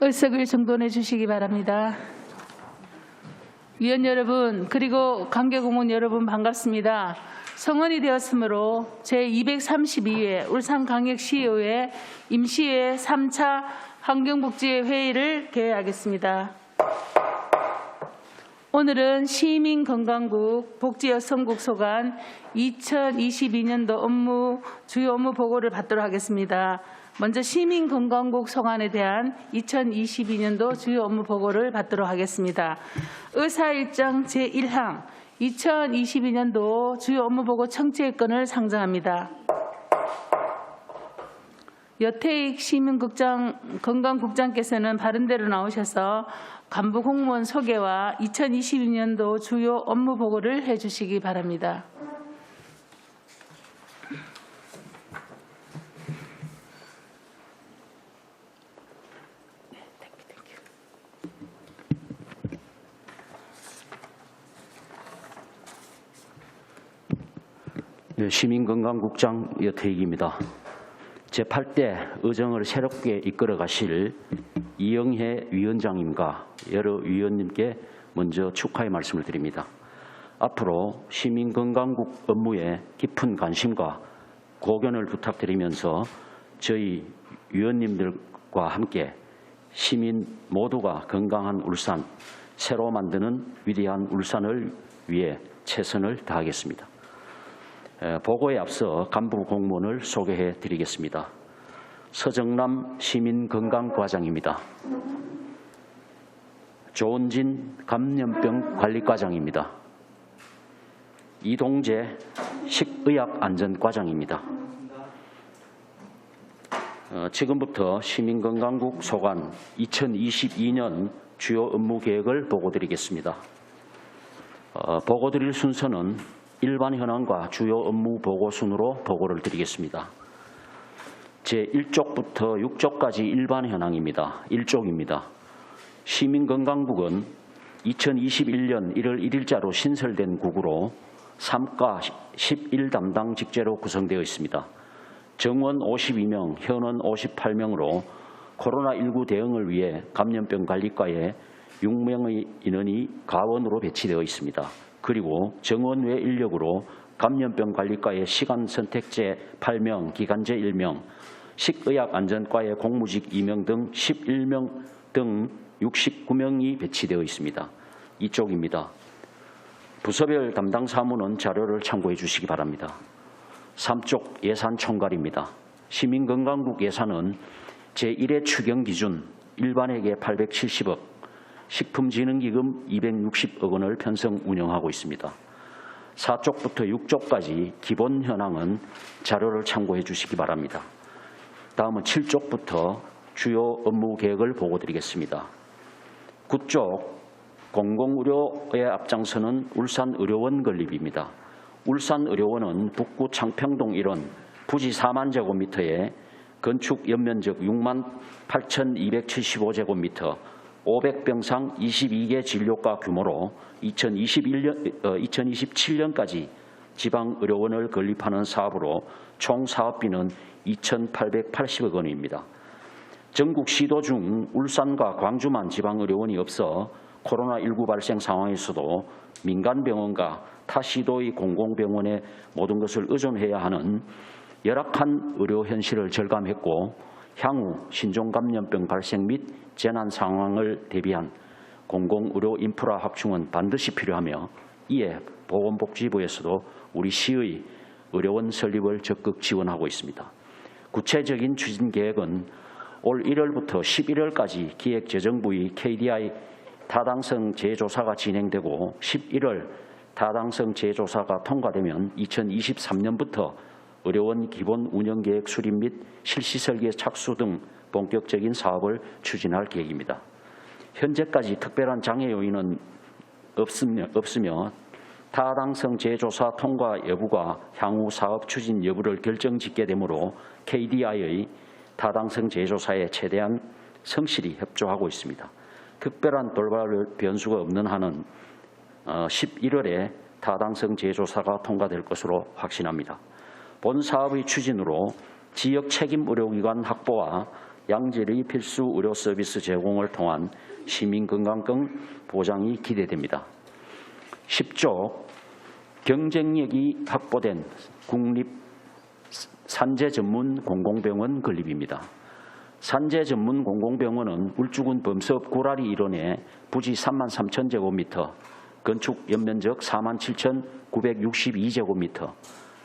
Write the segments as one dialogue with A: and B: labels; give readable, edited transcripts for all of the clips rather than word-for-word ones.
A: 의석을 정돈해 주시기 바랍니다. 위원 여러분 그리고 관계공무원 여러분 반갑습니다. 성원이 되었으므로 제232회 울산광역시의회 임시회 3차 환경복지회의를 개회하겠습니다. 오늘은 시민건강국 복지여성국 소관 2022년도 주요 업무 보고를 받도록 하겠습니다. 먼저 시민건강국 소관에 대한 2022년도 주요 업무 보고를 받도록 하겠습니다. 의사일정 제1항 2022년도 주요 업무 보고 청취의 건을 상정합니다. 여태익 시민건강국장께서는 바른대로 나오셔서 간부 공무원 소개와 2022년도 주요 업무 보고를 해주시기 바랍니다.
B: 시민건강국장 여태익입니다. 제8대 의정을 새롭게 이끌어 가실 이영혜 위원장님과 여러 위원님께 먼저 축하의 말씀을 드립니다. 앞으로 시민건강국 업무에 깊은 관심과 고견을 부탁드리면서 저희 위원님들과 함께 시민 모두가 건강한 울산, 새로 만드는 위대한 울산을 위해 최선을 다하겠습니다. 보고에 앞서 간부 공무원을 소개해 드리겠습니다. 서정남 시민건강과장입니다. 조은진 감염병 관리과장입니다. 이동재 식의학안전과장입니다. 지금부터 시민건강국 소관 2022년 주요 업무 계획을 보고드리겠습니다. 보고드릴 순서는 일반 현황과 주요 업무 보고 순으로 보고를 드리겠습니다. 제1쪽부터 6쪽까지 일반 현황입니다. 1쪽입니다. 시민건강국은 2021년 1월 1일자로 신설된 국으로 3과 11 담당 직제로 구성되어 있습니다. 정원 52명, 현원 58명으로 코로나19 대응을 위해 감염병 관리과에 6명의 인원이 가원으로 배치되어 있습니다. 그리고 정원 외 인력으로 감염병 관리과에 시간 선택제 8명, 기간제 1명, 식의학안전과에 공무직 2명 등 11명 등 69명이 배치되어 있습니다. 이쪽입니다. 부서별 담당 사무는 자료를 참고해 주시기 바랍니다. 3쪽 예산 총괄입니다. 시민건강국 예산은 제1회 추경 기준 일반회계 870억, 식품진흥기금 260억 원을 편성 운영하고 있습니다. 4쪽부터 6쪽까지 기본 현황은 자료를 참고해 주시기 바랍니다. 다음은 7쪽부터 주요 업무 계획을 보고드리겠습니다. 9쪽 공공의료의 앞장서는 울산의료원 건립입니다. 울산의료원은 북구 창평동 일원 부지 4만 제곱미터에 건축 연면적 6만 8,275제곱미터 500병상 22개 진료과 규모로 2027년까지 지방의료원을 건립하는 사업으로 총 사업비는 2,880억 원입니다. 전국 시도 중 울산과 광주만 지방의료원이 없어 코로나19 발생 상황에서도 민간병원과 타 시도의 공공병원에 모든 것을 의존해야 하는 열악한 의료 현실을 절감했고 향후 신종감염병 발생 및 재난 상황을 대비한 공공의료 인프라 확충은 반드시 필요하며 이에 보건복지부에서도 우리 시의 의료원 설립을 적극 지원하고 있습니다. 구체적인 추진 계획은 올 1월부터 11월까지 기획재정부의 KDI 타당성 재조사가 진행되고 11월 타당성 재조사가 통과되면 2023년부터 의료원 기본 운영계획 수립 및 실시 설계 착수 등 본격적인 사업을 추진할 계획입니다. 현재까지 특별한 장애 요인은 없으며 타당성 재조사 통과 여부가 향후 사업 추진 여부를 결정짓게 되므로 KDI의 타당성 재조사에 최대한 성실히 협조하고 있습니다. 특별한 돌발 변수가 없는 한은 11월에 타당성 재조사가 통과될 것으로 확신합니다. 본 사업의 추진으로 지역 책임 의료기관 확보와 양질의 필수 의료 서비스 제공을 통한 시민 건강권 보장이 기대됩니다. 10조 경쟁력이 확보된 국립 산재 전문 공공병원 건립입니다. 산재 전문 공공병원은 울주군 범서읍 구라리 일원에 부지 33,000제곱미터, 건축 연면적 47,962제곱미터,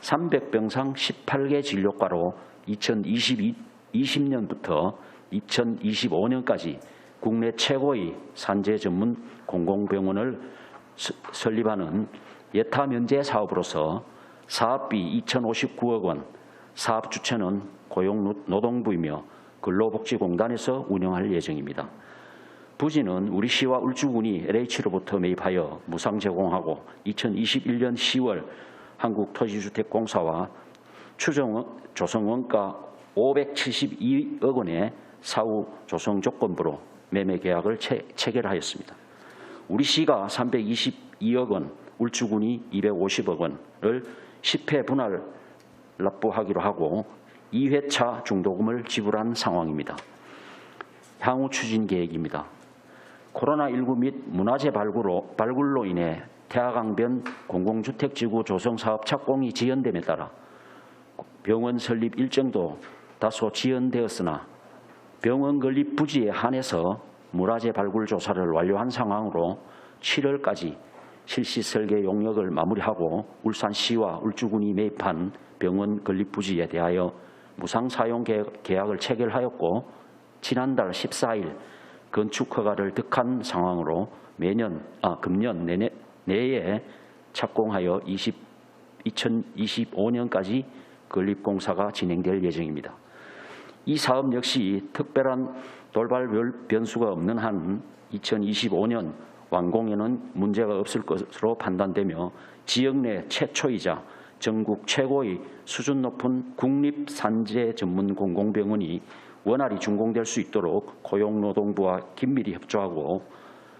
B: 300병상 18개 진료과로 2020년부터 2025년까지 국내 최고의 산재 전문 공공병원을 설립하는 예타 면제 사업으로서 사업비 2,059억 원, 사업 주체는 고용노동부이며 근로복지공단에서 운영할 예정입니다. 부지는 우리 시와 울주군이 LH로부터 매입하여 무상 제공하고 2021년 10월 한국토지주택공사와 조성원가 572억 원의 사후 조성 조건부로 매매 계약을 체결하였습니다. 우리 시가 322억 원, 울주군이 250억 원을 10회 분할 납부하기로 하고 2회차 중도금을 지불한 상황입니다. 향후 추진 계획입니다. 코로나19 및 문화재 발굴로 인해 태화강변 공공주택지구 조성사업 착공이 지연됨에 따라 병원 설립 일정도 다소 지연되었으나 병원 건립 부지에 한해서 문화재 발굴 조사를 완료한 상황으로 7월까지 실시 설계 용역을 마무리하고 울산시와 울주군이 매입한 병원 건립 부지에 대하여 무상 사용 계약을 체결하였고 지난달 14일 건축 허가를 득한 상황으로 금년 내에 착공하여 2025년까지 건립 공사가 진행될 예정입니다. 이 사업 역시 특별한 돌발 변수가 없는 한 2025년 완공에는 문제가 없을 것으로 판단되며 지역 내 최초이자 전국 최고의 수준 높은 국립산재 전문 공공병원이 원활히 준공될 수 있도록 고용노동부와 긴밀히 협조하고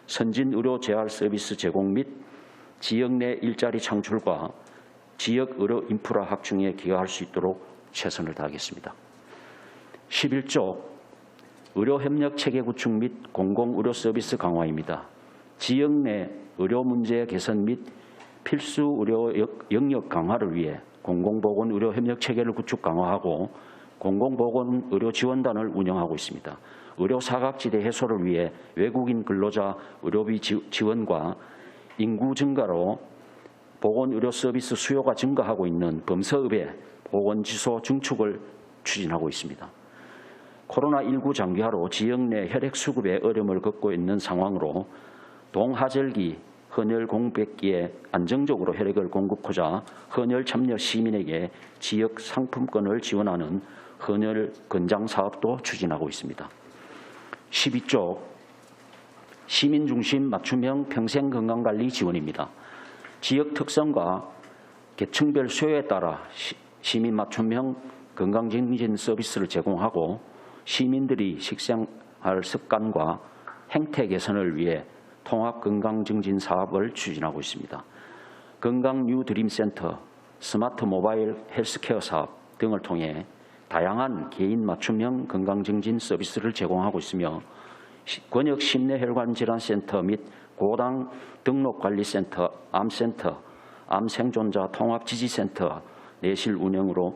B: 선진 의료 재활 서비스 제공 및 지역 내 일자리 창출과 지역 의료 인프라 확충에 기여할 수 있도록 최선을 다하겠습니다. 11조 의료협력 체계 구축 및 공공의료 서비스 강화입니다. 지역 내 의료 문제 개선 및 필수 의료 영역 강화를 위해 공공보건 의료협력 체계를 구축 강화하고 공공보건 의료지원단을 운영하고 있습니다. 의료 사각지대 해소를 위해 외국인 근로자 의료비 지원과 인구 증가로 보건의료 서비스 수요가 증가하고 있는 범서읍의 보건지소 증축을 추진하고 있습니다. 코로나19 장기화로 지역 내 혈액 수급에 어려움을 겪고 있는 상황으로 동하절기 헌혈 공백기에 안정적으로 혈액을 공급하자 헌혈 참여 시민에게 지역 상품권을 지원하는 헌혈 건장 사업도 추진하고 있습니다. 12조 시민 중심 맞춤형 평생건강관리 지원입니다. 지역 특성과 계층별 수요에 따라 시민 맞춤형 건강증진 서비스를 제공하고 시민들이 식생활 습관과 행태 개선을 위해 통합건강증진 사업을 추진하고 있습니다. 건강 뉴드림센터, 스마트 모바일 헬스케어 사업 등을 통해 다양한 개인 맞춤형 건강증진 서비스를 제공하고 있으며 권역 심내혈관질환센터 및 고당 등록관리센터, 암센터, 암생존자 통합지지센터 내실 운영으로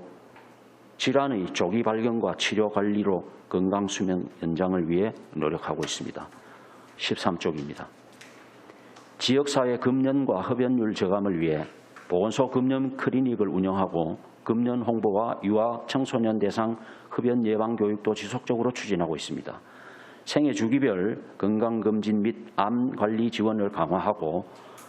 B: 질환의 조기 발견과 치료 관리로 건강수명 연장을 위해 노력하고 있습니다. 13쪽입니다. 지역사회 금연과 흡연율 저감을 위해 보건소 금연 클리닉을 운영하고 금연 홍보와 유아 청소년 대상 흡연 예방 교육도 지속적으로 추진하고 있습니다. 생애 주기별 건강검진 및 암관리 지원을 강화하고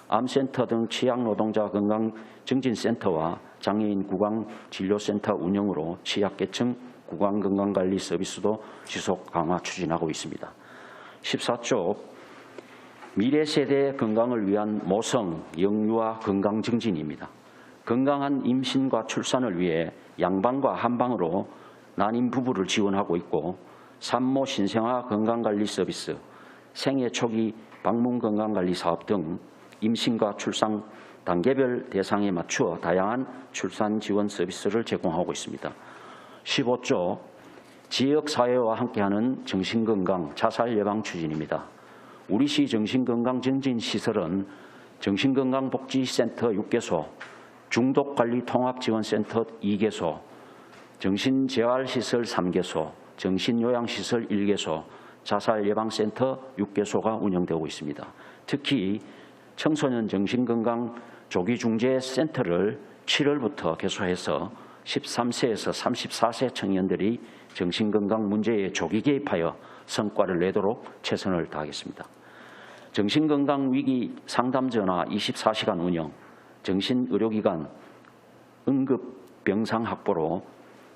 B: 암센터 등 취약노동자 건강증진센터와 장애인 구강진료센터 운영으로 취약계층 구강건강관리 서비스도 지속 강화 추진하고 있습니다. 14조 미래세대 건강을 위한 모성, 영유아 건강증진입니다. 건강한 임신과 출산을 위해 양방과 한방으로 난임 부부를 지원하고 있고 산모 신생아 건강관리 서비스, 생애 초기 방문 건강관리 사업 등 임신과 출산 단계별 대상에 맞추어 다양한 출산 지원 서비스를 제공하고 있습니다. 15조 지역사회와 함께하는 정신건강 자살 예방 추진입니다. 우리시 정신건강증진시설은 정신건강복지센터 6개소, 중독관리통합지원센터 2개소, 정신재활시설 3개소, 정신요양시설 1개소, 자살예방센터 6개소가 운영되고 있습니다. 특히 청소년 정신건강 조기중재센터를 7월부터 개소해서 13세에서 34세 청년들이 정신건강 문제에 조기 개입하여 성과를 내도록 최선을 다하겠습니다. 정신건강위기 상담전화 24시간 운영, 정신의료기관 응급병상 확보로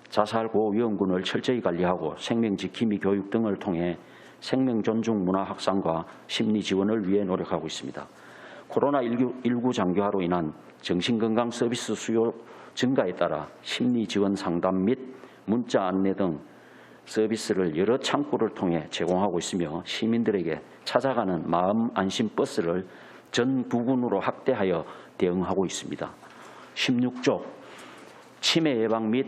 B: 자살고위험군을 철저히 관리하고 생명지킴이 교육 등을 통해 생명존중 문화 확산과 심리 지원을 위해 노력하고 있습니다. 코로나19 장기화로 인한 정신건강 서비스 수요 증가에 따라 심리 지원 상담 및 문자 안내 등 서비스를 여러 창구를 통해 제공하고 있으며 시민들에게 찾아가는 마음 안심 버스를 전 부근으로 확대하여 대응하고 있습니다. 16조 치매 예방 및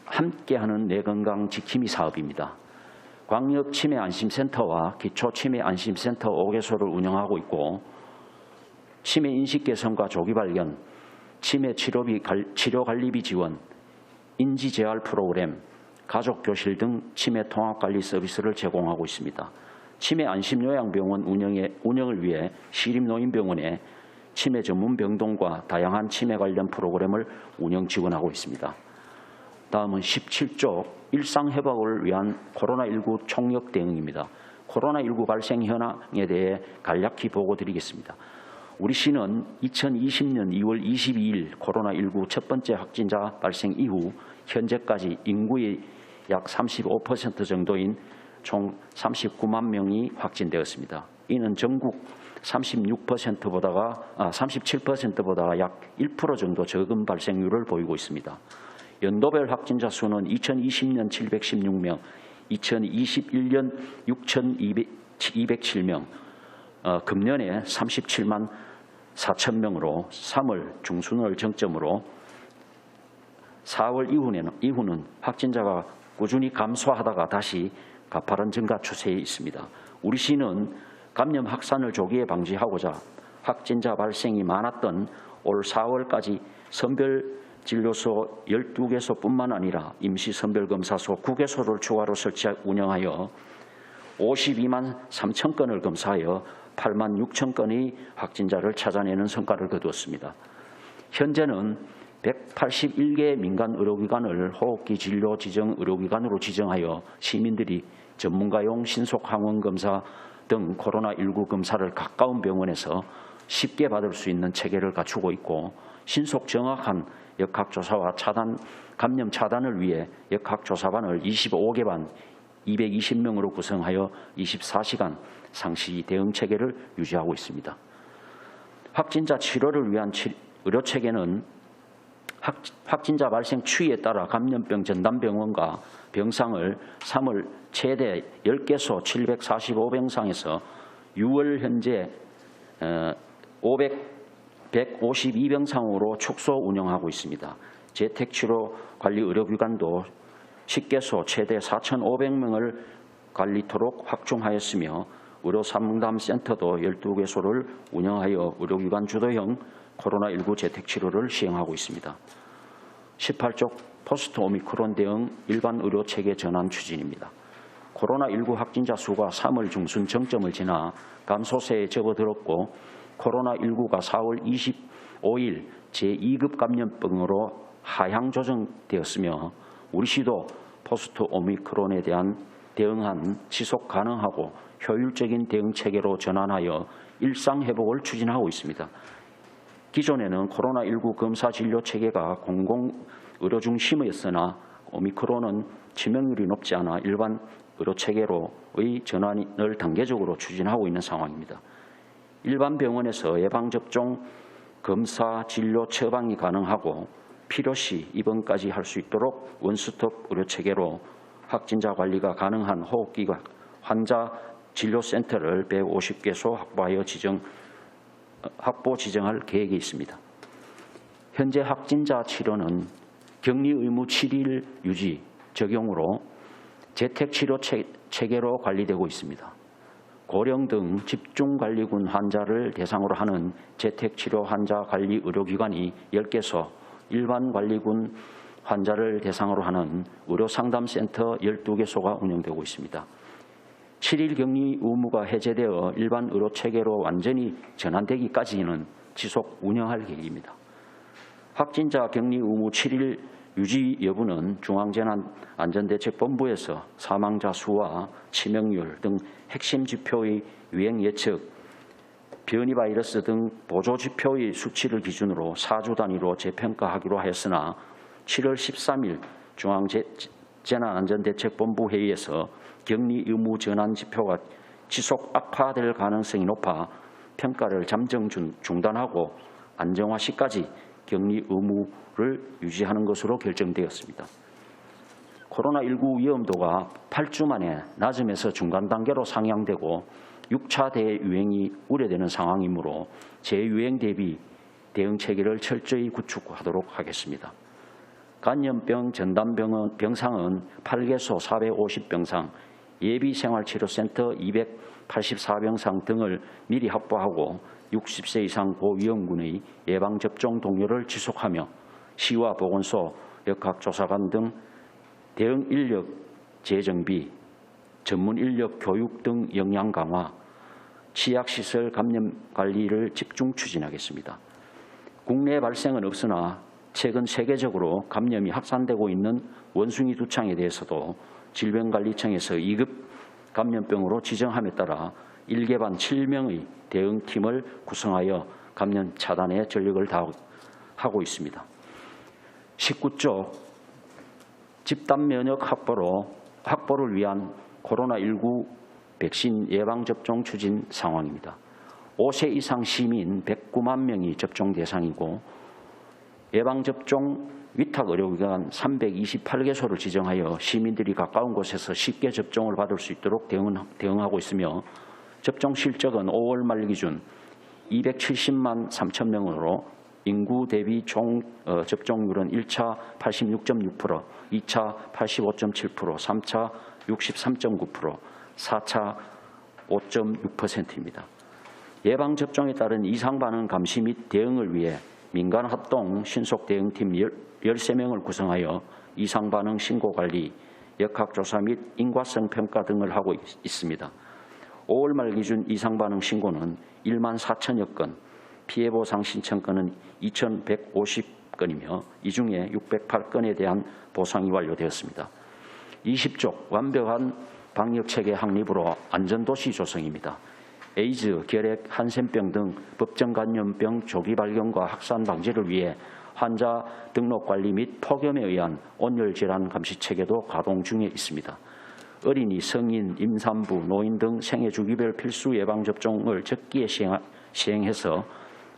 B: 함께하는 뇌건강 지킴이 사업입니다. 광역 치매 안심센터와 기초 치매 안심센터 5개소를 운영하고 있고 치매 인식 개선과 조기 발견, 치매 치료 관리비 지원, 인지 재활 프로그램, 가족 교실 등 치매 통합 관리 서비스를 제공하고 있습니다. 치매 안심요양병원 운영을 위해 시립노인병원에 치매 전문 병동과 다양한 치매 관련 프로그램을 운영 지원하고 있습니다. 다음은 17조 일상회복을 위한 코로나19 총력 대응입니다. 코로나19 발생 현황에 대해 간략히 보고 드리겠습니다. 우리 시는 2020년 2월 22일 코로나19 첫 번째 확진자 발생 이후 현재까지 인구의 약 35% 정도인 총 39만 명이 확진되었습니다. 이는 전국 37%보다가 약 1% 정도 적은 발생률을 보이고 있습니다. 연도별 확진자 수는 2020년 716명, 2021년 6,207명, 금년에 37만 4천 명으로 3월 중순을 정점으로 4월 이후는 확진자가 꾸준히 감소하다가 다시 가파른 증가 추세에 있습니다. 우리 시는 감염 확산을 조기에 방지하고자 확진자 발생이 많았던 올 4월까지 선별진료소 12개소뿐만 아니라 임시선별검사소 9개소를 추가로 운영하여 52만 3천 건을 검사하여 8만 6천 건의 확진자를 찾아내는 성과를 거두었습니다. 현재는 181개 민간 의료기관을 호흡기 진료 지정 의료기관으로 지정하여 시민들이 전문가용 신속 항원 검사 등 코로나19 검사를 가까운 병원에서 쉽게 받을 수 있는 체계를 갖추고 있고 신속 정확한 역학조사와 감염 차단을 위해 역학조사반을 25개 반 220명으로 구성하여 24시간 상시 대응 체계를 유지하고 있습니다. 확진자 치료를 위한 의료체계는 확진자 발생 추이에 따라 감염병 전담병원과 병상을 3월 최대 10개소 745병상에서 6월 현재 152병상으로 축소 운영하고 있습니다. 재택치료 관리 의료기관도 10개소 최대 4,500명을 관리토록 확충하였으며 의료상담센터도 12개소를 운영하여 의료기관 주도형 코로나19 재택치료를 시행하고 있습니다. 18조 포스트 오미크론 대응 일반 의료체계 전환 추진입니다. 코로나19 확진자 수가 3월 중순 정점을 지나 감소세에 접어들었고 코로나19가 4월 25일 제2급 감염병으로 하향 조정되었으며 우리 시도 포스트 오미크론에 대한 대응한 지속 가능하고 효율적인 대응 체계로 전환하여 일상 회복을 추진하고 있습니다. 기존에는 코로나19 검사 진료 체계가 공공의료 중심이었으나 오미크론은 치명률이 높지 않아 일반 의료 체계로의 전환을 단계적으로 추진하고 있는 상황입니다. 일반 병원에서 예방접종, 검사, 진료, 처방이 가능하고 필요시 입원까지 할 수 있도록 원스톱 의료 체계로 확진자 관리가 가능한 호흡기관 환자 진료센터를 150개소 확보 지정할 계획이 있습니다. 현재 확진자 치료는 격리 의무 7일 유지 적용으로 재택치료 체계로 관리되고 있습니다. 고령 등 집중관리군 환자를 대상으로 하는 재택치료 환자 관리 의료기관이 10개소, 일반관리군 환자를 대상으로 하는 의료상담센터 12개소가 운영되고 있습니다. 7일 격리 의무가 해제되어 일반 의료체계로 완전히 전환되기까지는 지속 운영할 계획입니다. 확진자 격리 의무 7일 유지 여부는 중앙재난안전대책본부에서 사망자 수와 치명률 등 핵심 지표의 유행 예측, 변이 바이러스 등 보조 지표의 수치를 기준으로 4주 단위로 재평가하기로 하였으나 7월 13일 중앙재난안전대책본부 회의에서 격리 의무 전환 지표가 지속 악화될 가능성이 높아 평가를 잠정 중단하고 안정화 시까지 격리 의무를 유지하는 것으로 결정되었습니다. 코로나19 위험도가 8주 만에 낮음에서 중간 단계로 상향되고 6차 대유행이 우려되는 상황이므로 재유행 대비 대응 체계를 철저히 구축하도록 하겠습니다. 간염병 전담병상은 8개소 450병상, 예비생활치료센터 284병상 등을 미리 확보하고 60세 이상 고위험군의 예방접종 동료를 지속하며 시와 보건소, 역학조사관 등 대응 인력 재정비, 전문 인력 교육 등 역량 강화, 치약시설 감염 관리를 집중 추진하겠습니다. 국내 발생은 없으나 최근 세계적으로 감염이 확산되고 있는 원숭이 두창에 대해서도 질병관리청에서 2급 감염병으로 지정함에 따라 1개 반 7명의 대응팀을 구성하여 감염 차단에 전력을 다하고 있습니다. 19쪽 집단 면역 확보를 위한 코로나19 백신 예방접종 추진 상황입니다. 5세 이상 시민 109만 명이 접종 대상이고 예방접종 위탁의료기관 328개소를 지정하여 시민들이 가까운 곳에서 쉽게 접종을 받을 수 있도록 대응하고 있으며 접종 실적은 5월 말 기준 270만 3천 명으로 인구 대비 총 접종률은 1차 86.6%, 2차 85.7%, 3차 63.9%, 4차 5.6%입니다. 예방접종에 따른 이상반응 감시 및 대응을 위해 민간합동 신속대응팀 13명을 구성하여 이상반응 신고관리, 역학조사 및 인과성 평가 등을 하고 있습니다. 5월 말 기준 이상반응 신고는 1만 4천여 건, 피해보상 신청건은 2,150건이며 이 중에 608건에 대한 보상이 완료되었습니다. 20쪽 완벽한 방역체계 확립으로 안전도시 조성입니다. 에이즈, 결핵, 한센병 등 법정감염병 조기 발견과 확산 방지를 위해 환자 등록 관리 및 폭염에 의한 온열질환 감시 체계도 가동 중에 있습니다. 어린이, 성인, 임산부, 노인 등 생애 주기별 필수 예방접종을 적기에 시행해서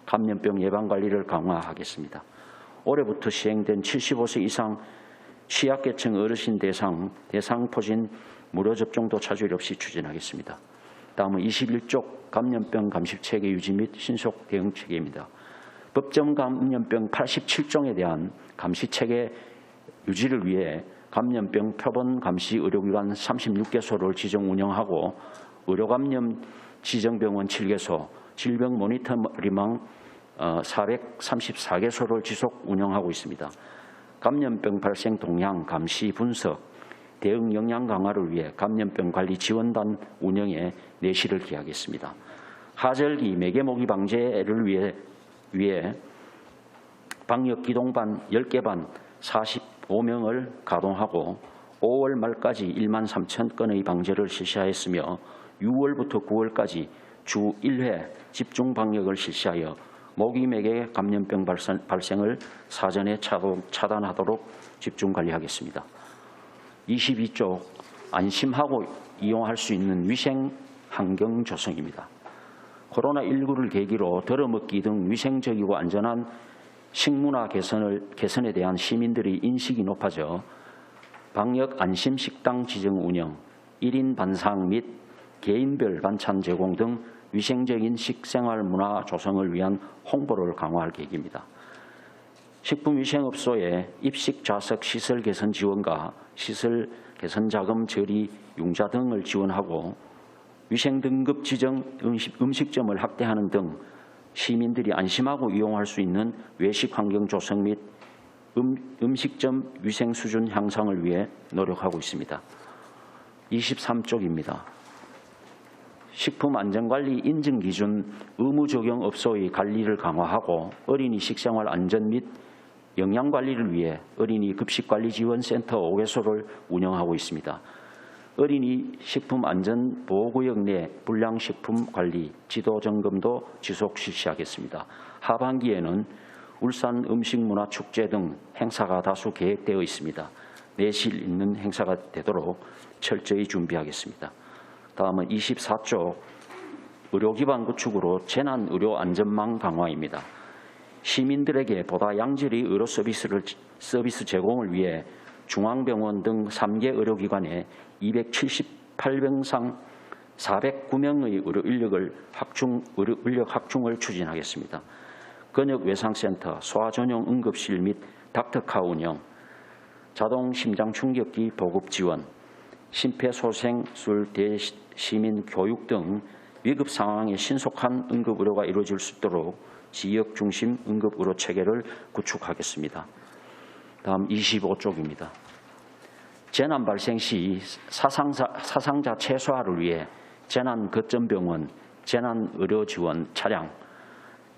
B: 감염병 예방관리를 강화하겠습니다. 올해부터 시행된 75세 이상 취약계층 어르신 대상 포진 무료 접종도 차질 없이 추진하겠습니다. 다음은 21쪽 감염병 감시체계 유지 및 신속 대응 체계입니다. 법정 감염병 87종에 대한 감시체계 유지를 위해 감염병 표본 감시 의료기관 36개소를 지정 운영하고 의료감염 지정병원 7개소, 질병 모니터링망 434개소를 지속 운영하고 있습니다. 감염병 발생 동향 감시 분석, 대응 역량 강화를 위해 감염병 관리 지원단 운영에 내실을 기하겠습니다. 하절기 매개모기 방제를 위해 방역 기동반 10개 반 45명을 가동하고 5월 말까지 1만 3천 건의 방제를 실시하였으며 6월부터 9월까지 주 1회 집중 방역을 실시하여 모기매개 감염병 발생을 사전에 차단하도록 집중 관리하겠습니다. 22쪽 안심하고 이용할 수 있는 위생 환경 조성입니다. 코로나19를 계기로 덜어먹기 등 위생적이고 안전한 식문화 개선에 대한 시민들의 인식이 높아져 방역 안심 식당 지정 운영, 1인 반상 및 개인별 반찬 제공 등 위생적인 식생활 문화 조성을 위한 홍보를 강화할 계획입니다. 식품위생업소의 입식 좌석 시설 개선 지원과 시설 개선 자금 처리 융자 등을 지원하고 위생 등급 지정 음식점을 확대하는 등 시민들이 안심하고 이용할 수 있는 외식 환경 조성 및 음식점 위생 수준 향상을 위해 노력하고 있습니다. 23쪽입니다. 식품안전관리 인증기준 의무 적용 업소의 관리를 강화하고 어린이 식생활 안전 및 영양관리를 위해 어린이 급식관리지원센터 5개소를 운영하고 있습니다. 어린이 식품안전보호구역 내 불량식품관리 지도점검도 지속 실시하겠습니다. 하반기에는 울산 음식문화축제 등 행사가 다수 계획되어 있습니다. 내실 있는 행사가 되도록 철저히 준비하겠습니다. 다음은 24쪽 의료기반 구축으로 재난의료안전망 강화입니다. 시민들에게 보다 양질의 의료 서비스 제공을 위해 중앙병원 등 3개 의료기관에 278병상 409명의 의료 인력 확충을 추진하겠습니다. 근역외상센터, 소아전용 응급실 및 닥터카 운영, 자동 심장충격기 보급 지원, 심폐소생술 대시민 교육 등 위급 상황에 신속한 응급의료가 이루어질 수 있도록 지역 중심 응급의료 체계를 구축하겠습니다. 다음 25쪽입니다. 재난 발생 시 사상자 최소화를 위해 재난거점병원, 재난의료지원 차량,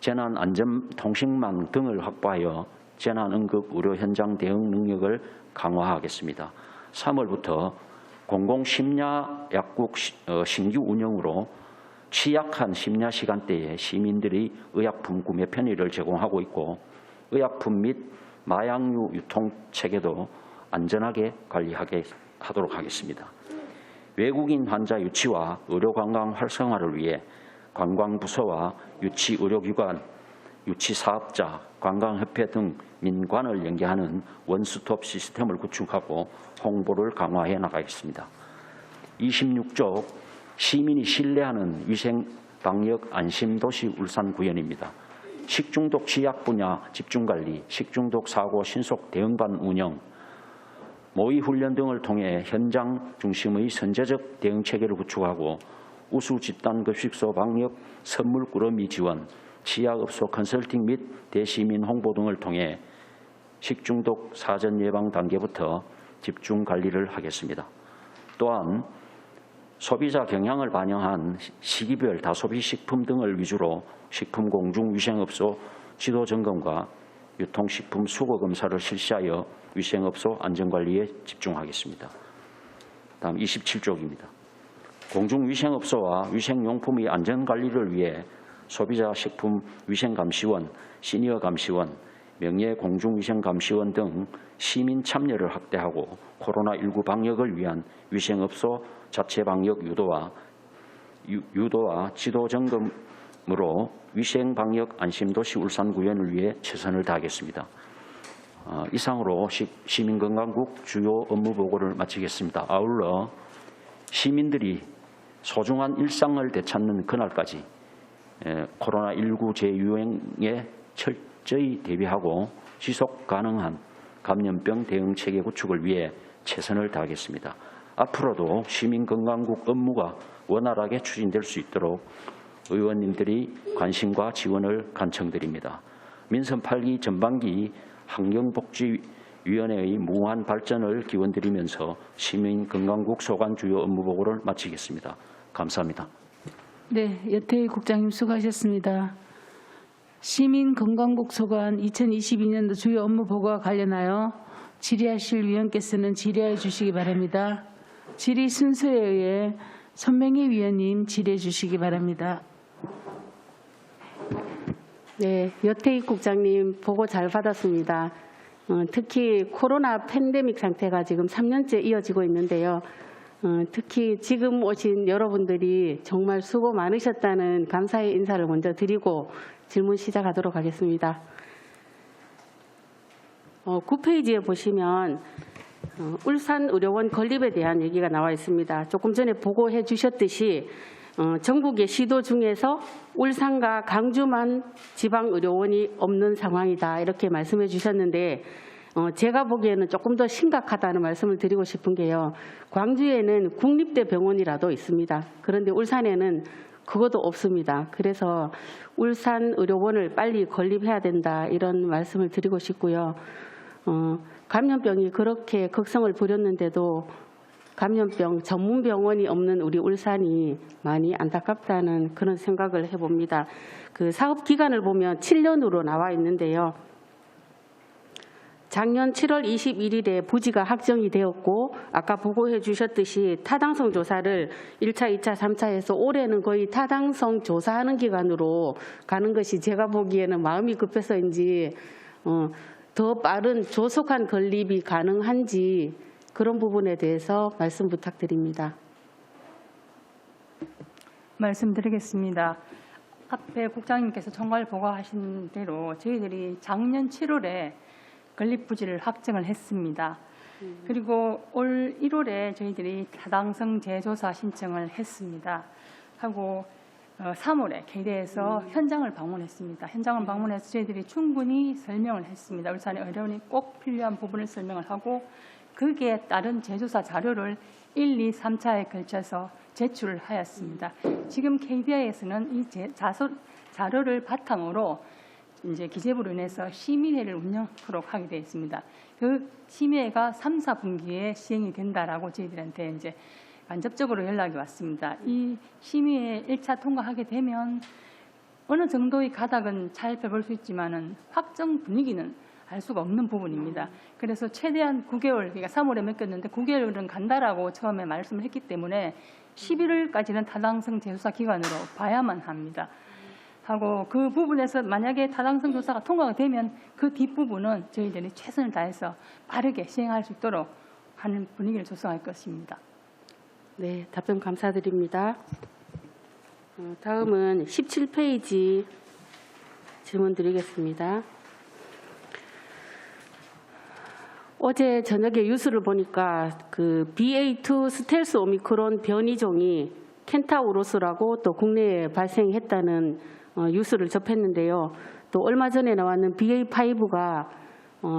B: 재난안전통신망 등을 확보하여 재난응급의료 현장 대응 능력을 강화하겠습니다. 3월부터 공공심야 약국 신규 운영으로 취약한 심야 시간대에 시민들이 의약품 구매 편의를 제공하고 있고 의약품 및 마약류 유통 체계도 안전하게 관리하도록 하겠습니다. 외국인 환자 유치와 의료관광 활성화를 위해 관광부서와 유치의료기관, 유치사업자, 관광협회 등 민관을 연계하는 원스톱 시스템을 구축하고 홍보를 강화해 나가겠습니다. 26쪽 시민이 신뢰하는 위생방역 안심도시 울산구현입니다. 식중독 취약 분야 집중관리, 식중독 사고 신속 대응반 운영, 모의 훈련 등을 통해 현장 중심의 선제적 대응체계를 구축하고 우수 집단급식소 방역 선물 꾸러미 지원, 치약업소 컨설팅 및 대시민 홍보 등을 통해 식중독 사전 예방 단계부터 집중 관리를 하겠습니다. 또한 소비자 경향을 반영한 시기별 다소비 식품 등을 위주로 식품 공중위생업소 지도 점검과 유통식품 수거 검사를 실시하여 위생업소 안전관리에 집중하겠습니다. 다음 27쪽입니다. 공중위생업소와 위생용품의 안전관리를 위해 소비자 식품 위생감시원, 시니어감시원, 명예공중위생감시원 등 시민 참여를 확대하고 코로나19 방역을 위한 위생업소 자체 방역 유도와 지도 점검으로 위생방역 안심도시 울산구현을 위해 최선을 다하겠습니다. 이상으로 시민건강국 주요 업무보고를 마치겠습니다. 아울러 시민들이 소중한 일상을 되찾는 그날까지 코로나19 재유행에 철저히 대비하고 지속 가능한 감염병 대응 체계 구축을 위해 최선을 다하겠습니다. 앞으로도 시민건강국 업무가 원활하게 추진될 수 있도록 의원님들이 관심과 지원을 간청드립니다. 민선 8기 전반기 환경복지위원회의 무한 발전을 기원드리면서 시민건강국 소관 주요 업무보고를 마치겠습니다. 감사합니다.
A: 네, 여태희 국장님 수고하셨습니다. 시민건강국 소관 2022년도 주요 업무보고와 관련하여 질의하실 위원께서는 질의해 주시기 바랍니다. 질의 순서에 의해 손명희 위원님 질의해 주시기 바랍니다.
C: 네, 여태희 국장님 보고 잘 받았습니다. 특히 코로나 팬데믹 상태가 지금 3년째 이어지고 있는데요. 특히 지금 오신 여러분들이 정말 수고 많으셨다는 감사의 인사를 먼저 드리고 질문 시작하도록 하겠습니다. 9페이지에 보시면 울산의료원 건립에 대한 얘기가 나와 있습니다. 조금 전에 보고해 주셨듯이 전국의 시도 중에서 울산과 강주만 지방의료원이 없는 상황이다 이렇게 말씀해 주셨는데 제가 보기에는 조금 더 심각하다는 말씀을 드리고 싶은 게요. 광주에는 국립대병원이라도 있습니다. 그런데 울산에는 그것도 없습니다. 그래서 울산의료원을 빨리 건립해야 된다 이런 말씀을 드리고 싶고요. 감염병이 그렇게 극성을 부렸는데도 감염병 전문병원이 없는 우리 울산이 많이 안타깝다는 그런 생각을 해봅니다. 그 사업 기간을 보면 7년으로 나와 있는데요. 작년 7월 21일에 부지가 확정이 되었고 아까 보고해 주셨듯이 타당성 조사를 1차, 2차, 3차에서 올해는 거의 타당성 조사하는 기간으로 가는 것이 제가 보기에는 마음이 급해서인지 더 빠른 조속한 건립이 가능한지 그런 부분에 대해서 말씀 부탁드립니다.
D: 말씀드리겠습니다. 앞에 국장님께서 총괄 보고하신 대로 저희들이 작년 7월에 건립 부지를 확정을 했습니다. 그리고 올 1월에 저희들이 타당성 재조사 신청을 했습니다. 하고 3월에 KD에서 현장을 방문했습니다. 현장을 방문해서 저희들이 충분히 설명을 했습니다. 울산의 의료원이 꼭 필요한 부분을 설명을 하고 거기에 따른 재조사 자료를 1, 2, 3차에 걸쳐서 제출을 하였습니다. 지금 KDI에서는 이 자료를 바탕으로 이제 기재부로 인해서 심의회를 운영하도록 하게 되어 있습니다. 그 심의회가 3, 4분기에 시행이 된다라고 저희들한테 이제 간접적으로 연락이 왔습니다. 이 심의회 1차 통과하게 되면 어느 정도의 가닥은 잘 펴볼 수 있지만은 확정 분위기는 알 수가 없는 부분입니다. 그래서 최대한 9개월, 그러니까 3월에 맡겼는데 9개월은 간다라고 처음에 말씀을 했기 때문에 11월까지는 타당성 재조사 기간으로 봐야만 합니다. 하고 그 부분에서 만약에 타당성 조사가 통과가 되면 그 뒷부분은 저희들이 최선을 다해서 빠르게 시행할 수 있도록 하는 분위기를 조성할 것입니다.
C: 네, 답변 감사드립니다. 다음은 17페이지 질문 드리겠습니다. 어제 저녁에 뉴스를 보니까 그 BA2 스텔스 오미크론 변이종이 켄타우로스라고 또 국내에 발생했다는 뉴스를 접했는데요. 또 얼마 전에 나왔는 BA5가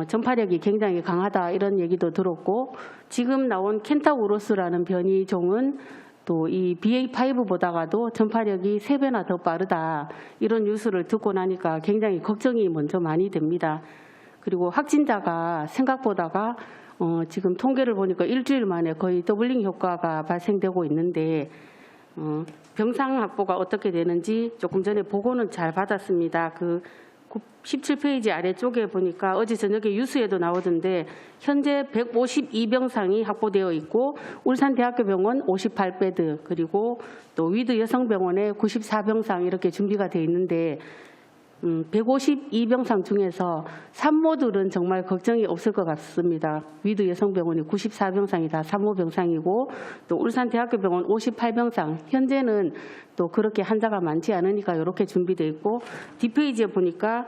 C: 전파력이 굉장히 강하다 이런 얘기도 들었고 지금 나온 켄타우로스라는 변이종은 또 이 BA5보다가도 전파력이 3배나 더 빠르다 이런 뉴스를 듣고 나니까 굉장히 걱정이 먼저 많이 됩니다. 그리고 확진자가 생각보다가 지금 통계를 보니까 일주일 만에 거의 더블링 효과가 발생되고 있는데 병상 확보가 어떻게 되는지 조금 전에 보고는 잘 받았습니다. 그 17페이지 아래쪽에 보니까 어제 저녁에 뉴스에도 나오던데 현재 152병상이 확보되어 있고 울산대학교병원 58베드 그리고 또 위드 여성병원에 94병상 이렇게 준비가 되어 있는데 152병상 중에서 산모들은 정말 걱정이 없을 것 같습니다. 위드 여성병원이 94병상이 다 산모병상이고 또 울산대학교병원 58병상 현재는 또 그렇게 환자가 많지 않으니까 이렇게 준비되어 있고 뒷페이지에 보니까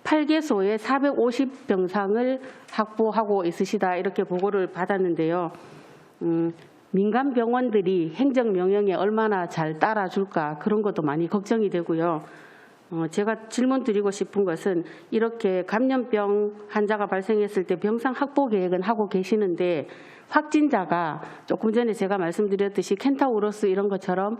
C: 8개소에 450병상을 확보하고 있으시다 이렇게 보고를 받았는데요. 민간 병원들이 행정명령에 얼마나 잘 따라줄까 그런 것도 많이 걱정이 되고요. 제가 질문 드리고 싶은 것은 이렇게 감염병 환자가 발생했을 때 병상 확보 계획은 하고 계시는데 확진자가 조금 전에 제가 말씀드렸듯이 켄타우로스 이런 것처럼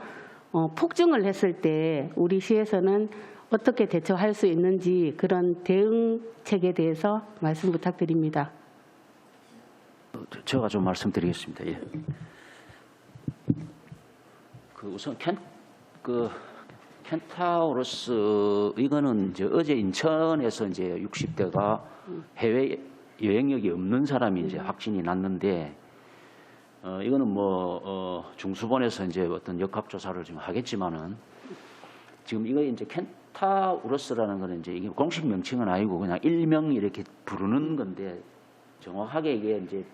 C: 폭증을 했을 때 우리 시에서는 어떻게 대처할 수 있는지 그런 대응책에 대해서 말씀 부탁드립니다.
B: 제가 좀 말씀드리겠습니다. 예. 우선 켄타우로스 이거는 이제 어제 인천에서 이제 60대가 해외 여행력이 없는 사람이 이제 확진이 났는데 이거는 뭐 중수본에서 이제 어떤 역학 조사를 좀 하겠지만은 지금 이거 이제 켄타우로스라는 거는 이제 이게 공식 명칭은 아니고 그냥 일명 이렇게 부르는 건데 정확하게 이게 이제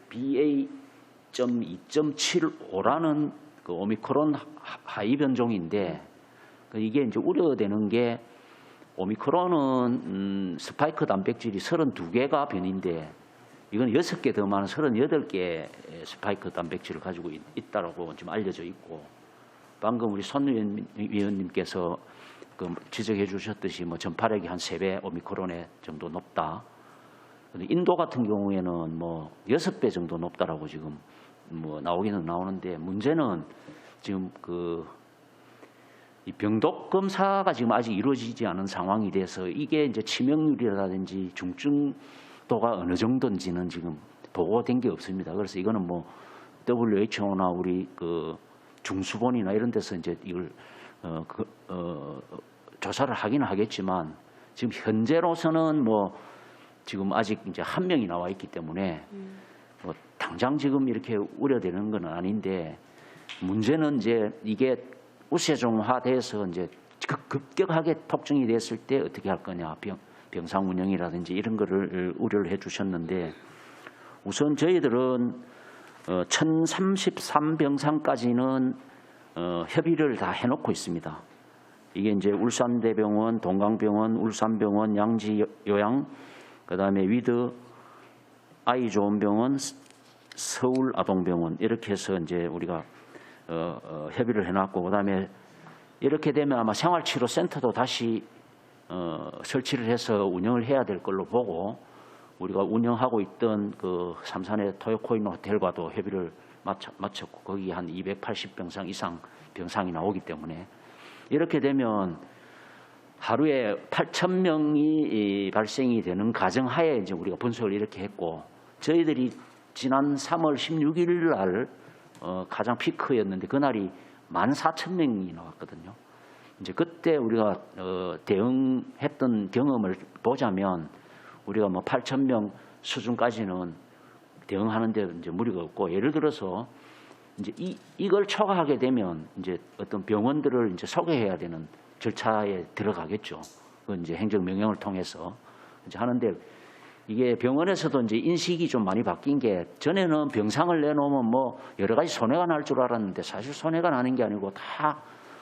B: BA.2.75라는 그 오미크론 하이 변종인데 이게 이제 우려되는 게 오미크론은 스파이크 단백질이 32개가 변인데 이건 6개 더 많은 38개 스파이크 단백질을 가지고 있다라고 지금 알려져 있고 방금 우리 손 위원님께서 그 지적해 주셨듯이 뭐 전파력이 한 3배 오미크론에 정도 높다. 인도 같은 경우에는 뭐 6배 정도 높다라고 지금 뭐 나오기는 나오는데 문제는 지금 이 병독 검사가 지금 아직 이루어지지 않은 상황이 돼서 이게 이제 치명률이라든지 중증도가 어느 정도인지는 지금 보고된 게 없습니다. 그래서 이거는 뭐 WHO나 우리 중수본이나 이런 데서 이제 이걸 조사를 하기는 하겠지만 지금 현재로서는 뭐 지금 아직 이제 한 명이 나와 있기 때문에 뭐 당장 지금 이렇게 우려되는 건 아닌데 문제는 이제 이게 우세종화돼서 이제 급격하게 폭증이 됐을 때 어떻게 할 거냐, 병상 운영이라든지 이런 거를 우려를 해주셨는데 우선 저희들은 1033병상까지는 협의를 다 해놓고 있습니다. 이게 이제 울산대병원, 동강병원, 울산병원, 양지요양, 그다음에 위드 아이좋은병원, 서울아동병원 이렇게 해서 이제 우리가 협의를 해놨고 그다음에 이렇게 되면 아마 생활치료센터도 다시 설치를 해서 운영을 해야 될 걸로 보고 우리가 운영하고 있던 삼산의 토요코인 호텔과도 협의를 마쳤고 거기 한 280병상 이상 병상이 나오기 때문에 이렇게 되면 하루에 8,000명이 발생이 되는 가정하에 이제 우리가 분석을 이렇게 했고 저희들이 지난 3월 16일 날 가장 피크였는데 그날이 14,000명이 나왔거든요. 이제 그때 우리가 대응했던 경험을 보자면 우리가 뭐 8,000명 수준까지는 대응하는데 이제 무리가 없고 예를 들어서 이제 이걸 초과하게 되면 이제 어떤 병원들을 이제 소개해야 되는 절차에 들어가겠죠. 그 이제 행정 명령을 통해서 이제 하는데 이게 병원에서도 이제 인식이 좀 많이 바뀐 게 전에는 병상을 내놓으면 뭐 여러 가지 손해가 날 줄 알았는데 사실 손해가 나는 게 아니고 다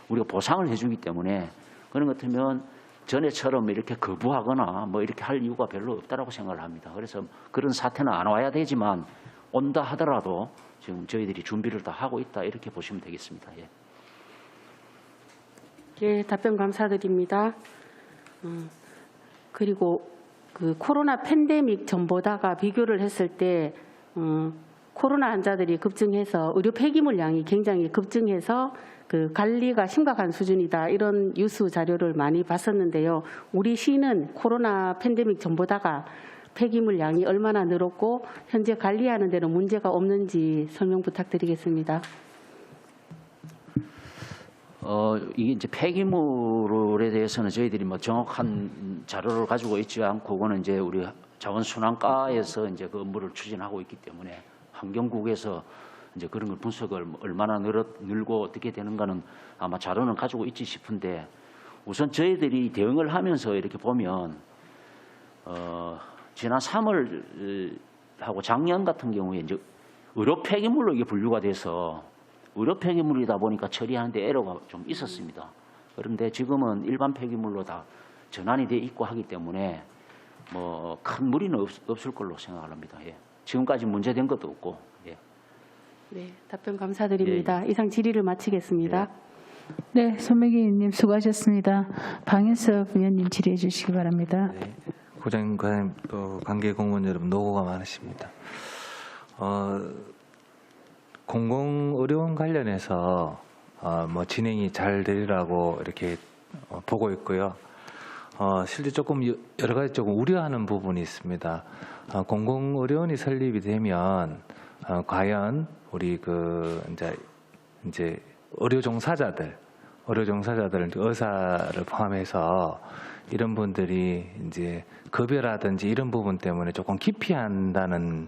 B: 우리가 보상을 해주기 때문에 그런 것 같으면 전에처럼 이렇게 거부하거나 뭐 이렇게 할 이유가 별로 없다라고 생각을 합니다. 그래서 그런 사태는 안 와야 되지만 온다 하더라도 지금 저희들이 준비를 다 하고 있다 이렇게 보시면 되겠습니다. 예.
C: 예, 답변 감사드립니다. 그리고 코로나 팬데믹 전보다가 비교를 했을 때 코로나 환자들이 급증해서 의료 폐기물 양이 굉장히 급증해서 관리가 심각한 수준이다 이런 뉴스 자료를 많이 봤었는데요. 우리 시는 코로나 팬데믹 전보다가 폐기물 양이 얼마나 늘었고 현재 관리하는 데는 문제가 없는지 설명 부탁드리겠습니다.
B: 이게 이제 폐기물에 대해서는 저희들이 뭐 정확한 자료를 가지고 있지 않고 그거는 이제 우리 자원순환과에서 이제 그 업무를 추진하고 있기 때문에 환경국에서 이제 그런 걸 분석을 얼마나 늘고 어떻게 되는가는 아마 자료는 가지고 있지 싶은데 우선 저희들이 대응을 하면서 이렇게 보면 지난 3월하고 작년 같은 경우에 이제 의료 폐기물로 이게 분류가 돼서 의료 폐기물이다 보니까 처리하는데 에러가 좀 있었습니다. 그런데 지금은 일반 폐기물로 다 전환이 돼 있고 하기 때문에 뭐 큰 무리는 없을 걸로 생각을 합니다. 예. 지금까지 문제된 것도 없고. 예.
C: 네, 답변 감사드립니다. 이상 질의를 마치겠습니다.
A: 네, 손매기 의원님 수고하셨습니다. 방인섭 위원님 질의해 주시기 바랍니다.
E: 네, 국장님, 또 관계 공무원 여러분 노고가 많으십니다. 공공의료원 관련해서 뭐 진행이 잘 되리라고 이렇게 보고 있고요. 실제 조금 여러 가지 조금 우려하는 부분이 있습니다. 공공의료원이 설립이 되면 과연 우리 이제 의료 종사자들 의사를 포함해서 이런 분들이 이제 급여라든지 이런 부분 때문에 조금 기피한다는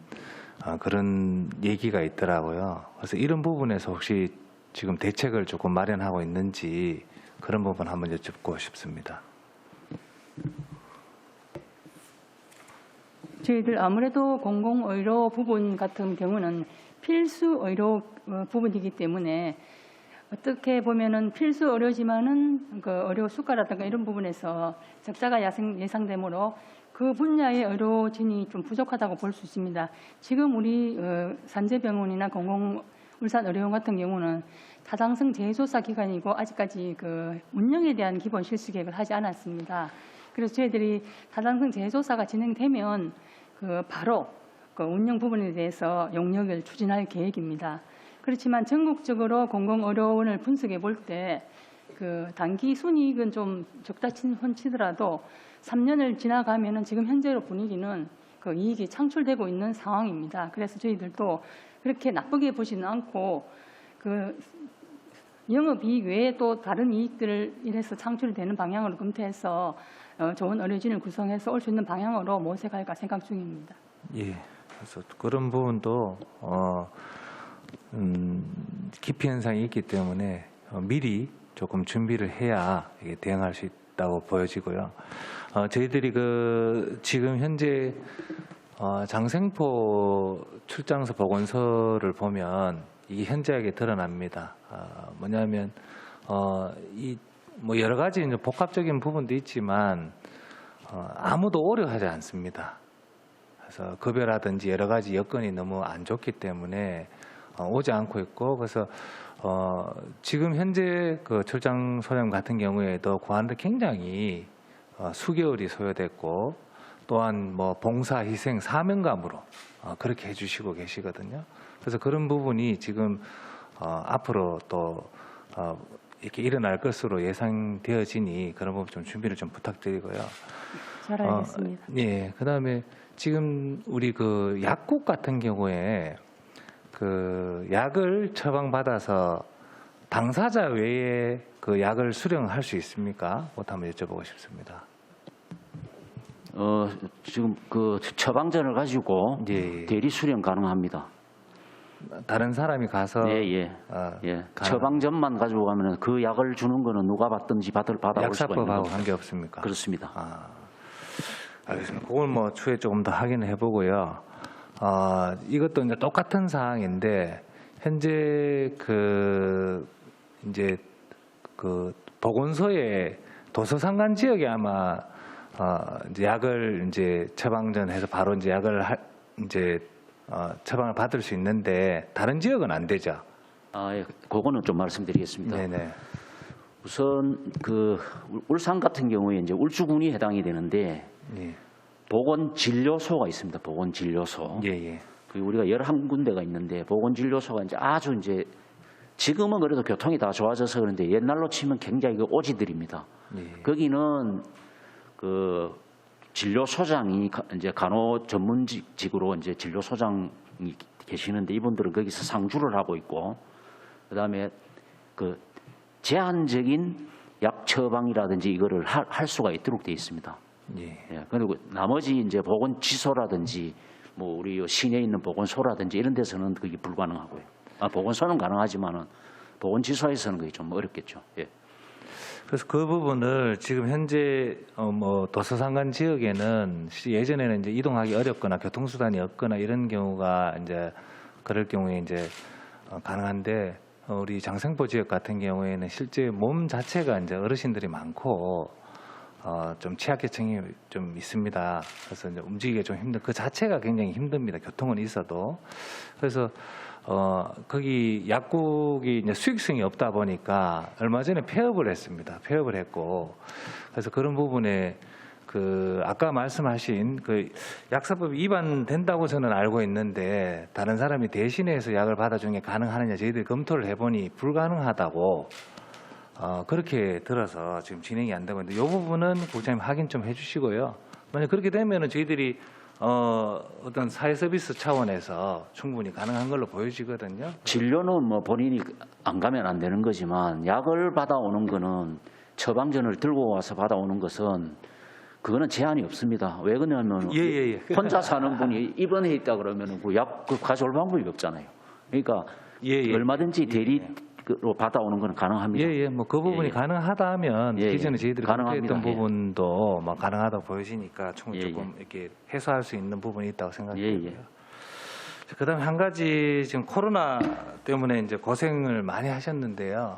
E: 그런 얘기가 있더라고요. 그래서 이런 부분에서 혹시 지금 대책을 조금 마련하고 있는지 그런 부분 한번 여쭙고 싶습니다.
D: 저희들 아무래도 공공의료 부분 같은 경우는 필수 의료 부분이기 때문에 어떻게 보면은 필수 의료지만은 그 의료 수가라든가 이런 부분에서 적자가 예상되므로 그 분야의 의료진이 좀 부족하다고 볼 수 있습니다. 지금 우리 산재병원이나 울산의료원 같은 경우는 타당성 재조사 기관이고 아직까지 그 운영에 대한 기본 실시 계획을 하지 않았습니다. 그래서 저희들이 타당성 재조사가 진행되면 바로 그 운영 부분에 대해서 용역을 추진할 계획입니다. 그렇지만 전국적으로 공공의료원을 분석해 볼 때 그 단기 순이익은 좀 적다 치더라도 3년을 지나가면은 지금 현재로 분위기는 그 이익이 창출되고 있는 상황입니다. 그래서 저희들도 그렇게 나쁘게 보지는 않고 그 영업이익 외에 또 다른 이익들을 이래서 창출되는 방향으로 검토해서 좋은 의료진을 구성해서 올 수 있는 방향으로 모색할까 생각 중입니다.
E: 예. 그래서 그런 부분도 기피 현상이 있기 때문에 미리 조금 준비를 해야 이게 대응할 수 있다고 보여지고요. 저희들이 그 지금 현재 장생포 출장소 보건소를 보면 이게 현저하게 드러납니다. 뭐냐면 이 뭐 여러 가지 이제 복합적인 부분도 있지만 아무도 오려하지 않습니다. 그래서 급여라든지 여러 가지 여건이 너무 안 좋기 때문에 오지 않고 있고, 그래서 지금 현재 그 출장 소령 같은 경우에도 구하는데 굉장히 수개월이 소요됐고, 또한 뭐 봉사 희생 사명감으로 그렇게 해주시고 계시거든요. 그래서 그런 부분이 지금 앞으로 또 이렇게 일어날 것으로 예상되어지니 그런 부분 좀 준비를 좀 부탁드리고요.
D: 잘 알겠습니다.
E: 예, 그다음에 지금 우리 그 약국 같은 경우에 그 약을 처방받아서 당사자 외에 그 약을 수령할 수 있습니까? 뭐 한번 여쭤보고 싶습니다.
B: 지금 그 처방전을 가지고
E: 예.
B: 대리 수령 가능합니다.
E: 다른 사람이 가서
B: 예. 처방전만 가지고 가면 그 약을 주는 거는 누가 받든지 받아올 수가 있는
E: 약사법하고
B: 거죠.
E: 관계 없습니까?
B: 그렇습니다.
E: 알겠습니다. 그걸 뭐 추후에 조금 더 확인해 보고요. 이것도 이제 똑같은 사항인데 현재 그 이제 그 보건소에 도서상관 지역에 아마 이제 약을 이제 처방전해서 바로 이제 약을 처방을 받을 수 있는데 다른 지역은 안 되죠.
B: 예. 그거는 좀 말씀드리겠습니다.
E: 네네.
B: 우선 그 울산 같은 경우에 이제 울주군이 해당이 되는데
E: 예.
B: 보건진료소가 있습니다. 보건진료소.
E: 예.
B: 그 우리가 11군데가 있는데 보건진료소가 이제 아주 이제 지금은 그래도 교통이 다 좋아져서 그런데 옛날로 치면 굉장히 그 오지들입니다.
E: 예.
B: 거기는 그 진료소장이 이제 간호 전문직으로 이제 진료소장이 계시는데 이분들은 거기서 상주를 하고 있고, 그다음에 그 제한적인 약 처방이라든지 이거를 할 수가 있도록 되어 있습니다.
E: 예.
B: 그리고 나머지 이제 보건지소라든지 뭐 우리 시내에 있는 보건소라든지 이런 데서는 그게 불가능하고요. 보건소는 가능하지만은 보건지소에서는 그게 좀 어렵겠죠. 예.
E: 그래서 그 부분을 지금 현재 뭐 도서상관 지역에는 예전에는 이제 이동하기 어렵거나 교통수단이 없거나 이런 경우가 이제 그럴 경우에 이제 가능한데 우리 장생포 지역 같은 경우에는 실제 몸 자체가 이제 어르신들이 많고 좀 취약계층이 좀 있습니다. 그래서 이제 움직이기가 좀 힘든 그 자체가 굉장히 힘듭니다. 교통은 있어도. 그래서 거기 약국이 이제 수익성이 없다 보니까 얼마 전에 폐업을 했습니다. 폐업을 했고, 그래서 그런 부분에 그 아까 말씀하신 그 약사법 위반된다고 저는 알고 있는데 다른 사람이 대신해서 약을 받아주는 게 가능하느냐 저희들이 검토를 해보니 불가능하다고 그렇게 들어서 지금 진행이 안 되고 있는데 이 부분은 국장님 확인 좀 해주시고요. 만약 그렇게 되면은 저희들이 어떤 사회 서비스 차원에서 충분히 가능한 걸로 보여지거든요.
B: 진료는 뭐 본인이 안 가면 안 되는 거지만 약을 받아오는 거는 처방전을 들고 와서 받아오는 것은 그거는 제한이 없습니다. 왜 그러냐면
E: 예.
B: 혼자 사는 분이 입원해 있다 그러면 그 약 가져올 방법이 없잖아요. 그러니까 얼마든지 대리로 받아오는 건 가능합니다.
E: 뭐 그 부분이 가능하다 하면 기존에 저희들이
B: 가능합니다.
E: 검토했던 부분도 뭐 가능하다고 보여지니까 충분히 조금 이렇게 해소할 수 있는 부분이 있다고 생각해요. 그다음에 한 가지 지금 코로나 때문에 이제 고생을 많이 하셨는데요.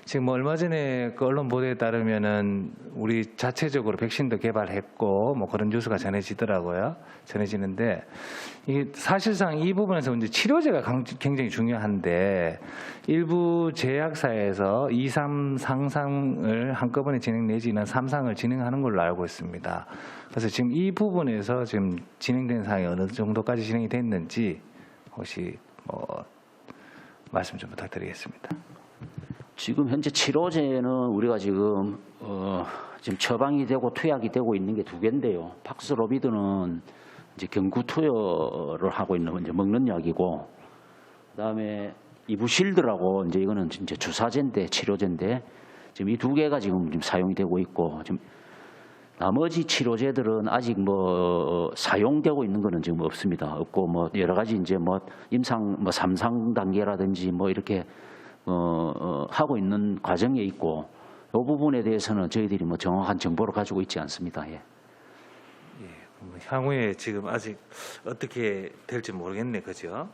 E: 지금 뭐 얼마 전에 그 언론 보도에 따르면은 우리 자체적으로 백신도 개발했고 뭐 그런 뉴스가 전해지는데 이게 사실상 이 부분에서 이제 치료제가 굉장히 중요한데 일부 제약사에서 2, 3 상상을 한꺼번에 진행 내지는 3상을 진행하는 걸로 알고 있습니다. 그래서 지금 이 부분에서 지금 진행된 사항이 어느 정도까지 진행이 됐는지 혹시 뭐 말씀 좀 부탁드리겠습니다.
B: 지금 현재 치료제는 우리가 지금 처방이 되고 투약이 되고 있는 게 2개인데요. 박스로비드는 이제 경구 투여를 하고 있는 이제 먹는 약이고, 그다음에 이부실드라고 이제 이거는 이제 주사제인데 치료제인데 지금 이 2개가 지금 사용이 되고 있고, 지금 나머지 치료제들은 아직 뭐 사용되고 있는 거는 지금 없습니다. 없고 뭐 여러 가지 이제 뭐 임상 뭐 3상 단계라든지 뭐 이렇게 하고 있는 과정에 있고, 이 부분에 대해서는 저희들이 뭐 정확한 정보를 가지고 있지 않습니다. 예.
E: 향후에 지금 아직 어떻게 될지 모르겠네, 그죠?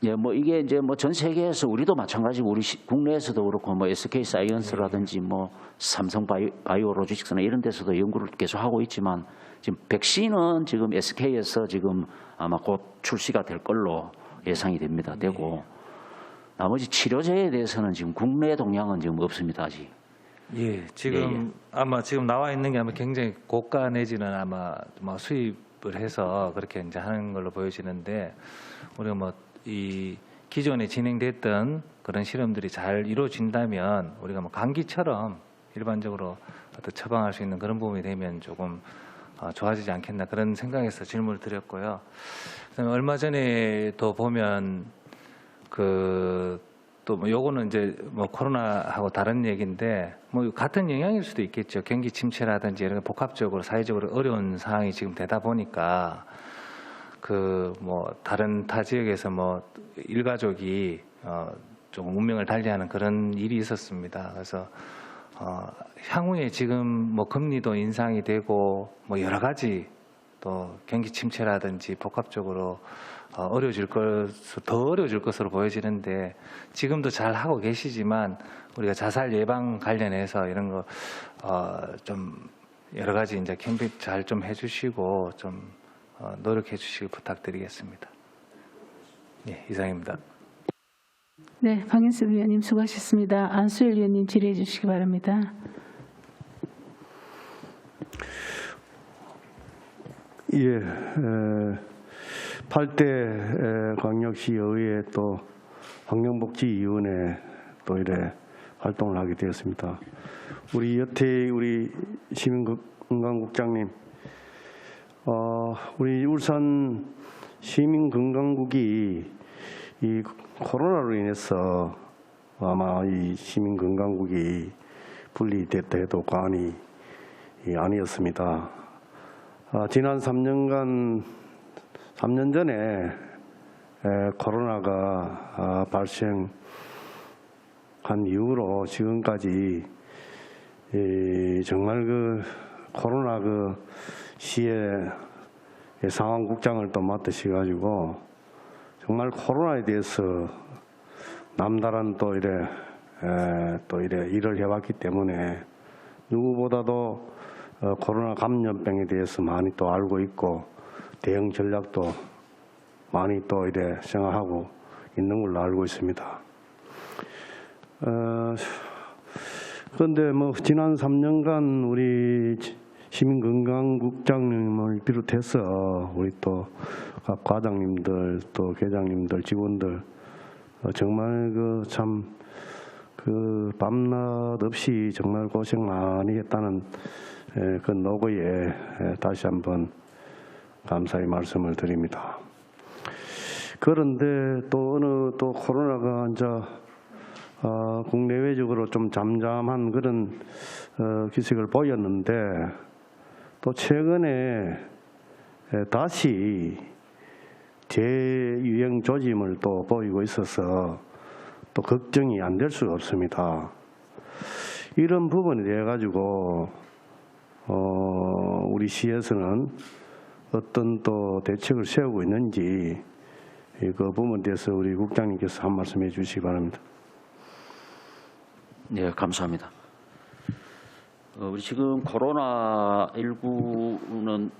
B: 예, 뭐 이게 이제 뭐 전 세계에서 우리도 마찬가지고 우리 국내에서도 그렇고 뭐 SK 사이언스라든지 뭐 삼성 바이오로직스나 이런 데서도 연구를 계속 하고 있지만 지금 백신은 지금 SK에서 지금 아마 곧 출시가 될 걸로 예상이 됩니다. 되고 나머지 치료제에 대해서는 지금 국내 동향은 지금 없습니다, 아직.
E: 예, 지금 아마 지금 나와 있는 게 아마 굉장히 고가 내지는 아마 뭐 수입을 해서 그렇게 이제 하는 걸로 보여지는데 우리가 뭐 이 기존에 진행됐던 그런 실험들이 잘 이루어진다면 우리가 뭐 감기처럼 일반적으로 어떤 처방할 수 있는 그런 부분이 되면 조금 좋아지지 않겠나 그런 생각에서 질문을 드렸고요. 그다음에 얼마 전에도 보면 또 뭐 요거는 이제 뭐 코로나하고 다른 얘기인데 뭐 같은 영향일 수도 있겠죠. 경기 침체라든지 이런 복합적으로 사회적으로 어려운 상황이 지금 되다 보니까 뭐 다른 타 지역에서 뭐 일가족이 조금 운명을 달리하는 그런 일이 있었습니다. 그래서 향후에 지금 뭐 금리도 인상이 되고 뭐 여러 가지 또 경기 침체라든지 복합적으로 더 어려워질 것으로 보여지는데 지금도 잘 하고 계시지만 우리가 자살 예방 관련해서 이런 거 좀 여러 가지 이제 캠페인 잘 좀 해주시고 좀 노력해 주시길 부탁드리겠습니다. 예, 이상입니다.
A: 네, 방인숙 의원님 수고하셨습니다. 안수일 의원님 질의해 주시기 바랍니다.
F: 예, 8대 광역시의회 또 환경복지위원회 또 이래 활동을 하게 되었습니다. 우리 여태 우리 시민건강국장님, 우리 울산 시민건강국이 이 코로나로 인해서 아마 이 시민건강국이 분리됐다 해도 과언이 아니었습니다. 지난 3년 전에 코로나가 발생한 이후로 지금까지 정말 코로나 시의 상황국장을 또 맡으셔가지고 정말 코로나에 대해서 남다른 또 이래 일을 해왔기 때문에 누구보다도 코로나 감염병에 대해서 많이 또 알고 있고 대응 전략도 많이 또 이래 생각하고 있는 걸로 알고 있습니다. 그런데 뭐 지난 3년간 우리 시민건강국장님을 비롯해서 우리 또 각 과장님들 또 계장님들 직원들 정말 참 밤낮 없이 정말 고생 많이 했다는 그 노고에 다시 한번 감사의 말씀을 드립니다. 그런데 또 또 코로나가 이제 국내외적으로 좀 잠잠한 그런 기색을 보였는데 또 최근에 다시 재유행 조짐을 또 보이고 있어서 또 걱정이 안 될 수가 없습니다. 이런 부분에 대해 가지고 우리 시에서는 어떤 또 대책을 세우고 있는지 그 부분에 대해서 우리 국장님께서 한 말씀 해주시기 바랍니다.
B: 네, 감사합니다. 우리 지금 코로나19는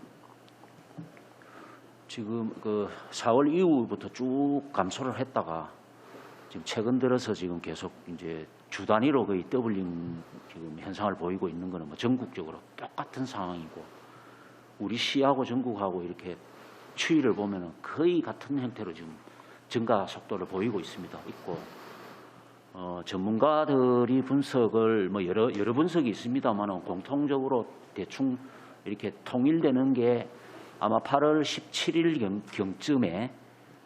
B: 지금 그 4월 이후부터 쭉 감소를 했다가 지금 최근 들어서 지금 계속 이제 주 단위로 거의 더블링 지금 현상을 보이고 있는 거는 뭐 전국적으로 똑같은 상황이고 우리 시하고 전국하고 이렇게 추이를 보면은 거의 같은 형태로 지금 증가 속도를 보이고 있습니다. 전문가들이 분석을 뭐 여러 분석이 있습니다만은 공통적으로 대충 이렇게 통일되는 게 아마 8월 17일 경쯤에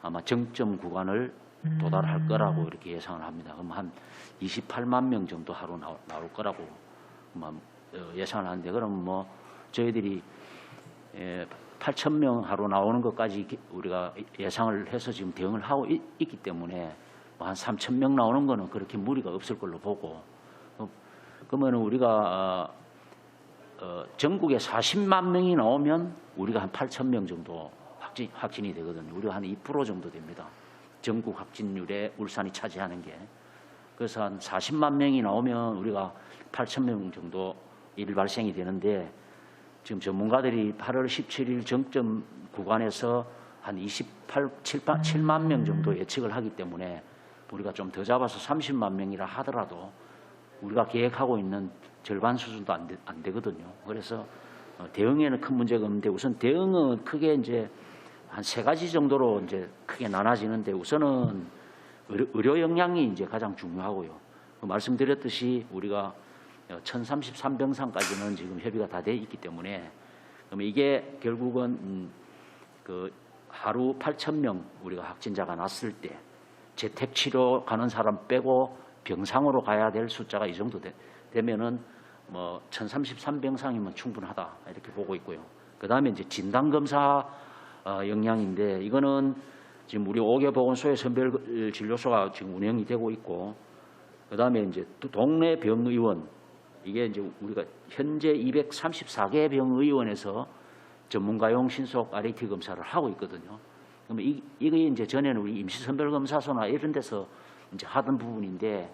B: 아마 정점 구간을 도달할 거라고 이렇게 예상을 합니다. 그럼 한 28만 명 정도 하루 나올 거라고 예상을 하는데 그럼 뭐 저희들이 8,000명 하루 나오는 것까지 우리가 예상을 해서 지금 대응을 하고 있기 때문에 한 3,000명 나오는 거는 그렇게 무리가 없을 걸로 보고 그러면 우리가 전국에 40만 명이 나오면 우리가 한 8,000명 정도 확진이 되거든요. 우리가 한 2% 정도 됩니다. 전국 확진율에 울산이 차지하는 게. 그래서 한 40만 명이 나오면 우리가 8,000명 정도 일 발생이 되는데 지금 전문가들이 8월 17일 정점 구간에서 한 7만 명 정도 예측을 하기 때문에 우리가 좀 더 잡아서 30만 명이라 하더라도 우리가 계획하고 있는 절반 수준도 안 되거든요. 그래서 대응에는 큰 문제가 없는데 우선 대응은 크게 이제 한 3가지 정도로 이제 크게 나눠지는데 우선은 의료 역량이 이제 가장 중요하고요. 말씀드렸듯이 우리가 1033병상까지는 지금 협의가 다 돼 있기 때문에 그러면 이게 결국은 그 하루 8,000명 우리가 확진자가 났을 때 재택 치료 가는 사람 빼고 병상으로 가야 될 숫자가 이 정도 되면은 뭐 1033병상이면 충분하다 이렇게 보고 있고요. 그다음에 이제 진단 검사 역량인데 이거는 지금 우리 5개 보건소의 선별 진료소가 지금 운영이 되고 있고 그다음에 이제 또 동네 병의원 이게 이제 우리가 현재 234개 병의원에서 전문가용 신속 RAT 검사를 하고 있거든요. 그러면 이게 이제 전에는 우리 임시선별검사소나 이런 데서 이제 하던 부분인데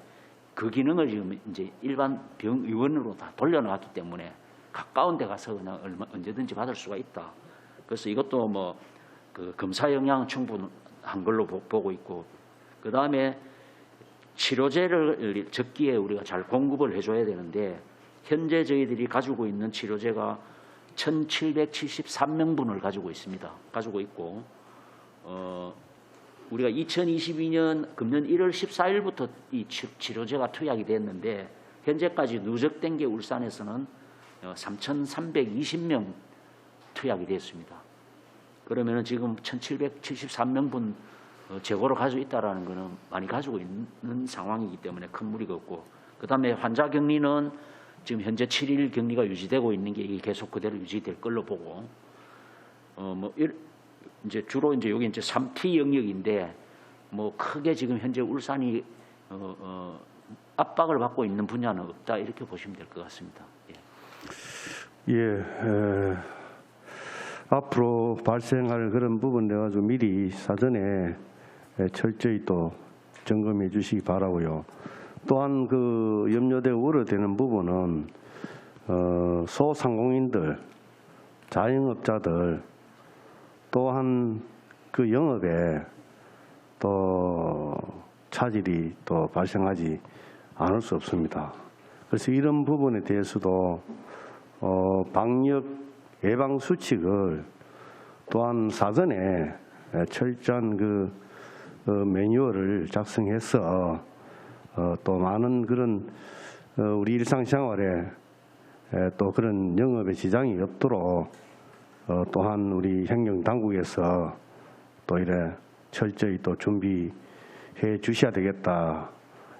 B: 그 기능을 지금 이제 일반 병의원으로 다 돌려놨기 때문에 가까운 데 가서 그냥 언제든지 받을 수가 있다. 그래서 이것도 뭐 그 검사 역량은 충분한 걸로 보고 있고 그 다음에 치료제를 적기에 우리가 잘 공급을 해줘야 되는데 현재 저희들이 가지고 있는 치료제가 1,773명분을 가지고 있습니다. 가지고 있고 우리가 2022년 금년 1월 14일부터 이 치료제가 투약이 됐는데 현재까지 누적된 게 울산에서는 3,320명 투약이 됐습니다. 그러면은 지금 1,773명분 재고를 가지고 있다라는 것은 많이 가지고 있는 상황이기 때문에 큰 무리가 없고 그다음에 환자 격리는 지금 현재 7일 격리가 유지되고 있는 게 이게 계속 그대로 유지될 걸로 보고 이제 주로 이제 여기 이제 3T 영역인데 뭐 크게 지금 현재 울산이 압박을 받고 있는 분야는 없다 이렇게 보시면 될 것 같습니다.
F: 앞으로 발생할 그런 부분에 가지고 미리 사전에 철저히 또 점검해 주시기 바라고요. 또한 그 염려되고 우려되는 부분은 소상공인들, 자영업자들 또한 그 영업에 또 차질이 또 발생하지 않을 수 없습니다. 그래서 이런 부분에 대해서도 방역 예방 수칙을 또한 사전에 철저한 그 매뉴얼을 작성해서 또 많은 그런 우리 일상생활에 또 그런 영업에 지장이 없도록 또한 우리 행정당국에서 또 이래 철저히 또 준비해 주셔야 되겠다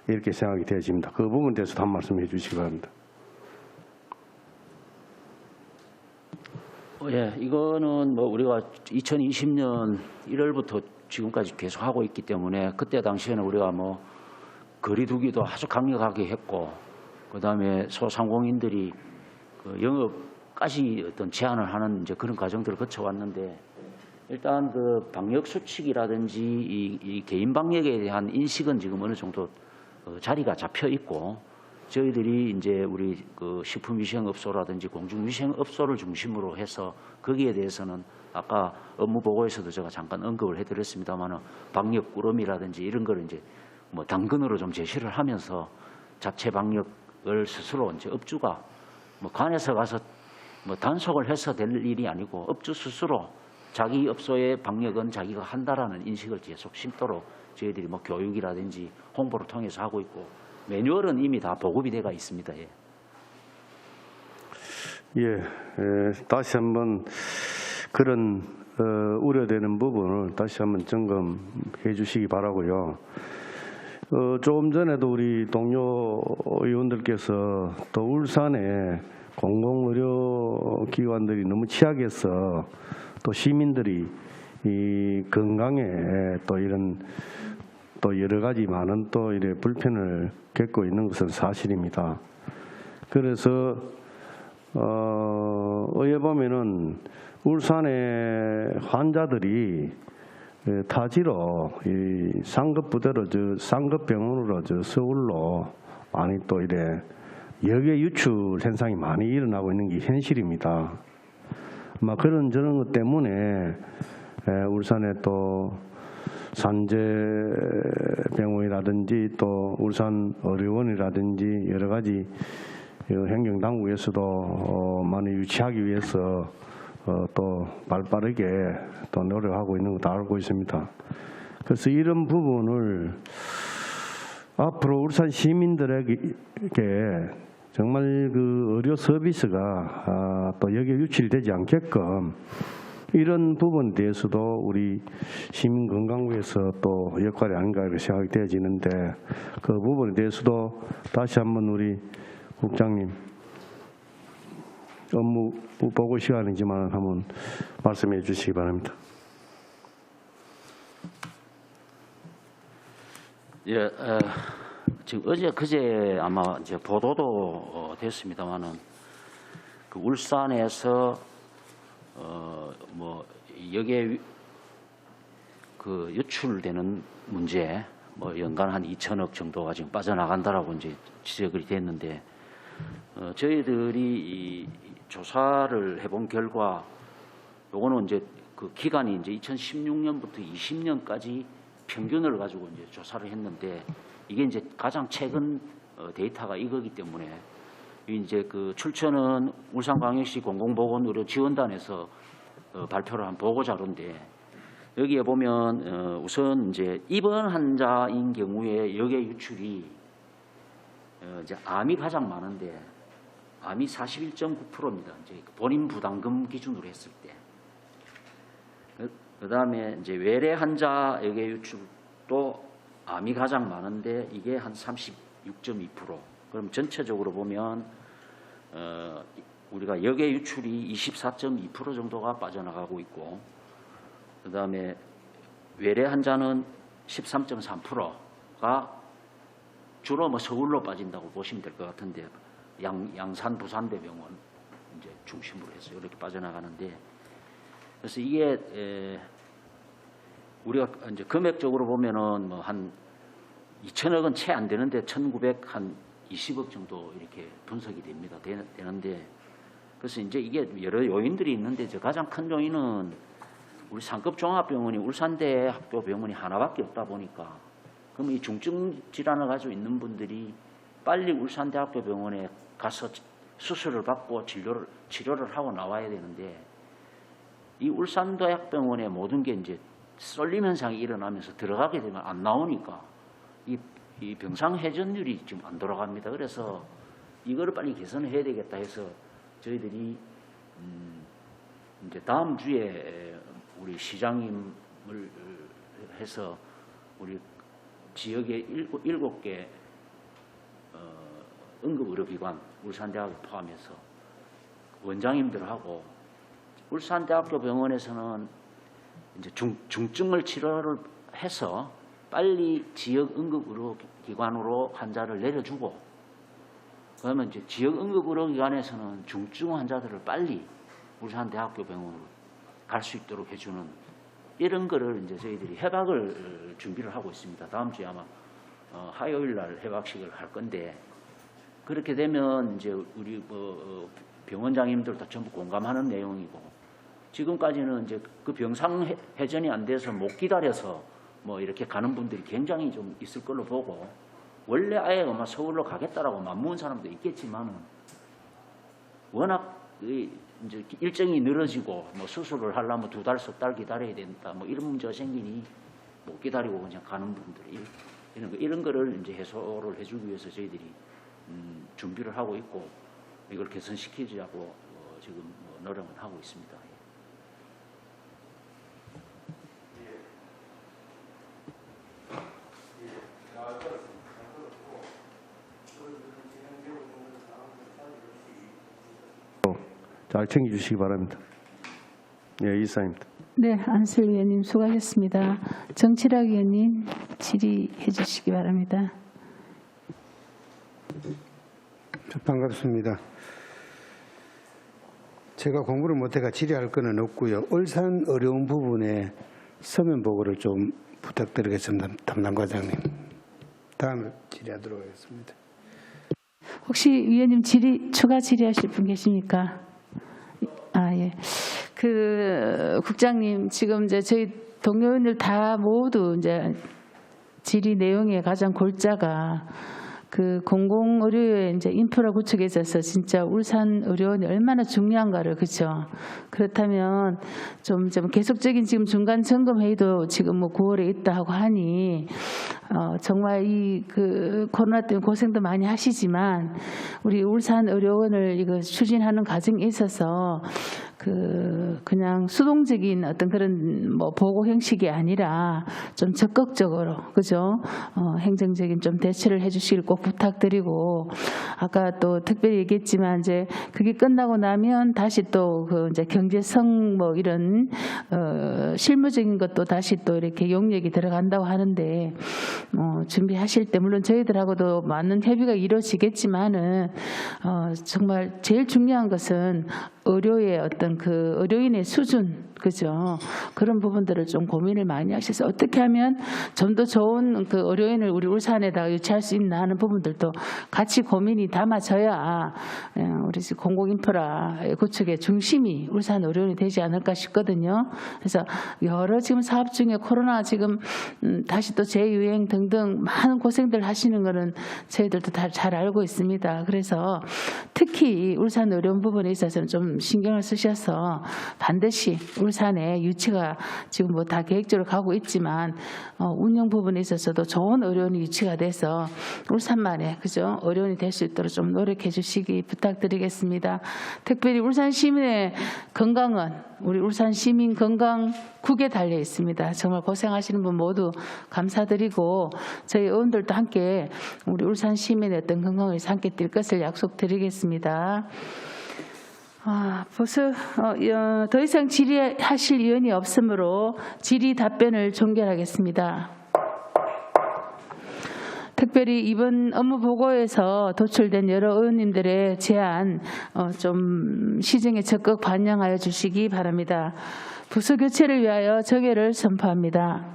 F: 이렇게 생각이 되어집니다. 그 부분에 대해서도 한 말씀 해 주시기 바랍니다.
B: 이거는 뭐 우리가 2020년 1월부터 지금까지 계속 하고 있기 때문에 그때 당시에는 우리가 뭐 거리두기도 아주 강력하게 했고 그다음에 소상공인들이 그 영업까지 어떤 제한을 하는 이제 그런 과정들을 거쳐왔는데 일단 그 방역 수칙이라든지 이 개인 방역에 대한 인식은 지금 어느 정도 자리가 잡혀 있고 저희들이 이제 우리 그 식품위생업소라든지 공중위생업소를 중심으로 해서 거기에 대해서는 아까 업무 보고에서도 제가 잠깐 언급을 해드렸습니다만은 방역 꾸러미라든지 이런 걸 이제 뭐 당근으로 좀 제시를 하면서 자체 방역을 스스로 이제 업주가 뭐 관에서 가서 뭐 단속을 해서 될 일이 아니고 업주 스스로 자기 업소의 방역은 자기가 한다라는 인식을 계속 심도록 저희들이 뭐 교육이라든지 홍보를 통해서 하고 있고 매뉴얼은 이미 다 보급이 돼가 있습니다. 예.
F: 다시 한번 그런 우려되는 부분을 다시 한번 점검해 주시기 바라고요. 조금 전에도 우리 동료 의원들께서 또 울산에 공공의료기관들이 너무 취약해서 또 시민들이 이 건강에 또 이런 또 여러 가지 많은 또 이래 불편을 겪고 있는 것은 사실입니다. 그래서 의회 보면은 울산의 환자들이 타지로 이 상급부대로 상급병원으로 서울로 많이 또 이래 역외 유출 현상이 많이 일어나고 있는 게 현실입니다. 아마 그런 저런 것 때문에 울산에 또 산재병원이라든지 또 울산의료원이라든지 여러 가지 행정당국에서도 많이 유치하기 위해서 또 발빠르게 또 노력하고 있는 것도 알고 있습니다. 그래서 이런 부분을 앞으로 울산 시민들에게 정말 그 의료 서비스가 또 여기에 유출되지 않게끔 이런 부분에 대해서도 우리 시민건강부에서 또 역할이 아닌가 이렇게 생각이 되어지는데 그 부분에 대해서도 다시 한번 우리 국장님 업무 보고 시간이지만 한번 말씀해 주시기 바랍니다.
B: 예, 지금 어제 그제 아마 이제 보도도 됐습니다만은 그 울산에서 뭐 여기에 그 유출되는 문제 뭐 연간 한 2천억 정도가 지금 빠져나간다라고 이제 지적이 됐는데 저희들이 이 조사를 해본 결과 요거는 이제 그 기간이 이제 2016년부터 20년까지 평균을 가지고 이제 조사를 했는데 이게 이제 가장 최근 데이터가 이거기 때문에 이제 그 출처는 울산광역시 공공보건의료지원단에서 발표를 한 보고 자료인데 여기에 보면 우선 이제 입원 환자인 경우에 역외 유출이 이제 암이 가장 많은데 암이 41.9%입니다. 이제 본인 부담금 기준으로 했을 때. 그다음에 이제 외래 환자 역외 유출도 암이 가장 많은데 이게 한 36.2%. 그럼 전체적으로 보면 우리가 역외 유출이 24.2% 정도가 빠져나가고 있고 그다음에 외래 환자는 13.3%가 주로 뭐 서울로 빠진다고 보시면 될 것 같은데 양산 부산대병원 이제 중심으로 해서 이렇게 빠져나가는데 그래서 이게 우리가 이제 금액적으로 보면은 뭐 한 2천억은 채 안 되는데 1,920억 정도 이렇게 분석이 됩니다. 되는데 그래서 이제 이게 여러 요인들이 있는데 이제 가장 큰 요인은 우리 상급 종합병원이 울산대학교병원이 하나밖에 없다 보니까 그러면 이 중증 질환을 가지고 있는 분들이 빨리 울산대학교병원에 가서 수술을 받고 치료를 하고 나와야 되는데 이 울산대학병원의 모든 게 이제 쏠림 현상이 일어나면서 들어가게 되면 안 나오니까 이 병상 회전율이 지금 안 돌아갑니다. 그래서 이거를 빨리 개선을 해야 되겠다 해서 저희들이 이제 다음 주에 우리 시장님을 해서 우리 지역의 7개 응급의료기관 울산대학을 포함해서 원장님들하고 울산대학교 병원에서는 이제 중증을 치료를 해서 빨리 지역 응급의료기관으로 환자를 내려주고 그러면 이제 지역 응급의료기관에서는 중증 환자들을 빨리 울산대학교 병원으로 갈 수 있도록 해주는 이런 거를 이제 저희들이 해박을 준비를 하고 있습니다. 다음 주에 아마 화요일 날 해박식을 할 건데 그렇게 되면 이제 우리 병원장님들도 전부 공감하는 내용이고, 지금까지는 이제 그 병상 회전이 안 돼서 못 기다려서 뭐 이렇게 가는 분들이 굉장히 좀 있을 걸로 보고, 원래 아예 아마 서울로 가겠다라고 맘먹은 사람도 있겠지만은 워낙 이제 일정이 늘어지고 뭐 수술을 하려면 2달, 3달 기다려야 된다, 뭐 이런 문제가 생기니 못 기다리고 그냥 가는 분들이 이런 거를 이제 해소를 해주기 위해서 저희들이 준비를 하고 있고, 이걸 개선시키자고 지금 노력을 하고 있습니다.
F: 잘 챙겨주시기 바랍니다. 예, 이사입니다.
A: 네, 안슬 위원님 수고하셨습니다. 정치락 위원님 질의해 주시기 바랍니다.
G: 반갑습니다. 제가 공부를 못해가 질의할 건 없고요. 울산 어려운 부분에 서면 보고를 좀 부탁드리겠습니다. 담당 과장님. 다음에 질의하도록 하겠습니다.
A: 혹시 위원님 추가 질의하실 분 계십니까? 예. 국장님, 지금 이제 저희 동료 의원들 다 모두 이제 질의 내용의 가장 골자가 공공의료의 이제 인프라 구축에 있어서 진짜 울산 의료원이 얼마나 중요한가를, 그렇죠? 그렇다면 좀 계속적인 지금 중간 점검 회의도 지금 9월에 있다 하고 하니 정말 코로나 때문에 고생도 많이 하시지만 우리 울산 의료원을 이거 추진하는 과정에 있어서 그냥 수동적인 어떤 그런 보고 형식이 아니라 좀 적극적으로, 그죠? 행정적인 좀 대처를 해주시길 꼭 부탁드리고, 아까 또 특별히 얘기했지만 이제 그게 끝나고 나면 다시 또 이제 경제성 이런 실무적인 것도 다시 또 이렇게 용역이 들어간다고 하는데, 준비하실 때 물론 저희들하고도 많은 협의가 이루어지겠지만은 정말 제일 중요한 것은 의료의 어떤 의료인의 수준, 그죠? 그런 부분들을 좀 고민을 많이 하셔서 어떻게 하면 좀 더 좋은 의료인을 우리 울산에다가 유치할 수 있나 하는 부분들도 같이 고민이 담아져야 우리 공공인프라 구축의 중심이 울산 의료인이 되지 않을까 싶거든요. 그래서 여러 지금 사업 중에 코로나 지금 다시 또 재유행 등등 많은 고생들 하시는 거는 저희들도 다 잘 알고 있습니다. 그래서 특히 울산 의료원 부분에 있어서는 좀 신경을 쓰셔서 반드시 울산에 유치가 지금 다 계획적으로 가고 있지만 운영 부분에 있어서도 좋은 의료원이 유치가 돼서 울산만의, 그죠? 의료원이 될 수 있도록 좀 노력해 주시기 부탁드리겠습니다. 특별히 울산 시민의 건강은 우리 울산 시민 건강국에 달려 있습니다. 정말 고생하시는 분 모두 감사드리고 저희 의원들도 함께 우리 울산 시민의 어떤 건강을 위해서 함께 뛸 것을 약속드리겠습니다. 벌써 더 이상 질의하실 의원이 없으므로 질의 답변을 종결하겠습니다. 특별히 이번 업무 보고에서 도출된 여러 의원님들의 제안 좀 시정에 적극 반영하여 주시기 바랍니다. 부서 교체를 위하여 정회를 선포합니다.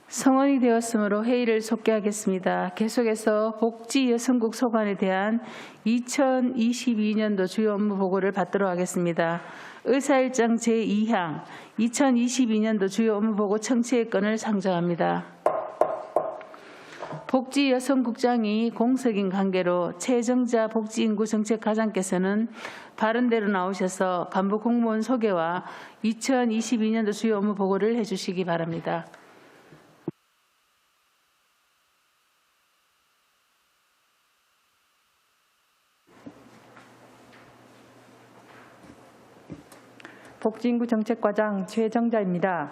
A: 성원이 되었으므로 회의를 속개하겠습니다. 계속해서 복지여성국 소관에 대한 2022년도 주요 업무 보고를 받도록 하겠습니다. 의사일정 제2항 2022년도 주요 업무 보고 청취의 건을 상정합니다. 복지여성국장이 공석인 관계로 최정자 복지인구정책과장께서는 바른대로 나오셔서 간부 공무원 소개와 2022년도 주요 업무 보고를 해주시기 바랍니다.
D: 복지인구정책과장 최정자입니다.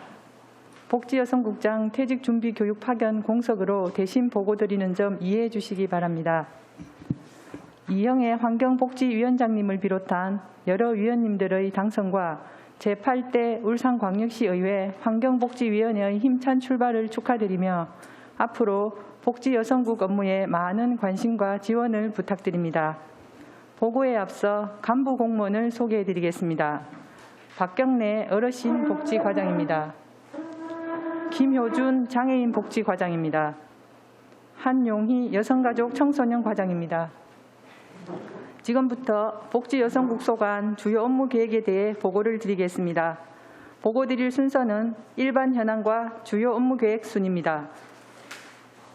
D: 복지여성국장 퇴직준비교육 파견 공석으로 대신 보고드리는 점 이해해 주시기 바랍니다. 이영애 환경복지위원장님을 비롯한 여러 위원님들의 당선과 제8대 울산광역시의회 환경복지위원회의 힘찬 출발을 축하드리며 앞으로 복지여성국 업무에 많은 관심과 지원을 부탁드립니다. 보고에 앞서 간부 공무원을 소개해 드리겠습니다. 박경래 어르신 복지과장입니다. 김효준 장애인 복지과장입니다. 한용희 여성가족 청소년 과장입니다. 지금부터 복지여성국 소관 주요 업무 계획에 대해 보고를 드리겠습니다. 보고 드릴 순서는 일반 현황과 주요 업무 계획 순입니다.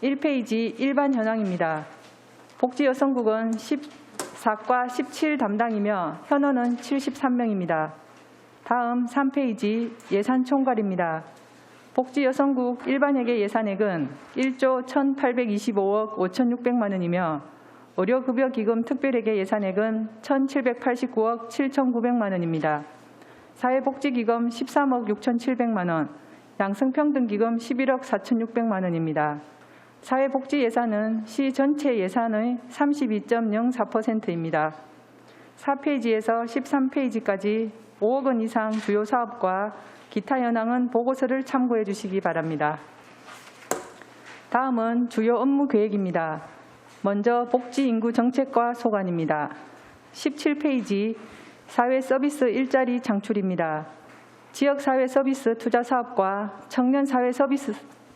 D: 1페이지 일반 현황입니다. 복지여성국은 14과 17 담당이며 현원은 73명입니다. 다음 3페이지 예산 총괄입니다. 복지여성국 일반회계 예산액은 1조 1,825억 5,600만 원이며 의료급여기금 특별회계 예산액은 1,789억 7,900만 원입니다. 사회복지기금 13억 6,700만 원, 양성평등기금 11억 4,600만 원입니다. 사회복지 예산은 시 전체 예산의 32.04%입니다. 4페이지에서 13페이지까지 5억 원 이상 주요 사업과 기타 현황은 보고서를 참고해 주시기 바랍니다. 다음은 주요 업무 계획입니다. 먼저 복지인구정책과 소관입니다. 17페이지 사회서비스 일자리 창출입니다. 지역사회서비스 투자사업과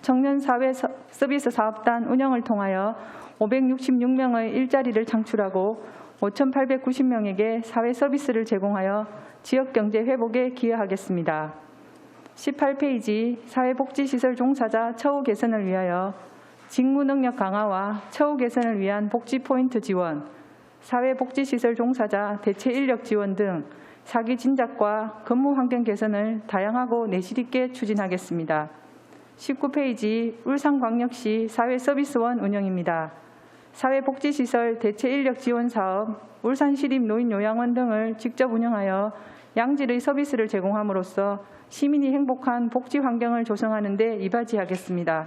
D: 청년사회서비스 사업단 운영을 통하여 566명의 일자리를 창출하고 5,890명에게 사회서비스를 제공하여 지역경제 회복에 기여하겠습니다. 18페이지 사회복지시설 종사자 처우 개선을 위하여 직무능력 강화와 처우 개선을 위한 복지포인트 지원, 사회복지시설 종사자 대체 인력 지원 등 사기 진작과 근무 환경 개선을 다양하고 내실 있게 추진하겠습니다. 19페이지 울산광역시 사회서비스원 운영입니다. 사회복지시설 대체 인력 지원 사업, 울산시립노인요양원 등을 직접 운영하여 양질의 서비스를 제공함으로써 시민이 행복한 복지 환경을 조성하는 데 이바지하겠습니다.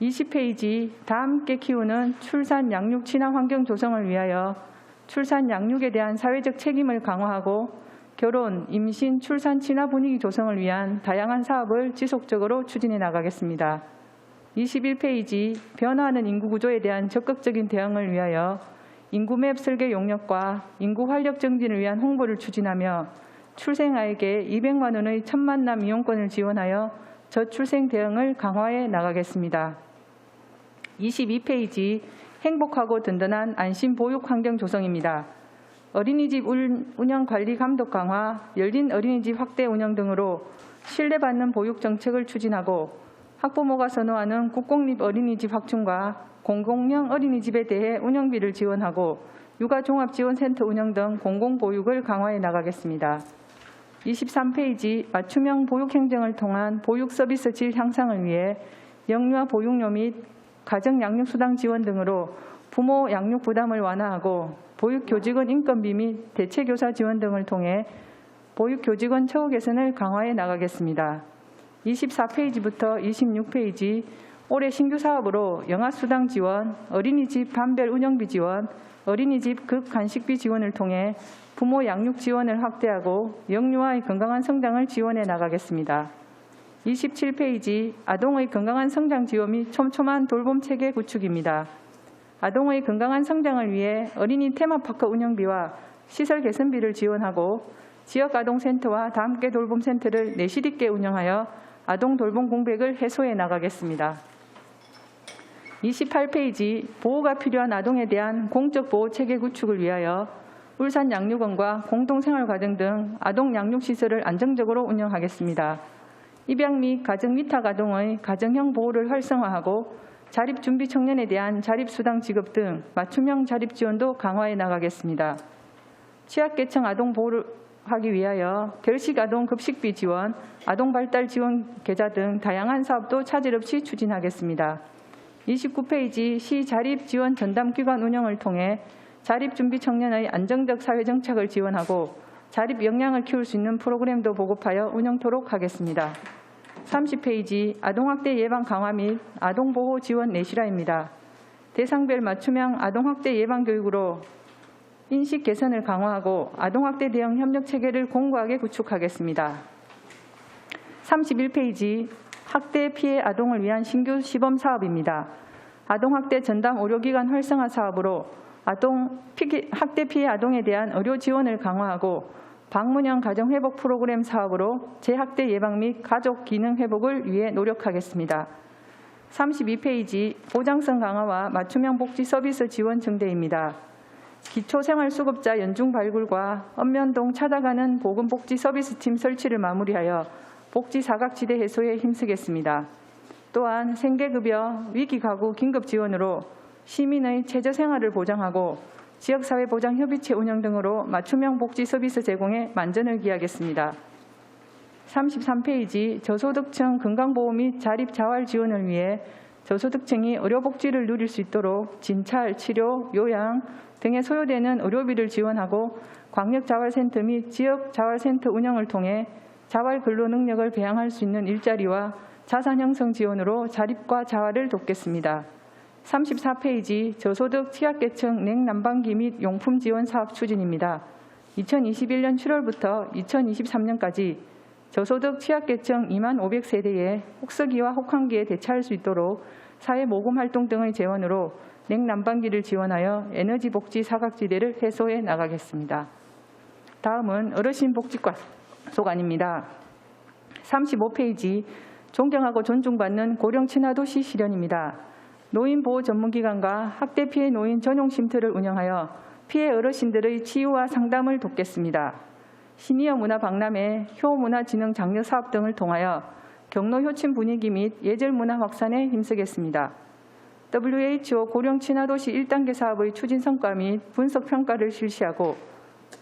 D: 20페이지 다 함께 키우는 출산 양육 친화 환경 조성을 위하여 출산 양육에 대한 사회적 책임을 강화하고 결혼, 임신, 출산 친화 분위기 조성을 위한 다양한 사업을 지속적으로 추진해 나가겠습니다. 21페이지 변화하는 인구 구조에 대한 적극적인 대응을 위하여 인구맵 설계 용역과 인구 활력 증진을 위한 홍보를 추진하며 출생아에게 200만 원의 천만남 이용권을 지원하여 저출생 대응을 강화해 나가겠습니다. 22페이지 행복하고 든든한 안심 보육 환경 조성입니다. 어린이집 운영 관리 감독 강화, 열린 어린이집 확대 운영 등으로 신뢰받는 보육 정책을 추진하고 학부모가 선호하는 국공립 어린이집 확충과 공공형 어린이집에 대해 운영비를 지원하고 육아종합지원센터 운영 등 공공보육을 강화해 나가겠습니다. 23페이지 맞춤형 보육행정을 통한 보육 서비스 질 향상을 위해 영유아 보육료 및 가정양육수당 지원 등으로 부모 양육 부담을 완화하고 보육교직원 인건비 및 대체교사 지원 등을 통해 보육교직원 처우 개선을 강화해 나가겠습니다. 24페이지부터 26페이지 올해 신규 사업으로 영아수당 지원, 어린이집 반별 운영비 지원, 어린이집 극간식비 지원을 통해 부모 양육 지원을 확대하고 영유아의 건강한 성장을 지원해 나가겠습니다. 27페이지 아동의 건강한 성장 지원 및 촘촘한 돌봄 체계 구축입니다. 아동의 건강한 성장을 위해 어린이 테마파크 운영비와 시설 개선비를 지원하고 지역아동센터와 다함께 돌봄센터를 내실 있게 운영하여 아동 돌봄 공백을 해소해 나가겠습니다. 28페이지 보호가 필요한 아동에 대한 공적 보호 체계 구축을 위하여 울산 양육원과 공동생활과정 등 아동 양육시설을 안정적으로 운영하겠습니다. 입양 및 가정 위탁 아동의 가정형 보호를 활성화하고 자립준비 청년에 대한 자립수당 지급 등 맞춤형 자립 지원도 강화해 나가겠습니다. 취약계층 아동 보호를 하기 위하여 결식 아동 급식비 지원, 아동 발달 지원 계좌 등 다양한 사업도 차질 없이 추진하겠습니다. 29페이지 시 자립 지원 전담 기관 운영을 통해 자립 준비 청년의 안정적 사회 정착을 지원하고 자립 역량을 키울 수 있는 프로그램도 보급하여 운영토록 하겠습니다. 30페이지 아동학대 예방 강화 및 아동보호 지원 내실화입니다. 대상별 맞춤형 아동학대 예방 교육으로 인식 개선을 강화하고 아동학대 대응 협력 체계를 공고하게 구축하겠습니다. 31페이지 학대 피해 아동을 위한 신규 시범 사업입니다. 아동학대 전담 의료기관 활성화 사업으로 학대 피해 아동에 대한 의료 지원을 강화하고 방문형 가정회복 프로그램 사업으로 재학대 예방 및 가족 기능 회복을 위해 노력하겠습니다.
H: 32페이지 보장성 강화와 맞춤형 복지 서비스 지원 증대입니다. 기초생활수급자 연중 발굴과 읍면동 찾아가는 보건복지 서비스팀 설치를 마무리하여 복지 사각지대 해소에 힘쓰겠습니다. 또한 생계급여, 위기가구 긴급지원으로 시민의 최저생활을 보장하고 지역사회보장협의체 운영 등으로 맞춤형 복지 서비스 제공에 만전을 기하겠습니다. 33페이지 저소득층 건강보호 및 자립자활 지원을 위해 저소득층이 의료복지를 누릴 수 있도록 진찰, 치료, 요양 등에 소요되는 의료비를 지원하고 광역자활센터 및 지역자활센터 운영을 통해 자활 근로 능력을 배양할 수 있는 일자리와 자산 형성 지원으로 자립과 자활을 돕겠습니다. 34페이지 저소득 취약계층 냉난방기 및 용품 지원 사업 추진입니다. 2021년 7월부터 2023년까지 저소득 취약계층 2만 500세대에 혹서기와 혹한기에 대처할 수 있도록 사회모금 활동 등의 재원으로 냉난방기를 지원하여 에너지 복지 사각지대를 해소해 나가겠습니다. 다음은 어르신 복지과 소관입니다. 35페이지 존경하고 존중받는 고령 친화도시 실현입니다. 노인보호 전문기관과 학대 피해 노인 전용 쉼터를 운영하여 피해 어르신들의 치유와 상담을 돕겠습니다. 시니어 문화 박람회, 효문화진흥 장려 사업 등을 통하여 경로 효친 분위기 및 예절 문화 확산에 힘쓰겠습니다. WHO 고령 친화도시 1단계 사업의 추진 성과 및 분석 평가를 실시하고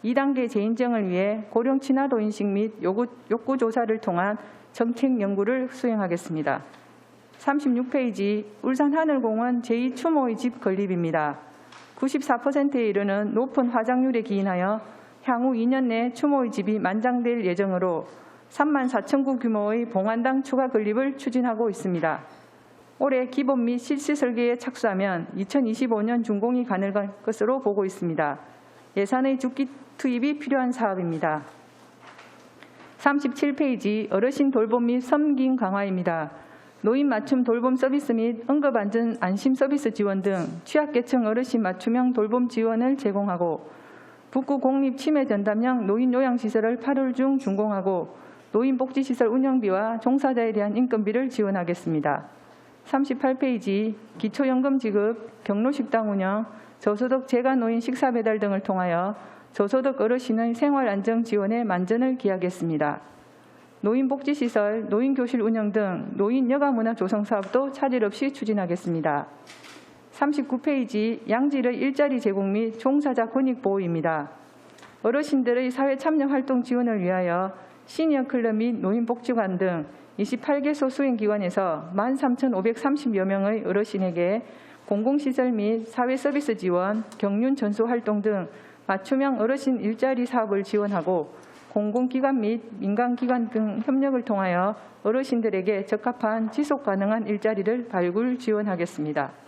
H: 2단계 재인정을 위해 고령 친화도 인식 및 욕구 조사를 통한 정책 연구를 수행하겠습니다. 36페이지 울산하늘공원 제2추모의 집 건립입니다. 94%에 이르는 높은 화장률에 기인하여 향후 2년 내 추모의 집이 만장될 예정으로 34,000구 규모의 봉안당 추가 건립을 추진하고 있습니다. 올해 기본 및 실시 설계에 착수하면 2025년 준공이 가능할 것으로 보고 있습니다. 예산의 죽기 투입이 필요한 사업입니다. 37페이지 어르신 돌봄 및 섬김 강화입니다. 노인 맞춤 돌봄 서비스 및 응급안전 안심 서비스 지원 등 취약계층 어르신 맞춤형 돌봄 지원을 제공하고 북구 공립 치매 전담형 노인 요양시설을 8월 중 준공하고 노인복지시설 운영비와 종사자에 대한 인건비를 지원하겠습니다. 38페이지 기초연금 지급, 경로식당 운영, 저소득 재가노인 식사배달 등을 통하여 저소득 어르신의 생활안정 지원에 만전을 기하겠습니다. 노인복지시설, 노인교실 운영 등 노인 여가문화 조성 사업도 차질 없이 추진하겠습니다. 39페이지 양질의 일자리 제공 및 종사자 권익보호입니다. 어르신들의 사회참여활동 지원을 위하여 시니어클럽 및 노인복지관 등 28개소 수행기관에서 13,530여 명의 어르신에게 공공시설 및 사회서비스 지원, 경륜 전수활동 등 맞춤형 어르신 일자리 사업을 지원하고 공공기관 및 민간기관 등 협력을 통하여 어르신들에게 적합한 지속가능한 일자리를 발굴 지원하겠습니다.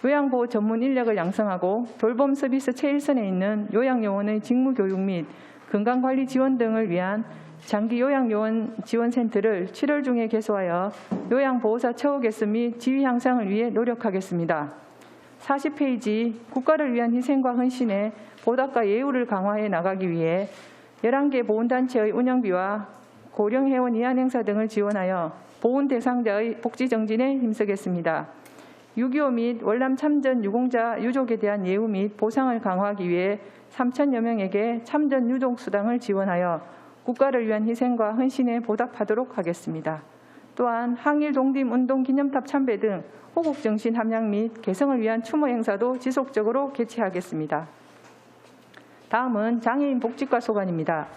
H: 요양보호 전문 인력을 양성하고 돌봄 서비스 최일선에 있는 요양요원의 직무교육 및 건강관리 지원 등을 위한 장기 요양요원 지원센터를 7월 중에 개소하여 요양보호사 처우 개선 및 지위 향상을 위해 노력하겠습니다. 40페이지 국가를 위한 희생과 헌신에 보답과 예우를 강화해 나가기 위해 11개 보훈단체의 운영비와 고령회원 이한행사 등을 지원하여 보훈 대상자의 복지 정진에 힘쓰겠습니다. 6.25 및 월남 참전 유공자 유족에 대한 예우 및 보상을 강화하기 위해 3,000여 명에게 참전 유족 수당을 지원하여 국가를 위한 희생과 헌신에 보답하도록 하겠습니다. 또한 항일 독립 운동 기념탑 참배 등 호국 정신 함양 및 개성을 위한 추모 행사도 지속적으로 개최하겠습니다. 다음은 장애인 복지과 소관입니다.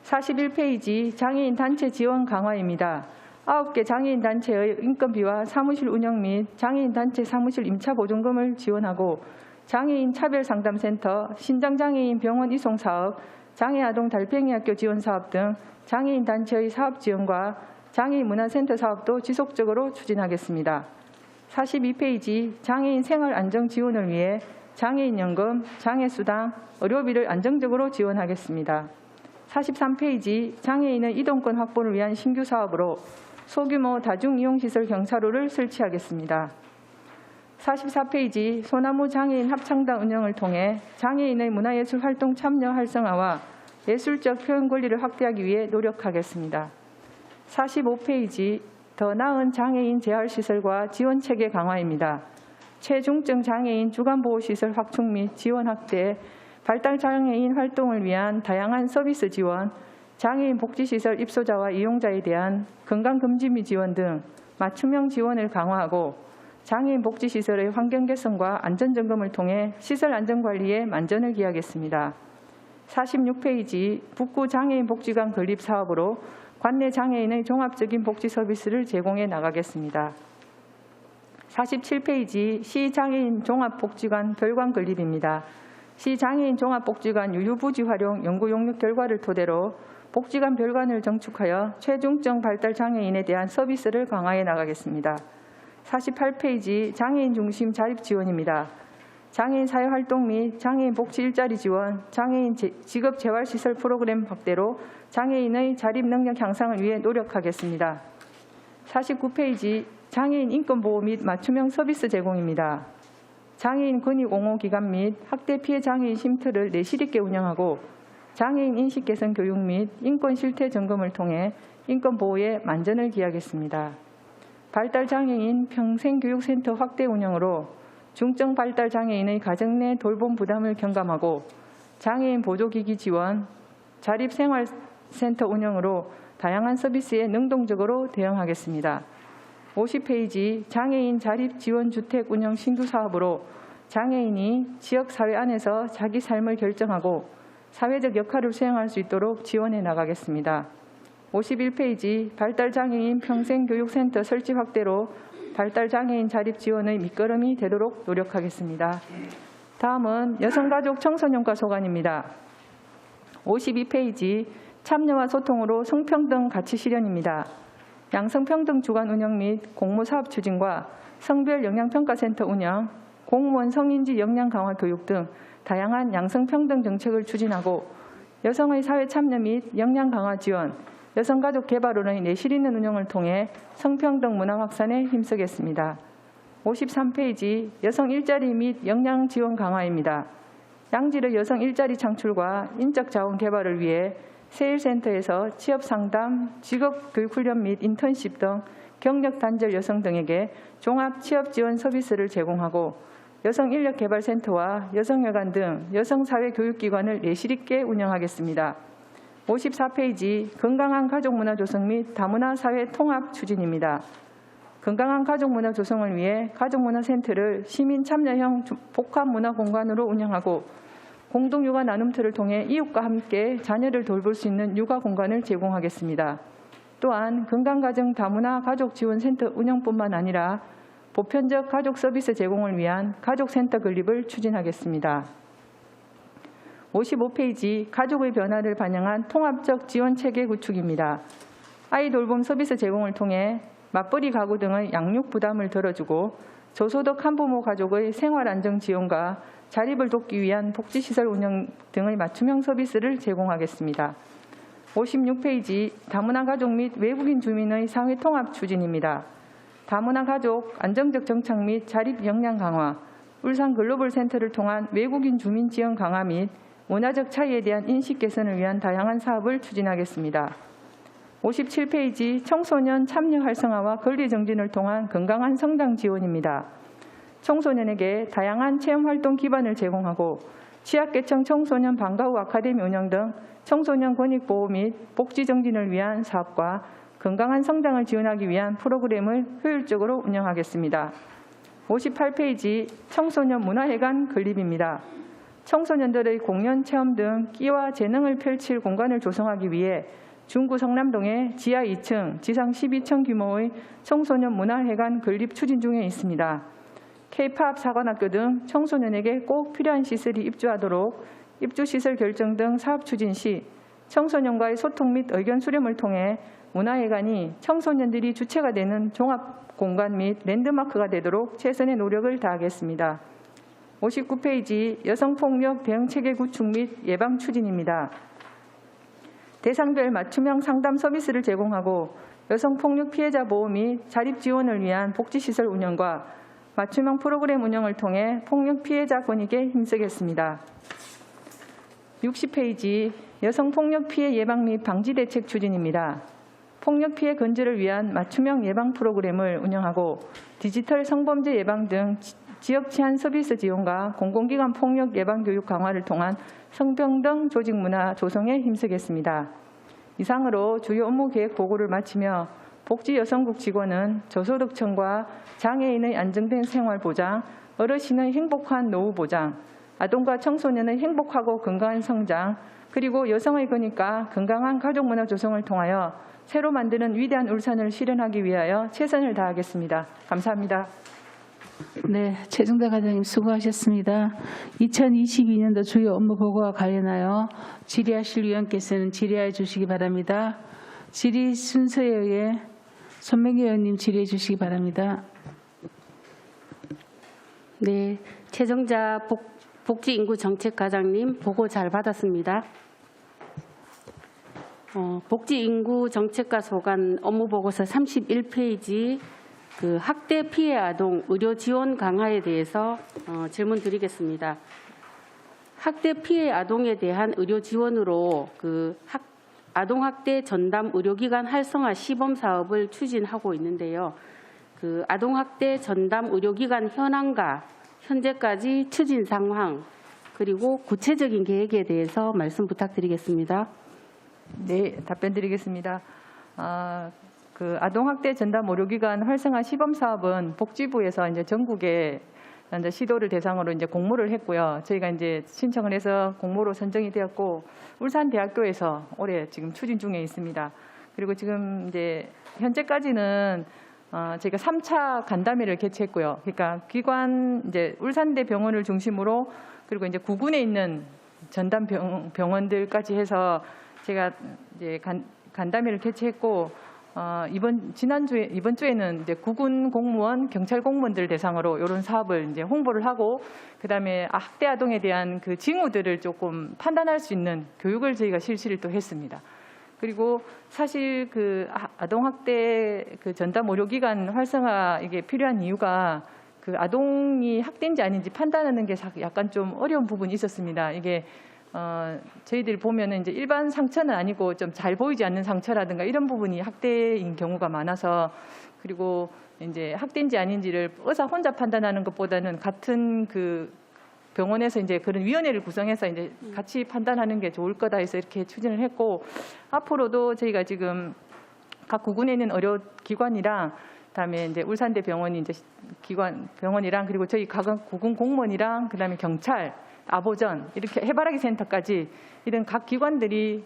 H: 41페이지 장애인 단체 지원 강화입니다. 9개 장애인 단체의 인건비와 사무실 운영 및 장애인 단체 사무실 임차 보증금을 지원하고 장애인 차별상담센터, 신장장애인 병원 이송 사업, 장애아동 달팽이학교 지원 사업 등 장애인 단체의 사업 지원과 장애인 문화센터 사업도 지속적으로 추진하겠습니다. 42페이지 장애인 생활 안정 지원을 위해 장애인연금, 장애수당, 의료비를 안정적으로 지원하겠습니다. 43페이지 장애인의 이동권 확보를 위한 신규 사업으로 소규모 다중이용시설 경사로를 설치하겠습니다. 44페이지 소나무 장애인 합창단 운영을 통해 장애인의 문화예술 활동 참여 활성화와 예술적 표현 권리를 확대하기 위해 노력하겠습니다. 45페이지 더 나은 장애인 재활시설과 지원체계 강화입니다. 최중증 장애인 주간보호시설 확충 및 지원 확대, 발달장애인 활동을 위한 다양한 서비스 지원, 장애인 복지시설 입소자와 이용자에 대한 건강검진 및 지원 등 맞춤형 지원을 강화하고 장애인 복지시설의 환경 개선과 안전점검을 통해 시설 안전관리에 만전을 기하겠습니다. 46페이지 북구 장애인 복지관 건립 사업으로 관내 장애인의 종합적인 복지 서비스를 제공해 나가겠습니다. 47페이지 시장애인 종합복지관 별관 건립입니다. 시장애인 종합복지관 유휴부지 활용 연구 용역 결과를 토대로 복지관 별관을 정축하여 최중증 발달 장애인에 대한 서비스를 강화해 나가겠습니다. 48페이지 장애인 중심 자립 지원입니다. 장애인 사회활동 및 장애인 복지 일자리 지원, 장애인 직업 재활시설 프로그램 확대로 장애인의 자립 능력 향상을 위해 노력하겠습니다. 49페이지 장애인 인권보호 및 맞춤형 서비스 제공입니다. 장애인 권익옹호기관 및 학대 피해 장애인 쉼터를 내실 있게 운영하고 장애인 인식 개선 교육 및 인권 실태 점검을 통해 인권 보호에 만전을 기하겠습니다. 발달장애인 평생교육센터 확대 운영으로 중증 발달장애인의 가정 내 돌봄 부담을 경감하고 장애인 보조기기 지원, 자립생활센터 운영으로 다양한 서비스에 능동적으로 대응하겠습니다. 50페이지 장애인 자립지원주택 운영 신규 사업으로 장애인이 지역사회 안에서 자기 삶을 결정하고 사회적 역할을 수행할 수 있도록 지원해 나가겠습니다. 51페이지 발달장애인 평생교육센터 설치 확대로 발달장애인 자립 지원의 밑거름이 되도록 노력하겠습니다. 다음은 여성가족 청소년과 소관입니다. 52페이지 참여와 소통으로 성평등 가치 실현입니다. 양성평등 주간 운영 및 공모사업 추진과 성별 영양평가센터 운영, 공무원 성인지 역량 강화 교육 등 다양한 양성평등 정책을 추진하고 여성의 사회 참여 및 역량 강화 지원, 여성가족 개발원의 내실 있는 운영을 통해 성평등 문화 확산에 힘쓰겠습니다. 53페이지 여성 일자리 및 역량 지원 강화입니다. 양질의 여성 일자리 창출과 인적 자원 개발을 위해 세일센터에서 취업 상담, 직업 교육 훈련 및 인턴십 등 경력 단절 여성 등에게 종합 취업 지원 서비스를 제공하고 여성인력개발센터와 여성회관 등 여성사회교육기관을 내실 있게 운영하겠습니다. 54페이지 건강한 가족문화 조성 및 다문화 사회 통합 추진입니다. 건강한 가족문화 조성을 위해 가족문화센터를 시민 참여형 복합문화 공간으로 운영하고 공동육아 나눔터를 통해 이웃과 함께 자녀를 돌볼 수 있는 육아 공간을 제공하겠습니다. 또한 건강가정 다문화 가족지원센터 운영뿐만 아니라 보편적 가족 서비스 제공을 위한 가족센터 건립을 추진하겠습니다. 55페이지 가족의 변화를 반영한 통합적 지원체계 구축입니다. 아이 돌봄 서비스 제공을 통해 맞벌이 가구 등의 양육 부담을 덜어주고 저소득 한부모 가족의 생활 안정 지원과 자립을 돕기 위한 복지시설 운영 등의 맞춤형 서비스를 제공하겠습니다. 56페이지 다문화 가족 및 외국인 주민의 사회 통합 추진입니다. 다문화 가족 안정적 정착 및 자립 역량 강화, 울산 글로벌 센터를 통한 외국인 주민 지원 강화 및 문화적 차이에 대한 인식 개선을 위한 다양한 사업을 추진하겠습니다. 57페이지 청소년 참여 활성화와 권리 정진을 통한 건강한 성장 지원입니다. 청소년에게 다양한 체험활동 기반을 제공하고 취약계층 청소년 방과 후 아카데미 운영 등 청소년 권익보호 및 복지 정진을 위한 사업과 건강한 성장을 지원하기 위한 프로그램을 효율적으로 운영하겠습니다. 58페이지 청소년 문화회관 건립입니다. 청소년들의 공연, 체험 등 끼와 재능을 펼칠 공간을 조성하기 위해 중구 성남동에 지하 2층, 지상 12층 규모의 청소년 문화회관 건립 추진 중에 있습니다. K-팝 사관학교 등 청소년에게 꼭 필요한 시설이 입주하도록 입주시설 결정 등 사업 추진 시 청소년과의 소통 및 의견 수렴을 통해 문화회관이 청소년들이 주체가 되는 종합 공간 및 랜드마크가 되도록 최선의 노력을 다하겠습니다. 59페이지 여성폭력 대응체계 구축 및 예방 추진입니다. 대상별 맞춤형 상담 서비스를 제공하고 여성폭력 피해자 보호 및 자립 지원을 위한 복지시설 운영과 맞춤형 프로그램 운영을 통해 폭력 피해자 권익에 힘쓰겠습니다. 60페이지 여성폭력 피해 예방 및 방지 대책 추진입니다. 폭력 피해 근절을 위한 맞춤형 예방 프로그램을 운영하고 디지털 성범죄 예방 등 지역 치안 서비스 지원과 공공기관 폭력 예방 교육 강화를 통한 성평등 조직 문화 조성에 힘쓰겠습니다. 이상으로 주요 업무 계획 보고를 마치며 복지여성국 직원은 저소득층과 장애인의 안정된 생활 보장, 어르신의 행복한 노후 보장, 아동과 청소년의 행복하고 건강한 성장, 그리고 여성의 권익과 건강한 가족 문화 조성을 통하여 새로 만드는 위대한 울산을 실현하기 위하여 최선을 다하겠습니다. 감사합니다.
A: 네, 최종대 과장님 수고하셨습니다. 2022년도 주요 업무 보고와 관련하여 질의하실 위원께서는 질의해 주시기 바랍니다. 질의 순서에 의해 손명희 의원님 질의해 주시기 바랍니다.
C: 네, 최정자 복지인구정책과장님 보고 잘 받았습니다. 복지인구정책과 소관 업무보고서 31페이지 그 학대 피해 아동 의료 지원 강화에 대해서 질문 드리겠습니다. 학대 피해 아동에 대한 의료 지원으로 그 아동 학대 전담 의료기관 활성화 시범 사업을 추진하고 있는데요. 그 아동 학대 전담 의료기관 현황과 현재까지 추진 상황 그리고 구체적인 계획에 대해서 말씀 부탁드리겠습니다.
H: 네, 답변 드리겠습니다. 그 아동학대 전담 의료기관 활성화 시범 사업은 복지부에서 이제 전국에 이제 시도를 대상으로 이제 공모를 했고요. 저희가 이제 신청을 해서 공모로 선정이 되었고 울산대학교에서 올해 지금 추진 중에 있습니다. 그리고 지금 이제 현재까지는 저희가 3차 간담회를 개최했고요. 그러니까 기관 이제 울산대 병원을 중심으로 그리고 이제 구군에 있는 전담 병원들까지 해서 제가 이제 간담회를 개최했고 이번 주에는 이제 구군 공무원, 경찰 공무원들 대상으로 이런 사업을 이제 홍보를 하고 그다음에 학대 아동에 대한 그 징후들을 조금 판단할 수 있는 교육을 저희가 실시를 또 했습니다. 그리고 사실 그 아동 학대 그 전담 의료기관 활성화 이게 필요한 이유가 그 아동이 학대인지 아닌지 판단하는 게 약간 좀 어려운 부분이 있었습니다. 이게 저희들 보면은 이제 일반 상처는 아니고 좀 잘 보이지 않는 상처라든가 이런 부분이 학대인 경우가 많아서 그리고 이제 학대인지 아닌지를 의사 혼자 판단하는 것보다는 같은 그 병원에서 이제 그런 위원회를 구성해서 이제 같이 판단하는 게 좋을 거다 해서 이렇게 추진을 했고 앞으로도 저희가 지금 각 구군에 있는 의료기관이랑 그다음에 이제 울산대 병원이 이제 병원이랑 그리고 저희 각 구군 공무원이랑 그다음에 경찰 아보전 이렇게 해바라기 센터까지 이런 각 기관들이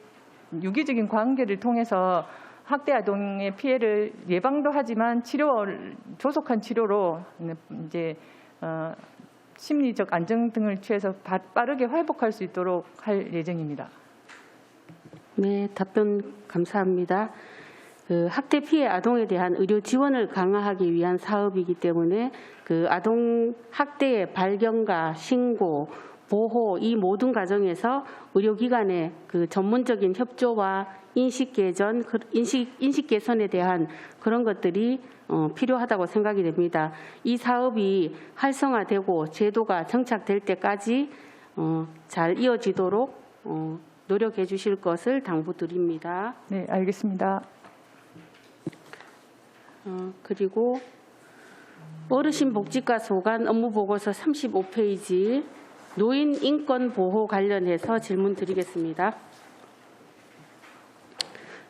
H: 유기적인 관계를 통해서 학대 아동의 피해를 예방도 하지만 조속한 치료로 이제 심리적 안정 등을 취해서 빠르게 회복할 수 있도록 할 예정입니다.
C: 네, 답변 감사합니다. 그 학대 피해 아동에 대한 의료 지원을 강화하기 위한 사업이기 때문에 그 아동 학대의 발견과 신고, 보호 이 모든 과정에서 의료기관의 그 전문적인 협조와 인식 개선에 대한 그런 것들이 필요하다고 생각이 됩니다. 이 사업이 활성화되고 제도가 정착될 때까지 잘 이어지도록 노력해 주실 것을 당부드립니다.
H: 네, 알겠습니다.
C: 그리고 어르신 복지과 소관 업무보고서 35페이지 노인 인권 보호 관련해서 질문 드리겠습니다.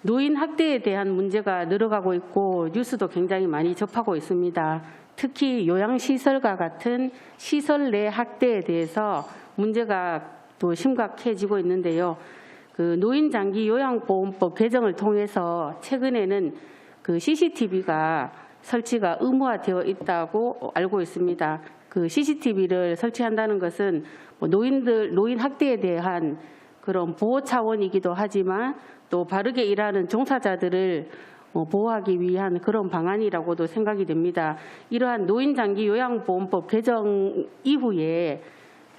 C: 노인 학대에 대한 문제가 늘어가고 있고 뉴스도 굉장히 많이 접하고 있습니다. 특히 요양시설과 같은 시설 내 학대에 대해서 문제가 또 심각해지고 있는데요. 그 노인장기 요양보험법 개정을 통해서 최근에는 그 CCTV가 설치가 의무화되어 있다고 알고 있습니다. 그 CCTV를 설치한다는 것은 노인 학대에 대한 그런 보호 차원이기도 하지만 또 바르게 일하는 종사자들을 보호하기 위한 그런 방안이라고도 생각이 됩니다. 이러한 노인장기 요양보험법 개정 이후에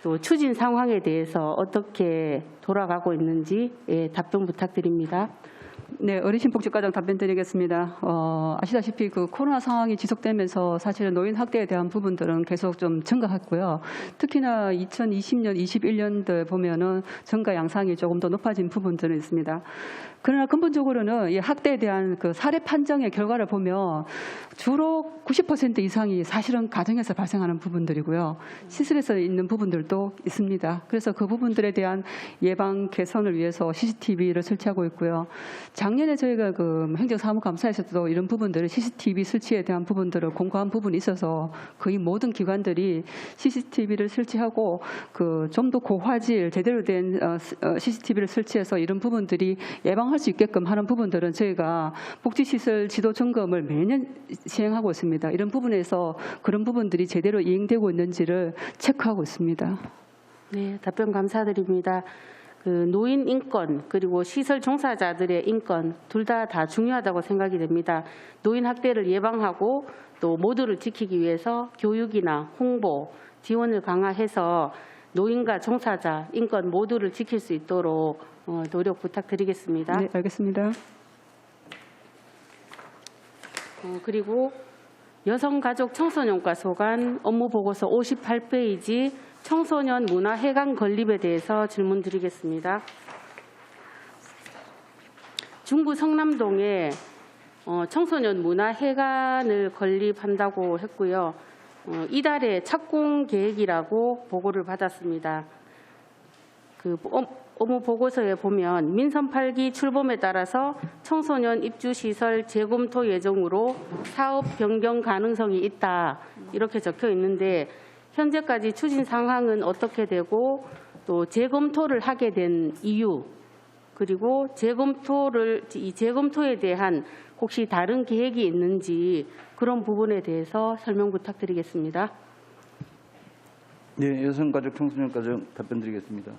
C: 또 추진 상황에 대해서 어떻게 돌아가고 있는지 답변 부탁드립니다.
I: 네, 어르신복지과장 답변드리겠습니다. 아시다시피 그 코로나 상황이 지속되면서 사실은 노인 학대에 대한 부분들은 계속 좀 증가했고요. 특히나 2020년, 21년도에 보면은 증가 양상이 조금 더 높아진 부분들은 있습니다. 그러나 근본적으로는 이 학대에 대한 그 사례 판정의 결과를 보면 주로 90% 이상이 사실은 가정에서 발생하는 부분들이고요. 시설에서 있는 부분들도 있습니다. 그래서 그 부분들에 대한 예방 개선을 위해서 CCTV를 설치하고 있고요. 작년에 저희가 그 행정사무감사에서도 이런 부분들을 CCTV 설치에 대한 부분들을 공고한 부분이 있어서 거의 모든 기관들이 CCTV를 설치하고 그 좀 더 고화질 제대로 된 CCTV를 설치해서 이런 부분들이 예방할 수 있게끔 하는 부분들은 저희가 복지시설 지도 점검을 매년 시행하고 있습니다. 이런 부분에서 그런 부분들이 제대로 이행되고 있는지를 체크하고 있습니다.
C: 네, 답변 감사드립니다. 그 노인 인권 그리고 시설 종사자들의 인권 둘 다 중요하다고 생각이 됩니다. 노인 학대를 예방하고 또 모두를 지키기 위해서 교육이나 홍보, 지원을 강화해서 노인과 종사자, 인권 모두를 지킬 수 있도록 노력 부탁드리겠습니다.
I: 네, 알겠습니다.
C: 그리고 여성가족 청소년과 소관 업무보고서 58페이지 청소년 문화회관 건립에 대해서 질문드리겠습니다. 중구 성남동에 청소년 문화회관을 건립한다고 했고요. 이달에 착공 계획이라고 보고를 받았습니다. 그 업무 보고서에 보면 민선 8기 출범에 따라서 청소년 입주시설 재검토 예정으로 사업 변경 가능성이 있다 이렇게 적혀 있는데 현재까지 추진 상황은 어떻게 되고 또 재검토를 하게 된 이유 그리고 이 재검토에 대한 혹시 다른 계획이 있는지 그런 부분에 대해서 설명 부탁드리겠습니다.
J: 네, 여성가족 청소년가족 답변드리겠습니다.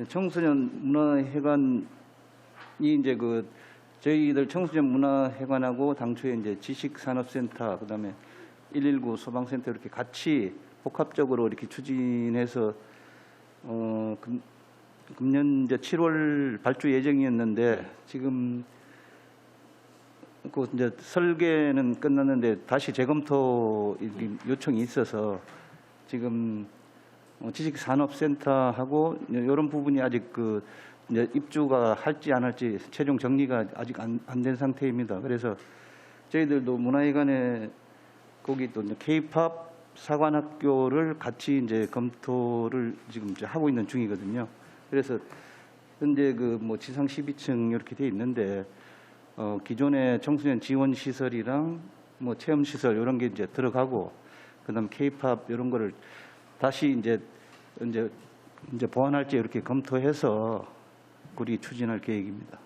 J: 청소년 문화회관이 이제 저희들 청소년 문화회관하고 당초에 이제 지식산업센터 그다음에 119 소방센터 이렇게 같이 복합적으로 이렇게 추진해서 금년 이제 7월 발주 예정이었는데 지금 그 이제 설계는 끝났는데 다시 재검토 요청이 있어서 지금 지식산업센터하고 이런 부분이 아직 이제 입주가 할지 안 할지 최종 정리가 아직 안 된 상태입니다. 그래서 저희들도 문화회관에 거기 또 K-팝 사관학교를 같이 이제 검토를 지금 이제 하고 있는 중이거든요. 그래서 현재 지상 12층 이렇게 돼 있는데 기존의 청소년 지원 시설이랑 체험 시설 이런 게 이제 들어가고 그다음 K-팝 이런 거를 다시 이제 보완할지 이렇게 검토해서 우리 추진할 계획입니다.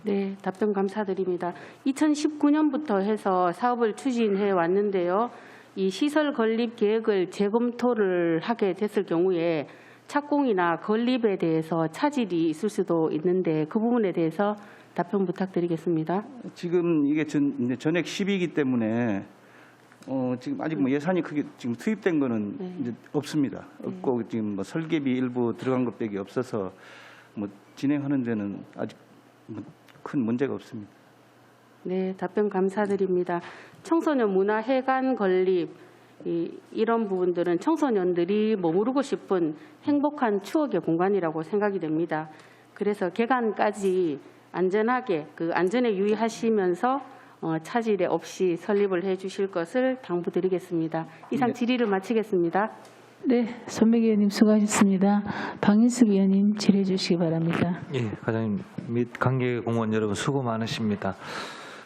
C: 네, 답변 감사드립니다. 2019년부터 해서 사업을 추진해 왔는데요. 이 시설 건립 계획을 재검토를 하게 됐을 경우에 착공이나 건립에 대해서 차질이 있을 수도 있는데 그 부분에 대해서 답변 부탁드리겠습니다.
J: 지금 이게 전액 10이기 때문에 지금 아직 예산이 크게 지금 투입된 거는 이제 없습니다. 없고 지금 설계비 일부 들어간 것 빼기 없어서 진행하는 데는 아직 큰 문제가 없습니다.
C: 네, 답변 감사드립니다. 청소년 문화회관 건립 이런 부분들은 청소년들이 머무르고 싶은 행복한 추억의 공간이라고 생각이 됩니다. 그래서 개관까지 안전하게 안전에 유의하시면서 차질에 없이 설립을 해주실 것을 당부드리겠습니다. 이상 질의를 마치겠습니다.
A: 네, 손백 의원님 수고하셨습니다. 방인숙 의원님 질의해 주시기 바랍니다.
E: 예, 과장님 및 관계 공무원 여러분 수고 많으십니다.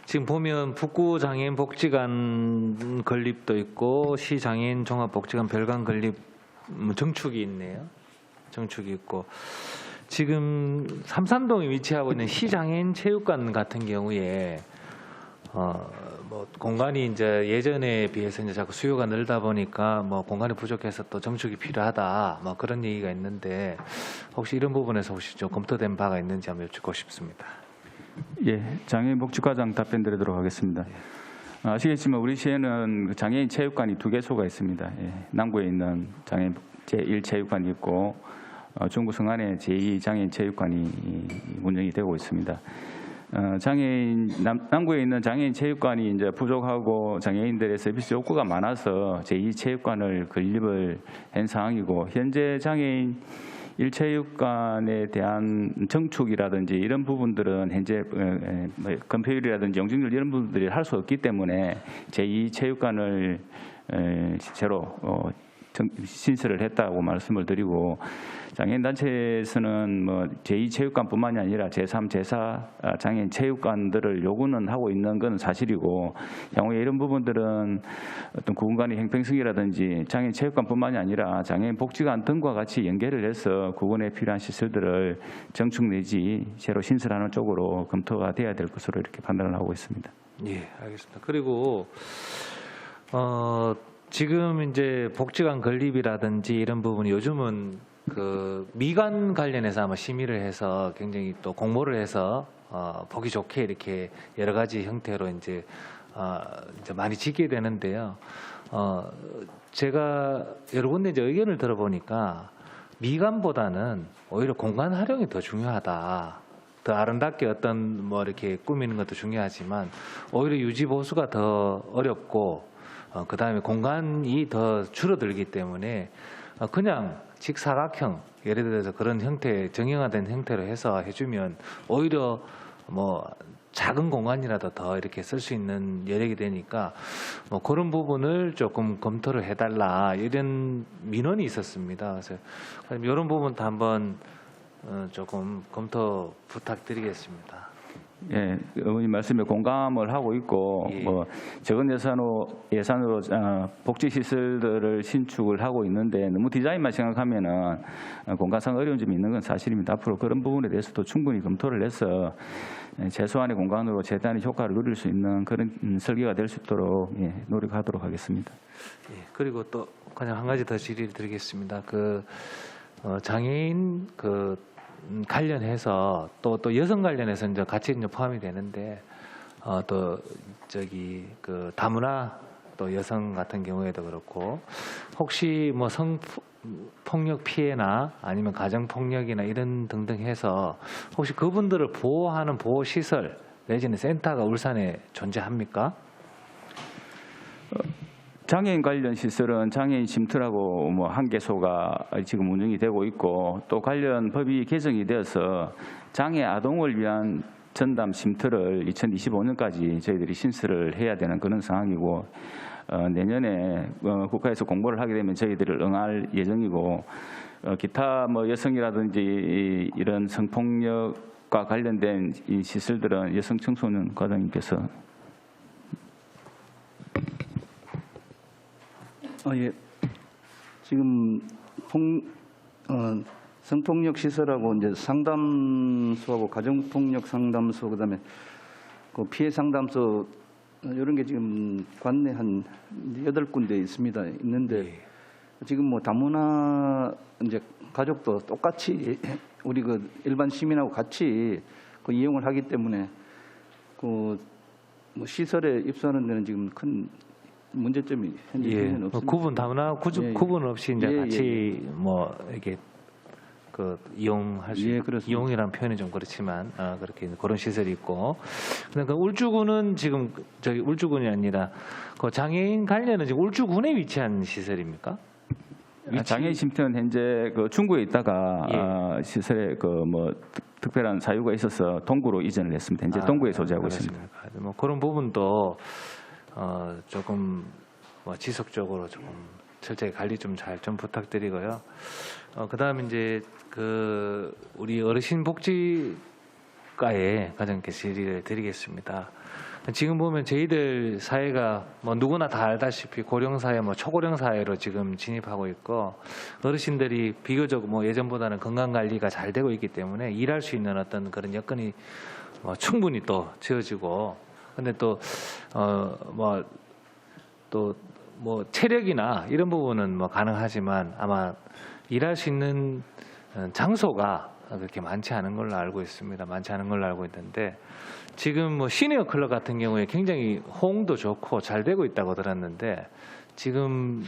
E: 지금 보면 북구 장애인 복지관 건립도 있고 시 장애인 종합복지관 별관 건립 정축이 있네요. 정축이 있고 지금 삼산동에 위치하고 있는 시 장애인 체육관 같은 경우에 공간이 이제 예전에 비해서 이제 자꾸 수요가 늘다 보니까 공간이 부족해서 또 정축이 필요하다 그런 얘기가 있는데 혹시 이런 부분에서 혹시 좀 검토된 바가 있는지 한번 여쭙고 싶습니다.
K: 예, 장애인 복지과장 답변드리도록 하겠습니다. 아시겠지만 우리 시에는 장애인 체육관이 2개소가 있습니다. 예, 남구에 있는 장애인 제1체육관이 있고 중구 성안에 제2 장애인 체육관이 운영이 되고 있습니다. 장애인 남구에 있는 장애인 체육관이 이제 부족하고 장애인들의 서비스 욕구가 많아서 제2체육관을 건립을 한 상황이고, 현재 장애인 1체육관에 대한 정축이라든지 이런 부분들은 현재 건폐율이라든지 용적률 이런 부분들이 할 수 없기 때문에 제2체육관을 새로 신설을 했다고 말씀을 드리고, 장애인 단체에서는 뭐 제2체육관뿐만이 아니라 제3, 제4 장애인 체육관들을 요구는 하고 있는 건 사실이고, 향후에 이런 부분들은 어떤 구분 간의 형평성이라든지 장애인 체육관뿐만이 아니라 장애인 복지관 등과 같이 연계를 해서 구분에 필요한 시설들을 정축 내지 새로 신설하는 쪽으로 검토가 돼야 될 것으로 이렇게 판단을 하고 있습니다.
E: 예, 알겠습니다. 그리고 지금 이제 복지관 건립이라든지 이런 부분이 요즘은 그 미관 관련해서 아마 심의를 해서 굉장히 또 공모를 해서 보기 좋게 이렇게 여러 가지 형태로 이제 많이 짓게 되는데요. 제가 여러 군데 이제 의견을 들어보니까 미관보다는 오히려 공간 활용이 더 중요하다. 더 아름답게 어떤 뭐 이렇게 꾸미는 것도 중요하지만 오히려 유지 보수가 더 어렵고 그다음에 공간이 더 줄어들기 때문에 그냥 직사각형 예를 들어서 그런 형태 정형화된 형태로 해서 해주면 오히려 뭐 작은 공간이라도 더 이렇게 쓸 수 있는 여력이 되니까 뭐 그런 부분을 조금 검토를 해달라 이런 민원이 있었습니다. 그래서 이런 부분도 한번 조금 검토 부탁드리겠습니다.
K: 예, 어머님 말씀에 공감을 하고 있고,
E: 예.
K: 뭐 적은 예산으로 복지 시설들을 신축을 하고 있는데 너무 디자인만 생각하면은 공간상 어려운 점이 있는 건 사실입니다. 앞으로 그런 부분에 대해서도 충분히 검토를 해서 최소한의 공간으로 최대한의 효과를 누릴 수 있는 그런 설계가 될 수 있도록 노력하도록 하겠습니다.
E: 예, 그리고 또 그냥 한 가지 더 질의를 드리겠습니다. 그 장애인 관련해서 또 여성 관련해서 이제 같이 이제 포함이 되는데 또 저기 그 다문화 또 여성 같은 경우에도 그렇고 혹시 뭐 성폭력 피해나 아니면 가정폭력이나 이런 등등 해서 혹시 그분들을 보호하는 보호시설 내지는 센터가 울산에 존재합니까?
K: 장애인 관련 시설은 장애인 쉼터라고 뭐 한 개소가 지금 운영이 되고 있고, 또 관련 법이 개정이 되어서 장애 아동을 위한 전담 쉼터를 2025년까지 저희들이 신설을 해야 되는 그런 상황이고, 내년에 국가에서 공모를 하게 되면 저희들을 응할 예정이고, 기타 뭐 여성이라든지 이런 성폭력과 관련된 이 시설들은 여성 청소년 과장님께서 예. 지금 성폭력 시설하고 이제 상담소하고 가정폭력 상담소, 그다음에 그 피해 상담소 이런 게 지금 관내 한 8군데 있는데 지금 뭐 다문화 이제 가족도 똑같이 우리 그 일반 시민하고 같이 그 이용을 하기 때문에 그 뭐 시설에 입소하는 데는 지금 큰 문제점이 현재 없습니다.
E: 구분 다문화 구분 없이 이제 같이 뭐 이렇게 그 이용할 수 이용이라는 표현이 좀 그렇지만 그렇게 그런 시설이 있고, 그러니까 울주군은 지금 저기 울주군이 아니라 그 장애인 관련은 지금 울주군에 위치한 시설입니까?
K: 장애인 쉼터는 현재 그 중구에 있다가 시설에 그 뭐 특별한 사유가 있어서 동구로 이전을 했습니다. 현재 동구에 소재하고 있습니다.
E: 뭐 그런 부분도 조금 뭐 지속적으로 조금 철저히 관리 좀 잘 좀 부탁드리고요. 그다음에 이제 그 우리 어르신 복지과에 가장 질의를 드리겠습니다. 지금 보면 저희들 사회가 뭐 누구나 다 알다시피 고령 사회, 뭐 초고령 사회로 지금 진입하고 있고, 어르신들이 비교적 뭐 예전보다는 건강 관리가 잘 되고 있기 때문에 일할 수 있는 어떤 그런 여건이 뭐 충분히 또 지어지고, 근데 또 뭐 체력이나 이런 부분은 뭐 가능하지만 아마 일할 수 있는 장소가 그렇게 많지 않은 걸로 알고 있습니다. 많지 않은 걸로 알고 있는데, 지금 뭐 시니어 클럽 같은 경우에 굉장히 호응도 좋고 잘 되고 있다고 들었는데, 지금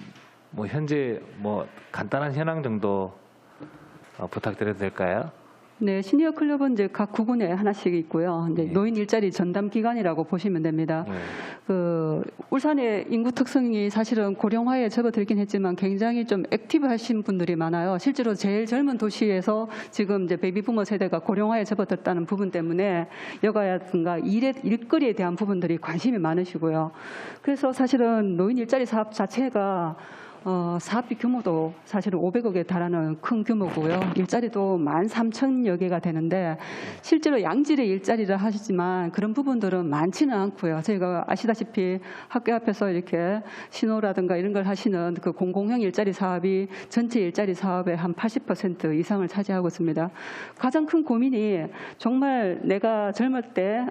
E: 뭐 현재 뭐 간단한 현황 정도 부탁드려도 될까요?
I: 네, 시니어 클럽은 이제 각 구군에 하나씩 있고요. 이제
E: 네.
I: 노인 일자리 전담 기관이라고 보시면 됩니다.
E: 네.
I: 그 울산의 인구 특성이 사실은 고령화에 접어들긴 했지만 굉장히 좀 액티브하신 분들이 많아요. 실제로 제일 젊은 도시에서 지금 이제 베이비부머 세대가 고령화에 접어들었다는 부분 때문에 여가라든가 일거리에 대한 부분들이 관심이 많으시고요. 그래서 사실은 노인 일자리 사업 자체가 사업비 규모도 사실은 500억에 달하는 큰 규모고요. 일자리도 13,000여 개가 되는데 실제로 양질의 일자리를 하시지만 그런 부분들은 많지는 않고요. 저희가 아시다시피 학교 앞에서 이렇게 신호라든가 이런 걸 하시는 그 공공형 일자리 사업이 전체 일자리 사업의 한 80% 이상을 차지하고 있습니다. 가장 큰 고민이 정말 내가 젊을 때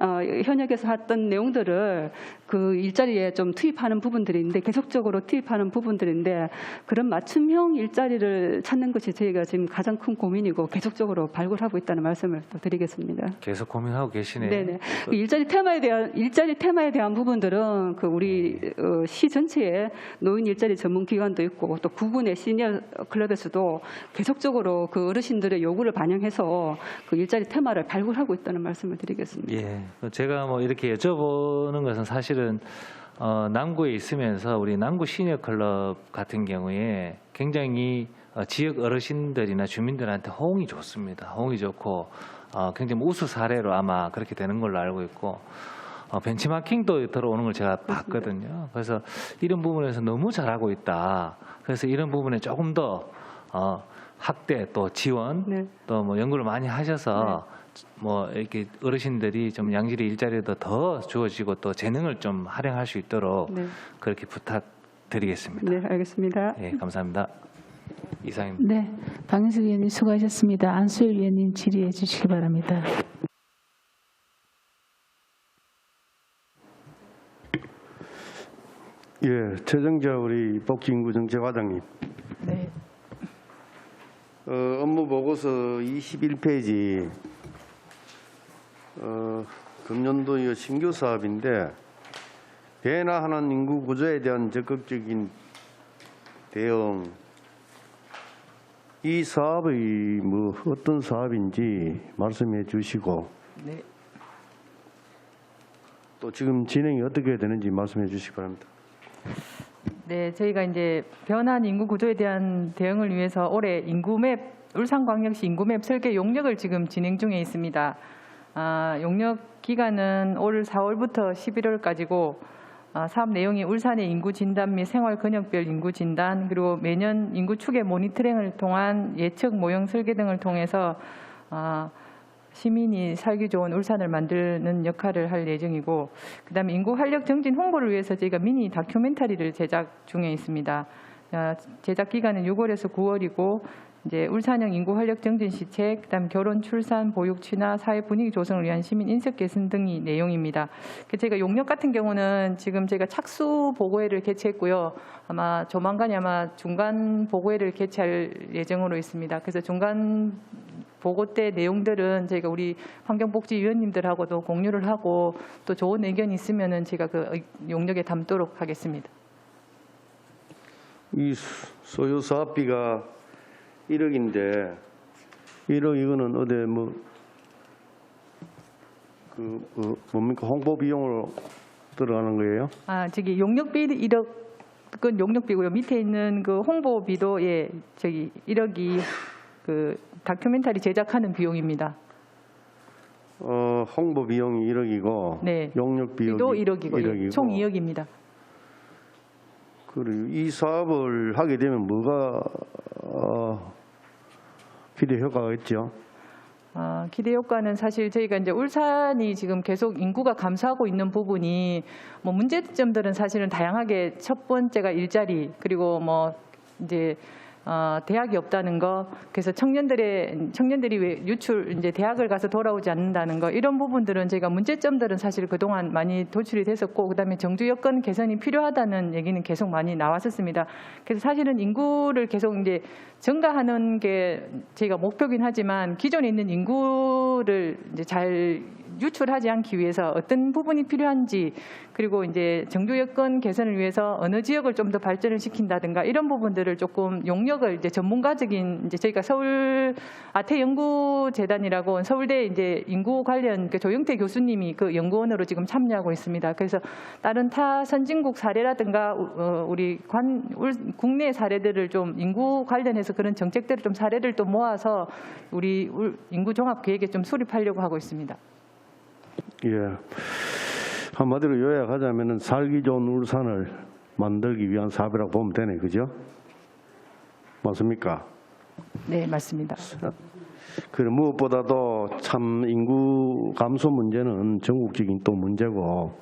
I: 현역에서 했던 내용들을 그 일자리에 좀 투입하는 부분들인데 계속적으로 투입하는 부분들인데 그런 맞춤형 일자리를 찾는 것이 저희가 지금 가장 큰 고민이고 계속적으로 발굴하고 있다는 말씀을 또 드리겠습니다.
E: 계속 고민하고 계시네요.
I: 네네. 그 일자리 테마에 대한 부분들은 그 우리 시 전체에 노인 일자리 전문 기관도 있고 또 구군의 시니어 클럽에서도 계속적으로 그 어르신들의 요구를 반영해서 그 일자리 테마를 발굴하고 있다는 말씀을 드리겠습니다.
E: 예, 제가 뭐 이렇게 여쭤보는 것은 사실은 남구에 있으면서 우리 남구 시니어 클럽 같은 경우에 굉장히 지역 어르신들이나 주민들한테 호응이 좋습니다. 호응이 좋고 굉장히 우수 사례로 아마 그렇게 되는 걸로 알고 있고 벤치마킹도 들어오는 걸 제가 봤거든요. 그래서 이런 부분에서 너무 잘하고 있다. 그래서 이런 부분에 조금 더 확대 또 지원
I: 네.
E: 또 뭐 연구를 많이 하셔서 뭐 이렇게 어르신들이 좀 양질의 일자리도 더 주어지고 또 재능을 좀 활용할 수 있도록
I: 네.
E: 그렇게 부탁드리겠습니다.
I: 네, 알겠습니다.
E: 예, 감사합니다. 이상입니다.
A: 네, 박인숙 의원님 수고하셨습니다. 안수일 의원님 질의해 주시기 바랍니다.
F: 예, 최정자 우리 복지인구정책과장님.
A: 네.
F: 업무 보고서 21페이지 금년도 이 신규 사업인데 변화하는 인구 구조에 대한 적극적인 대응. 이 사업이 뭐 어떤 사업인지 말씀해 주시고
A: 네.
F: 또 지금 진행이 어떻게 되는지 말씀해 주시기 바랍니다.
H: 네, 저희가 이제 변한 인구 구조에 대한 대응을 위해서 올해 인구맵, 울산광역시 인구맵 설계 용역을 지금 진행 중에 있습니다. 용역 기간은 올 4월부터 11월까지고 사업 내용이 울산의 인구 진단 및 생활 근역별 인구 진단 그리고 매년 인구 추계 모니터링을 통한 예측 모형 설계 등을 통해서 시민이 살기 좋은 울산을 만드는 역할을 할 예정이고 그다음에 인구 활력 정진 홍보를 위해서 저희가 미니 다큐멘터리를 제작 중에 있습니다. 제작 기간은 6월에서 9월이고 이제 울산형 인구 활력 정진 시책, 그다음 결혼, 출산, 보육, 취나, 사회 분위기 조성을 위한 시민 인식 개선 등이 내용입니다. 저희가 용역 같은 경우는 지금 저희가 착수 보고회를 개최했고요. 아마 조만간에 아마 중간 보고회를 개최할 예정으로 있습니다. 그래서 중간 보고 때 내용들은 저희가 우리 환경복지위원님들하고도 공유를 하고 또 좋은 의견이 있으면은 제가 그 용역에 담도록 하겠습니다.
F: 이 소요 사업비가 1억인데 1억 이거는 어디 뭡니까 홍보 비용으로 들어가는 거예요?
H: 저기 용역비 1억 그건 용역비고요. 밑에 있는 그 홍보비도 저기 1억이 그 다큐멘터리 제작하는 비용입니다.
F: 홍보 비용이 1억이고
H: 네.
F: 용역 비용이
H: 1억이고 총 2억입니다.
F: 그리고 이 사업을 하게 되면 뭐가 기대 효과가 있죠?
H: 기대 효과는 사실 저희가 이제 울산이 지금 계속 인구가 감소하고 있는 부분이 뭐 문제점들은 사실은 다양하게 첫 번째가 일자리 그리고 뭐 이제 대학이 없다는 거, 그래서 청년들이 왜 이제 대학을 가서 돌아오지 않는다는 거, 이런 부분들은 저희가 문제점들은 사실 그동안 많이 도출이 됐었고, 그다음에 정주 여건 개선이 필요하다는 얘기는 계속 많이 나왔었습니다. 그래서 사실은 인구를 계속 이제 증가하는 게 저희가 목표긴 하지만 기존에 있는 인구를 이제 잘 유출하지 않기 위해서 어떤 부분이 필요한지, 그리고 이제 정규 여건 개선을 위해서 어느 지역을 좀 더 발전을 시킨다든가 이런 부분들을 조금 용역을 이제 전문가적인 이제 저희가 서울 아태연구재단이라고 서울대 이제 인구 관련 그 조영태 교수님이 그 연구원으로 지금 참여하고 있습니다. 그래서 다른 타 선진국 사례라든가 우리 국내 사례들을 좀 인구 관련해서 그런 정책들을 좀 사례를 또 모아서 우리 인구 종합 계획에 좀 수립하려고 하고 있습니다.
F: 예. 한마디로 요약하자면은 살기 좋은 울산을 만들기 위한 사업이라고 보면 되네, 그죠? 맞습니까?
H: 네, 맞습니다.
F: 그리고 무엇보다도 참 인구 감소 문제는 전국적인 또 문제고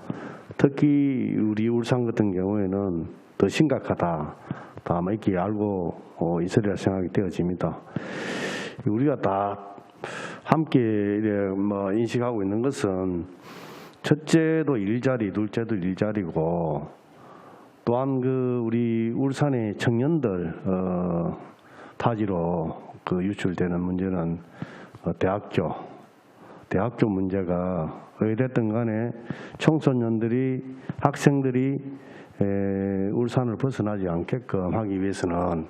F: 특히 우리 울산 같은 경우에는 더 심각하다. 다만 이렇게 알고 있으리라 생각이 되어집니다. 우리가 다 함께 뭐 인식하고 있는 것은 첫째도 일자리, 둘째도 일자리고 또한 그 우리 울산의 청년들 타지로 그 유출되는 문제는 대학교 문제가 어찌됐든 간에 청소년들이 학생들이 울산을 벗어나지 않게끔 하기 위해서는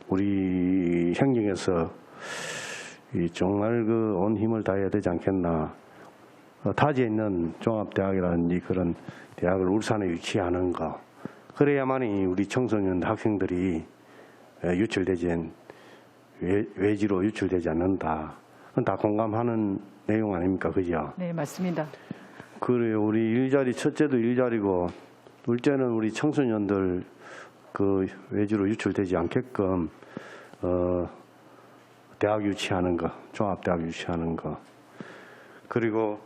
F: 우리 행정에서 정말 그 온 힘을 다해야 되지 않겠나. 타지에 있는 종합대학이라든지 그런 대학을 울산에 유치하는 거. 그래야만이 우리 청소년 학생들이 유출되지 외지로 유출되지 않는다. 그건 다 공감하는 내용 아닙니까, 그죠?
H: 네, 맞습니다.
F: 그래요. 우리 일자리 첫째도 일자리고 둘째는 우리 청소년들 그 외지로 유출되지 않게끔 대학 유치하는 거, 종합대학 유치하는 거. 그리고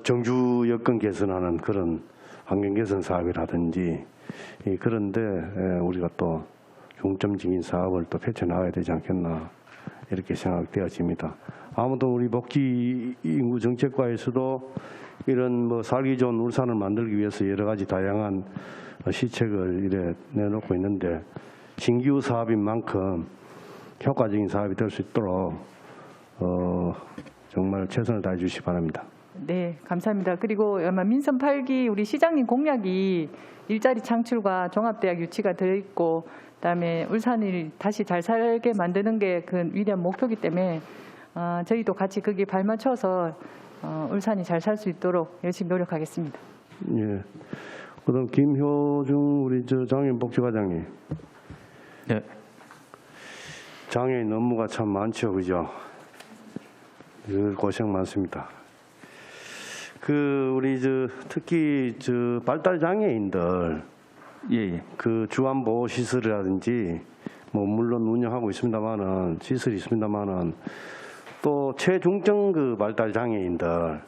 F: 정주 여건 개선하는 그런 환경 개선 사업이라든지 그런데 우리가 또 중점적인 사업을 또 펼쳐나가야 되지 않겠나 이렇게 생각되어집니다. 아무튼 우리 복지 인구 정책과에서도 이런 뭐 살기 좋은 울산을 만들기 위해서 여러 가지 다양한 시책을 이래 내놓고 있는데 신규 사업인 만큼 효과적인 사업이 될 수 있도록 정말 최선을 다해 주시기 바랍니다.
H: 네, 감사합니다. 그리고 아마 민선 8기 우리 시장님 공약이 일자리 창출과 종합대학 유치가 들어있고 그다음에 울산을 다시 잘 살게 만드는 게 그 위대한 목표이기 때문에 저희도 같이 거기에 발맞춰서 울산이 잘 살 수 있도록 열심히 노력하겠습니다.
F: 예. 그다음 김효중 우리 장애인 복지과장님.
K: 네.
F: 장애인 업무가 참 많죠, 그죠? 늘 고생 많습니다. 그 우리 특히 발달 장애인들
K: 예.
F: 그 주안보호 시설이라든지 뭐 물론 운영하고 있습니다만은 시설이 있습니다만은 또 최중증 그 발달 장애인들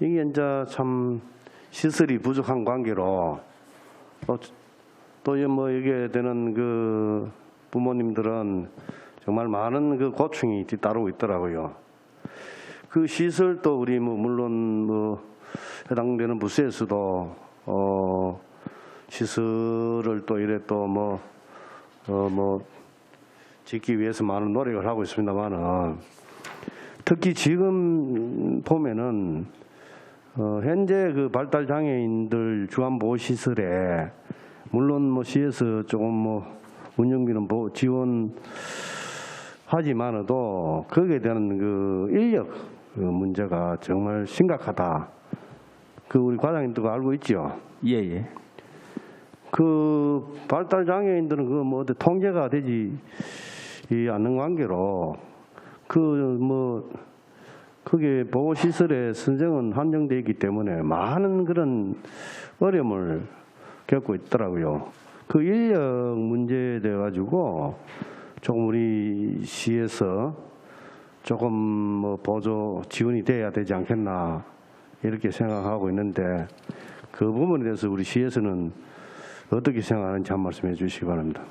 F: 이게 이제 참 시설이 부족한 관계로 또 뭐 이게 되는 그 부모님들은 정말 많은 그 고충이 뒤따르고 있더라고요. 그 시설도 우리 뭐 물론 뭐 해당되는 부서에서도 시설을 또 이래 또 뭐 짓기 위해서 많은 노력을 하고 있습니다만은 특히 지금 보면은 현재 그 발달 장애인들 주안보호 시설에 물론 뭐 시에서 조금 뭐 운영비는 뭐 지원하지만도 거기에 대한 그 인력 그 문제가 정말 심각하다. 그 우리 과장님도 알고 있죠.
K: 예.
F: 그 발달 장애인들은 그 뭐 통제가 되지 않는 관계로 그 뭐 그게 보호 시설의 선정은 한정되어 있기 때문에 많은 그런 어려움을 겪고 있더라고요. 그 인력 문제에 대해 가지고 조금 우리 시에서 조금 뭐 보조 지원이 돼야 되지 않겠나 이렇게 생각하고 있는데 그 부분에 대해서 우리 시에서는 어떻게 생각하는지 한 말씀해 주시기 바랍니다.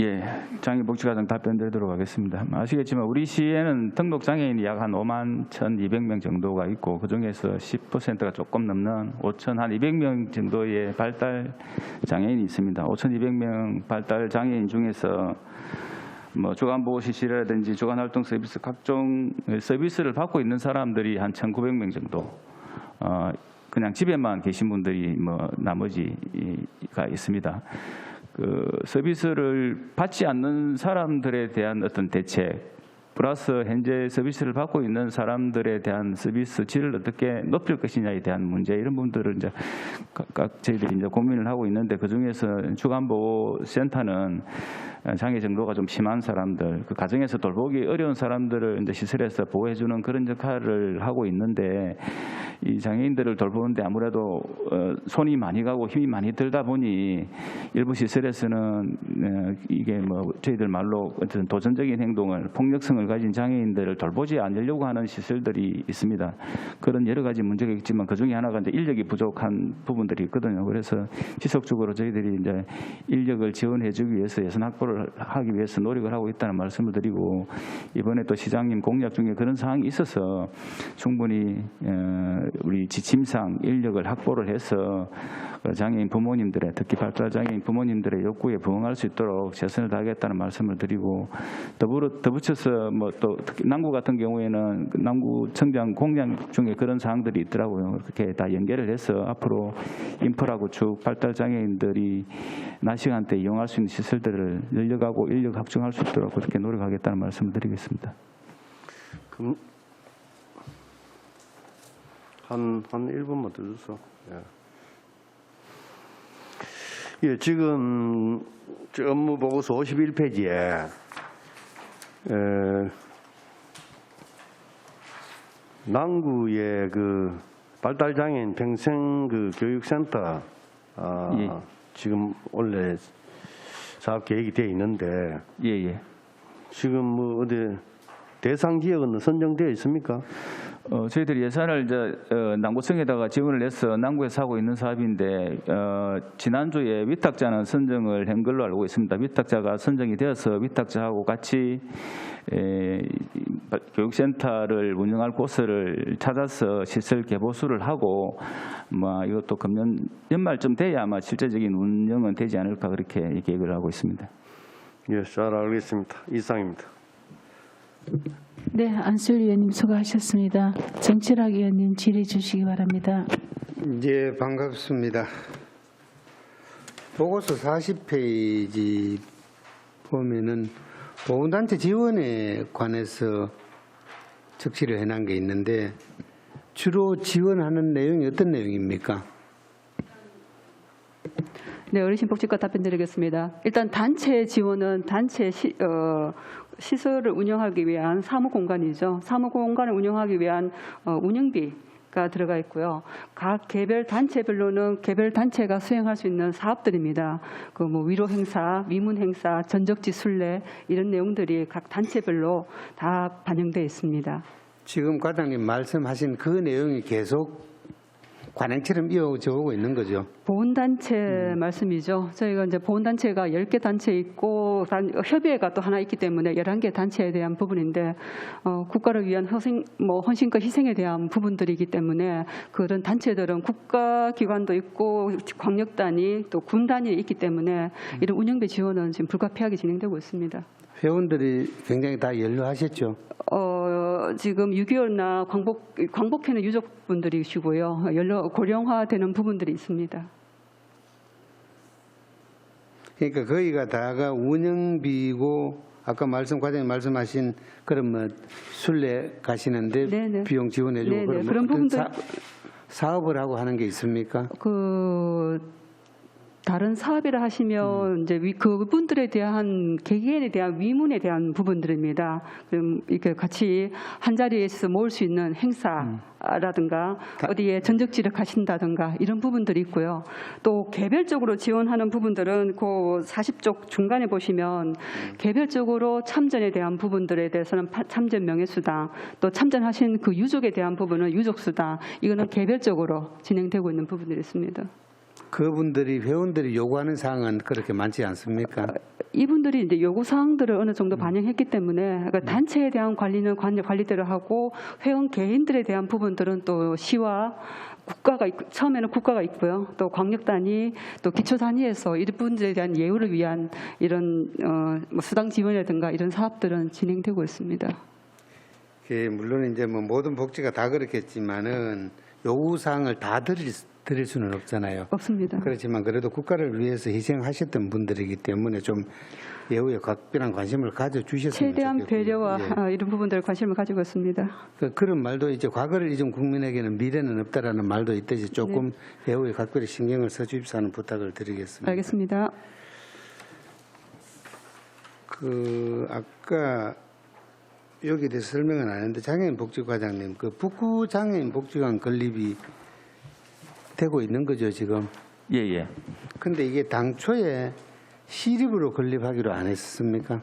K: 예, 장애복지과장 답변드리도록 하겠습니다. 아시겠지만 우리 시에는 등록 장애인이 약 한 5만 1,200명 정도가 있고 그중에서 10%가 조금 넘는 5,200명 정도의 발달 장애인이 있습니다. 5,200명 발달 장애인 중에서 뭐 주간보호 실시라든지 주간활동 서비스 각종 서비스를 받고 있는 사람들이 한 1,900명 정도. 그냥 집에만 계신 분들이 뭐 나머지가 있습니다. 그 서비스를 받지 않는 사람들에 대한 어떤 대책, 플러스 현재 서비스를 받고 있는 사람들에 대한 서비스 질을 어떻게 높일 것이냐에 대한 문제, 이런 분들을 이제 각각 저희들이 이제 고민을 하고 있는데, 그 중에서 주간보호센터는 장애 정도가 좀 심한 사람들, 그 가정에서 돌보기 어려운 사람들을 이제 시설에서 보호해주는 그런 역할을 하고 있는데, 이 장애인들을 돌보는데 아무래도 손이 많이 가고 힘이 많이 들다 보니 일부 시설에서는 이게 뭐 저희들 말로 어떤 도전적인 행동을, 폭력성을 가진 장애인들을 돌보지 않으려고 하는 시설들이 있습니다. 그런 여러 가지 문제가 있지만 그 중에 하나가 이제 인력이 부족한 부분들이 있거든요. 그래서 지속적으로 저희들이 이제 인력을 지원해주기 위해서 예산 확보를 하기 위해서 노력을 하고 있다는 말씀을 드리고, 이번에 또 시장님 공약 중에 그런 사항이 있어서 충분히 우리 지침상 인력을 확보를 해서 장애인 부모님들의, 특히 발달 장애인 부모님들의 욕구에 부응할 수 있도록 최선을 다하겠다는 말씀을 드리고, 덧붙여서 뭐 또 특히 남구 같은 경우에는 남구청장 공약 중에 그런 사항들이 있더라고요. 그렇게 다 연계를 해서 앞으로 인프라 구축, 발달 장애인들이 낮 시간대 이용할 수 있는 시설들을 늘려가고 인력 확충할 수 있도록 그렇게 노력하겠다는 말씀을 드리겠습니다.
F: 한 1분만 더 주소. 예, 지금 업무 보고서 51페이지에 남구의 그 발달장애인 평생 그 교육센터
K: 예.
F: 지금 원래 사업 계획이 되어 있는데
K: 예.
F: 지금 뭐 어디 대상 지역은 선정되어 있습니까?
K: 저희들이 예산을 이제 남구청에다가 지원을 해서 남구에서 하고 있는 사업인데, 지난주에 위탁자는 선정을 한 걸로 알고 있습니다. 위탁자가 선정이 되어서 위탁자하고 같이 교육센터를 운영할 곳을 찾아서 시설 개보수를 하고, 뭐 이것도 금년 연말쯤 돼야 아마 실제적인 운영은 되지 않을까, 그렇게 계획을 하고 있습니다.
F: 예, 잘 알겠습니다. 이상입니다.
A: 네, 안슬 위원님 수고하셨습니다. 정철학 위원님 질의해 주시기 바랍니다.
G: 예, 반갑습니다. 보고서 40페이지 보면은 보훈단체 지원에 관해서 적시를 해놓은 게 있는데, 주로 지원하는 내용이 어떤 내용입니까?
I: 네, 어르신복지과 답변드리겠습니다. 일단 단체 지원은 단체 시설을 운영하기 위한 사무공간이죠. 사무공간을 운영하기 위한 운영비가 들어가 있고요. 각 개별 단체별로는 개별 단체가 수행할 수 있는 사업들입니다. 그 뭐 위로 행사, 위문 행사, 전적지 순례 이런 내용들이 각 단체별로 다 반영되어 있습니다.
G: 지금 과장님 말씀하신 그 내용이 계속 관행처럼 이어져 오고 있는 거죠.
I: 보훈단체 말씀이죠. 저희가 이제 보훈단체가 10개 단체 있고 협의회가 또 하나 있기 때문에 11개 단체에 대한 부분인데, 국가를 위한 헌신과 희생에 대한 부분들이기 때문에 그런 단체들은 국가기관도 있고 광역단위 또 군단위 있기 때문에 이런 운영비 지원은 지금 불가피하게 진행되고 있습니다.
G: 회원들이 굉장히 다 연루하셨죠.
I: 지금 6.25나 광복회는 유족분들이시고요. 고령화되는 부분들이 있습니다.
G: 그러니까 거기가 다가 운영비고, 아까 과장님 말씀하신 그런 뭐 순례 가시는데
I: 네네.
G: 비용 지원해주고
I: 네네. 그런 부분들
G: 사업을 하고 하는 게 있습니까?
I: 다른 사업이라 하시면 이제 그분들에 대한 개개인에 대한 위문에 대한 부분들입니다. 그럼 이렇게 같이 한 자리에서 모을 수 있는 행사라든가 어디에 전적지를 가신다든가 이런 부분들이 있고요. 또 개별적으로 지원하는 부분들은 그 40쪽 중간에 보시면 개별적으로 참전에 대한 부분들에 대해서는 참전 명예수당, 또 참전하신 그 유족에 대한 부분은 유족수당, 이거는 개별적으로 진행되고 있는 부분들이 있습니다.
G: 그분들이 회원들이 요구하는 사항은 그렇게 많지 않습니까?
I: 이분들이 이제 요구 사항들을 어느 정도 반영했기 때문에 그러니까 단체에 대한 관리는 관리대로 하고 회원 개인들에 대한 부분들은 또 시와 국가가 처음에는 국가가 있고요. 또 광역 단위, 또 기초 단위에서 이분들에 대한 예우를 위한 이런 뭐 수당 지원이라든가 이런 사업들은 진행되고 있습니다.
G: 물론 이제 뭐 모든 복지가 다 그렇겠지만은 요구 사항을 다 드릴 수는 없잖아요.
I: 없습니다.
G: 그렇지만 그래도 국가를 위해서 희생하셨던 분들이기 때문에 좀 예우에 각별한 관심을 가져주셨으면
I: 최대한
G: 좋겠고요.
I: 배려와 이런 부분들 관심을 가지고 있습니다.
G: 그런 말도 이제 과거를 잊은 국민에게는 미래는 없다라는 말도 있듯이 조금 예우에 각별히 신경을 써주십사 하는 부탁을 드리겠습니다.
I: 알겠습니다.
G: 아까 여기에 대해서 설명은 안 했는데 장애인 복지과장님, 그 북구 장애인 복지관 건립이 되고 있는 거죠 지금?
K: 예.
G: 근데 이게 당초에 시립으로 건립하기로 안 했습니까?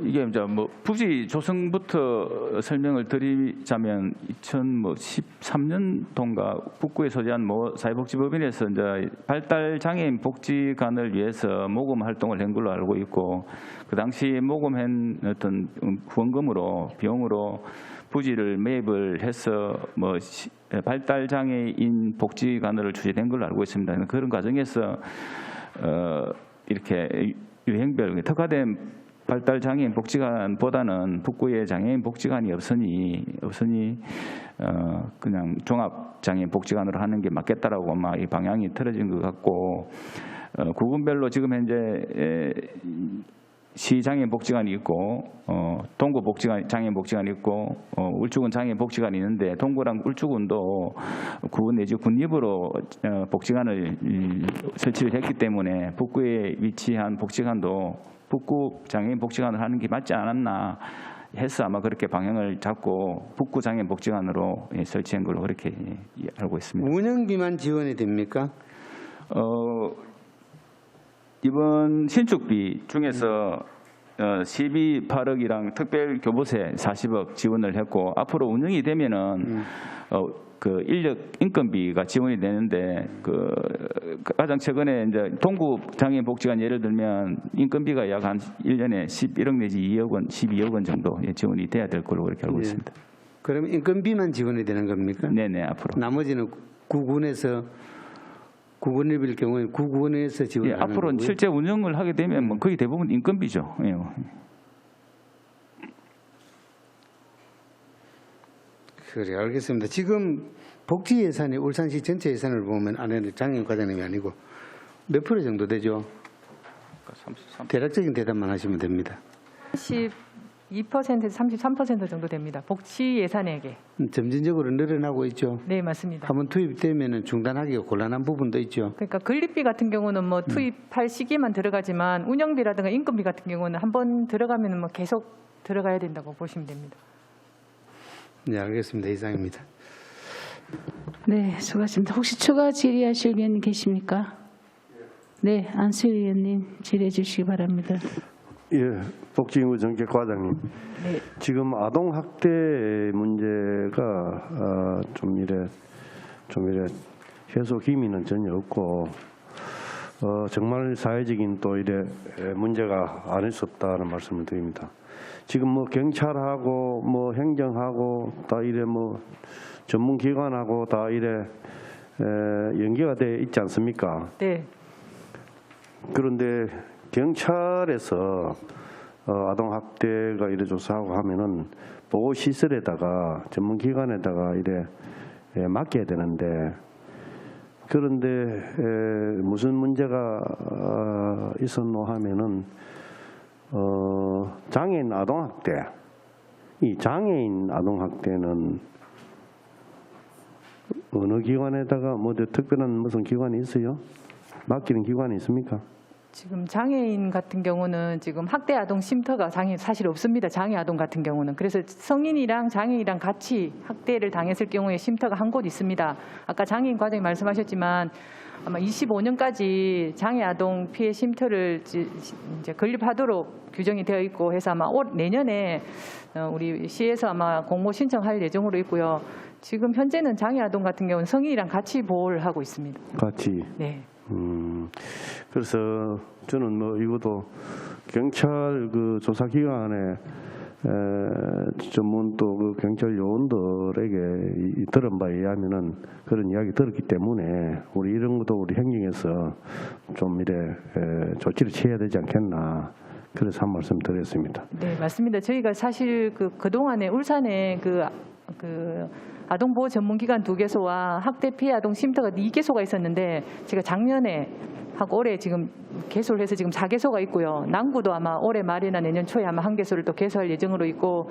K: 이게 이제 뭐 부지 조성부터 설명을 드리자면 2013년도인가 북구에 소재한 사회복지법인에서 이제 발달 장애인 복지관을 위해서 모금 활동을 한 걸로 알고 있고 그 당시 모금한 어떤 후원금으로 비용으로 부지를 매입을 해서 발달 장애인 복지관을 추진한 걸로 알고 있습니다. 그런 과정에서 이렇게 유형별 특화된 발달 장애인 복지관보다는 북구에 장애인 복지관이 없으니 그냥 종합 장애인 복지관으로 하는 게 맞겠다라고 이 방향이 틀어진 것 같고 구군별로 지금 현재 시 장애인 복지관이 있고 동구 복지관 장애인 복지관이 있고 울주군 장애인 복지관이 있는데 동구랑 울주군도 군 내지 군립으로 복지관을 설치를 했기 때문에 북구에 위치한 복지관도 북구 장애인 복지관을 하는 게 맞지 않았나 해서 아마 그렇게 방향을 잡고 북구 장애인 복지관으로 설치한 걸로 그렇게 알고 있습니다.
G: 운영비만 지원이 됩니까?
K: 이번 신축비 중에서 시비 8억이랑 특별 교부세 40억 지원을 했고 앞으로 운영이 되면은 그 인력 인건비가 지원이 되는데 가장 최근에 이제 동구 장애인 복지관 예를 들면 인건비가 약 한 1년에 11억 내지 2억 원, 12억 원 정도 지원이 돼야 될 걸로 그렇게 알고 있습니다.
G: 그럼 인건비만 지원이 되는 겁니까?
K: 네네 앞으로.
G: 나머지는 구군립일 경우에 구군에서 지원하는 거고요.
K: 앞으로는 실제 운영을 하게 되면 거의 대부분 인건비죠. 예.
G: 그래 알겠습니다. 지금 복지 예산이 울산시 전체 예산을 보면 안에는 장애인 과장님이 아니고 몇 프로 정도 되죠?
K: 33%.
G: 대략적인 대답만 하시면 됩니다.
H: 32%에서 33% 정도 됩니다. 복지 예산액에.
G: 점진적으로 늘어나고 있죠.
H: 네, 맞습니다.
G: 한번 투입되면 중단하기가 곤란한 부분도 있죠.
H: 그러니까 건립비 같은 경우는 투입할 시기만 들어가지만 운영비라든가 인건비 같은 경우는 한번 들어가면 계속 들어가야 된다고 보시면 됩니다.
G: 네, 알겠습니다. 이상입니다.
A: 네, 수고하셨습니다. 혹시 추가 질의하실 의원 계십니까? 네, 안수일 의원님 질의해 주시기 바랍니다.
F: 예, 복지인구 정책과장님.
A: 네.
F: 지금 아동 학대 문제가 좀 이래 해소 기미는 전혀 없고 정말 사회적인 또 이래 문제가 아닐 수 없다는 말씀을 드립니다. 지금 경찰하고 행정하고 다 이래 전문기관하고 다 이래 연계가 돼 있지 않습니까?
H: 네.
F: 그런데 경찰에서 아동 학대가 이래 조사하고 하면은 보호 시설에다가 전문기관에다가 이래 맡겨야 되는데 그런데 무슨 문제가 있었노 하면은 장애인 아동 학대, 이 장애인 아동 학대는 어느 기관에다가 특별한 무슨 기관이 있어요? 맡기는 기관이 있습니까?
H: 지금 장애인 같은 경우는 지금 학대 아동 쉼터가 사실 없습니다. 장애 아동 같은 경우는. 그래서 성인이랑 장애인이랑 같이 학대를 당했을 경우에 쉼터가 한 곳 있습니다. 아까 장애인 과장님 말씀하셨지만 아마 25년까지 장애 아동 피해 쉼터를 이제 건립하도록 규정이 되어 있고 해서 아마 내년에 우리 시에서 아마 공모 신청할 예정으로 있고요. 지금 현재는 장애 아동 같은 경우는 성인이랑 같이 보호를 하고 있습니다.
F: 같이.
H: 네.
F: 그래서 저는 뭐 이것도 경찰 그 조사기관에 전문 또 그 경찰 요원들에게 들은 바에 의하면은 그런 이야기 들었기 때문에 우리 이런 것도 우리 행정에서 좀 이래 조치를 취해야 되지 않겠나. 그래서 한 말씀 드렸습니다.
H: 네, 맞습니다. 저희가 사실 그동안에 울산에 그 아동보호 전문기관 2개소와 학대 피해 아동 쉼터가 4개소가 있었는데 제가 작년에 하고 올해 지금 개소를 해서 지금 4개소가 있고요. 남구도 아마 올해 말이나 내년 초에 아마 1개소를 또 개소할 예정으로 있고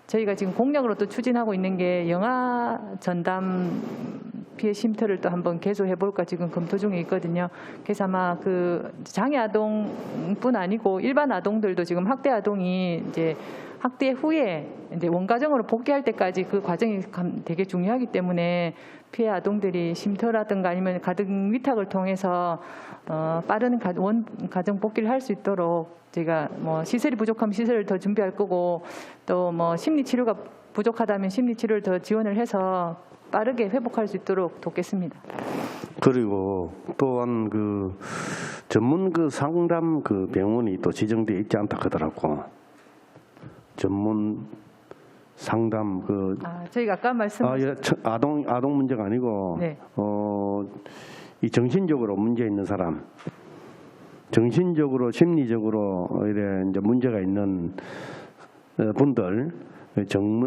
H: 저희가 지금 공약으로 또 추진하고 있는 게 영아 전담 피해 쉼터를 또 한번 개소해 볼까 지금 검토 중에 있거든요. 그래서 아마 그 장애 아동뿐 아니고 일반 아동들도 지금 학대 아동이 이제 학대 후에 이제 원가정으로 복귀할 때까지 그 과정이 되게 중요하기 때문에 피해 아동들이 쉼터라든가 아니면 가정 위탁을 통해서 빠른 가정 복귀를 할 수 있도록 제가 뭐 시설이 부족하면 시설을 더 준비할 거고 또 뭐 심리 치료가 부족하다면 심리 치료를 더 지원을 해서 빠르게 회복할 수 있도록 돕겠습니다.
F: 그리고 또한 그 전문 그 상담 그 병원이 또 지정되어 있지 않다 하더라고. 전문 상담 그
H: 저희가 아까 말씀하신
F: 아동 문제가 아니고
H: 네.
F: 이 정신적으로 문제 있는 사람, 정신적으로 심리적으로 이래 이제 문제가 있는 분들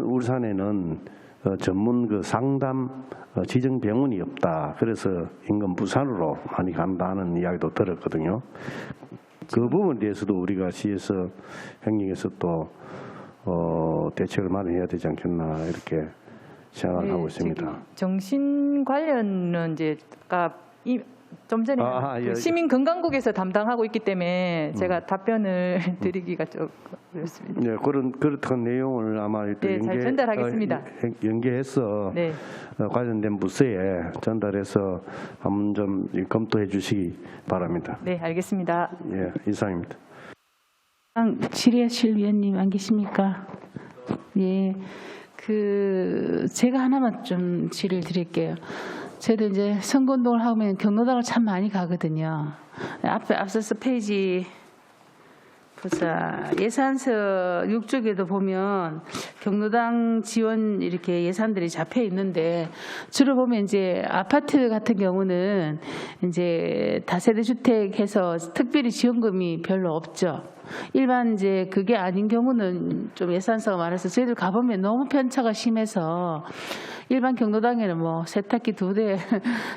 F: 울산에는 전문 그 상담 지정 병원이 없다. 그래서 인근 부산으로 많이 간다는 이야기도 들었거든요. 그 부분에 대해서도 우리가 시에서 행정에서 또 대책을 마련해야 되지 않겠나 이렇게 생각을 하고 있습니다.
H: 정신 관련은 이제 좀 전에 그 시민건강국에서 담당하고 있기 때문에 제가 답변을 드리기가 좀 그렇습니다.
F: 네, 그렇던 내용을 아마 또
H: 잘 전달하겠습니다.
F: 연계해서
H: 네.
F: 관련된 부서에 전달해서 한번 좀 검토해 주시기 바랍니다.
H: 네, 알겠습니다.
F: 예, 이상입니다.
A: 지리하실 위원님 안 계십니까? 예, 제가 하나만 좀 질의를 드릴게요. 저도 이제 선거운동을 하면 경로당을 참 많이 가거든요. 앞서서 페이지 보자. 예산서 6쪽에도 보면 경로당 지원 이렇게 예산들이 잡혀 있는데 주로 보면 이제 아파트 같은 경우는 이제 다세대 주택해서 특별히 지원금이 별로 없죠. 일반 이제 그게 아닌 경우는 좀 예산서가 많아서 저희들 가보면 너무 편차가 심해서 일반 경로당에는 뭐 세탁기 2대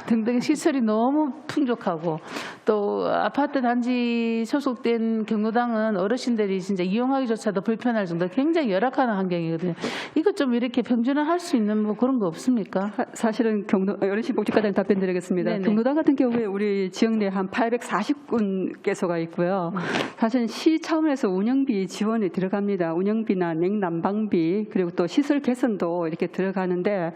A: 등등 시설이 너무 풍족하고 또 아파트 단지 소속된 경로당은 어르신들이 진짜 이용하기조차도 불편할 정도로 굉장히 열악한 환경이거든요. 이거 좀 이렇게 평준화할 수 있는 뭐 그런 거 없습니까?
I: 사실은 어르신복지과장 답변드리겠습니다.
A: 네네.
I: 경로당 같은 경우에 우리 지역 내 한 840군께서가 있고요. 사실은 시 차원에서 운영비 지원이 들어갑니다. 운영비나 냉난방비 그리고 또 시설 개선도 이렇게 들어가는데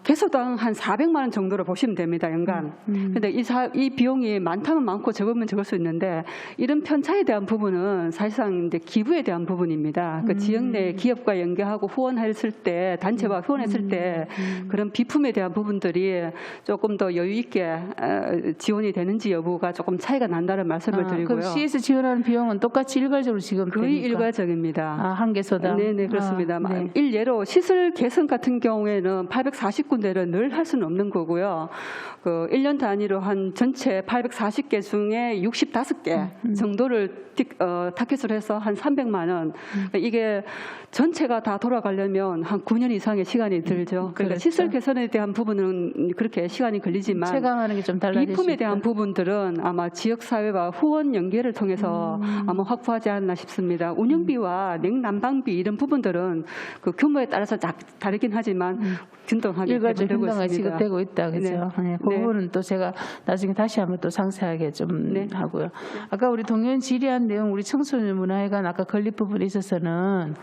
I: 개소당 한 400만 원 정도로 보시면 됩니다. 연간. 그런데 이 비용이 많다면 많고 적으면 적을 수 있는데 이런 편차에 대한 부분은 사실상 이제 기부에 대한 부분입니다. 그 지역 내 기업과 연계하고 후원했을 때 단체와 후원했을 때 그런 비품에 대한 부분들이 조금 더 여유 있게 지원이 되는지 여부가 조금 차이가 난다는 말씀을 드리고요.
A: 그럼 시에서 지원하는 비용은 똑같이 일괄적으로 지금
I: 거의
A: 됩니까?
I: 일괄적입니다.
A: 한 개소당.
I: 네네 그렇습니다.
A: 네.
I: 일례로 시설 개선 같은 경우에는 840군데를 늘 할 수는 없는 거고요. 1년 단위로 한 전체 840개 중에 65개 정도를 타켓을 해서 한 300만 원. 이게 전체가 다 돌아가려면 한 9년 이상의 시간이 들죠. 그러니까
A: 그렇죠.
I: 시설 개선에 대한 부분은 그렇게 시간이 걸리지만
A: 체감하는 게 좀 달라질 수
I: 비품에
A: 있다.
I: 대한 부분들은 아마 지역사회와 후원 연계를 통해서 한번 확보하지 않나 싶습니다. 운영비와 냉난방비 이런 부분들은 그 규모에 따라서 다르긴 하지만 균등하게
A: 일괄적
I: 배분되고
A: 균등하게
I: 있습니다.
A: 지급되고 있다, 그죠? 네. 그 부분은 또 제가 나중에 다시 한번 또 상세하게 좀 하고요. 아까 우리 동의원 질의한 내용, 우리 청소년 문화회관 아까 건립 부분에 있어서는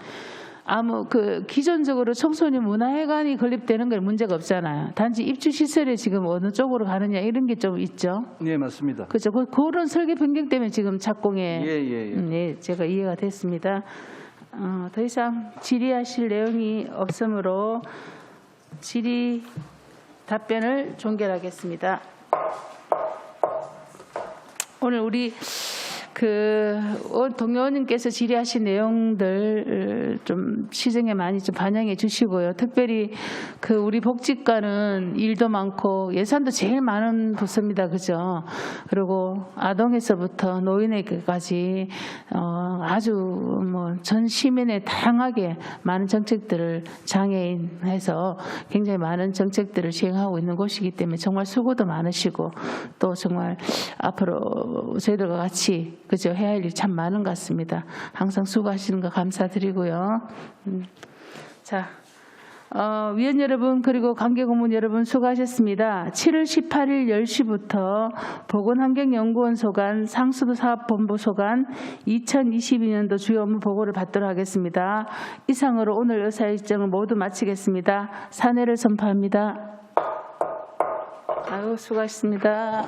A: 기존적으로 청소년 문화회관이 건립되는 건 문제가 없잖아요. 단지 입주 시설에 지금 어느 쪽으로 가느냐 이런 게 좀 있죠.
J: 네, 맞습니다.
A: 그렇죠. 그런 설계 변경 때문에 지금 착공에
J: 예.
A: 제가 이해가 됐습니다. 더 이상 질의하실 내용이 없으므로 질의 답변을 종결하겠습니다. 오늘 우리 동료님께서 질의하신 내용들 좀 시정에 많이 좀 반영해 주시고요. 특별히 우리 복지과는 일도 많고 예산도 제일 많은 부서입니다. 그죠? 그리고 아동에서부터 노인에게까지 아주 전 시민에 다양하게 많은 정책들을 장애인해서 굉장히 많은 정책들을 시행하고 있는 곳이기 때문에 정말 수고도 많으시고 또 정말 앞으로 저희들과 같이 그죠? 해야 할 일이 참 많은 것 같습니다. 항상 수고하시는 거 감사드리고요. 자, 위원 여러분 그리고 관계고문 여러분 수고하셨습니다. 7월 18일 10시부터 보건환경연구원 소관, 상수도 사업본부 소관 2022년도 주요 업무 보고를 받도록 하겠습니다. 이상으로 오늘 의사일정을 모두 마치겠습니다. 사내를 선포합니다. 아유, 수고하셨습니다.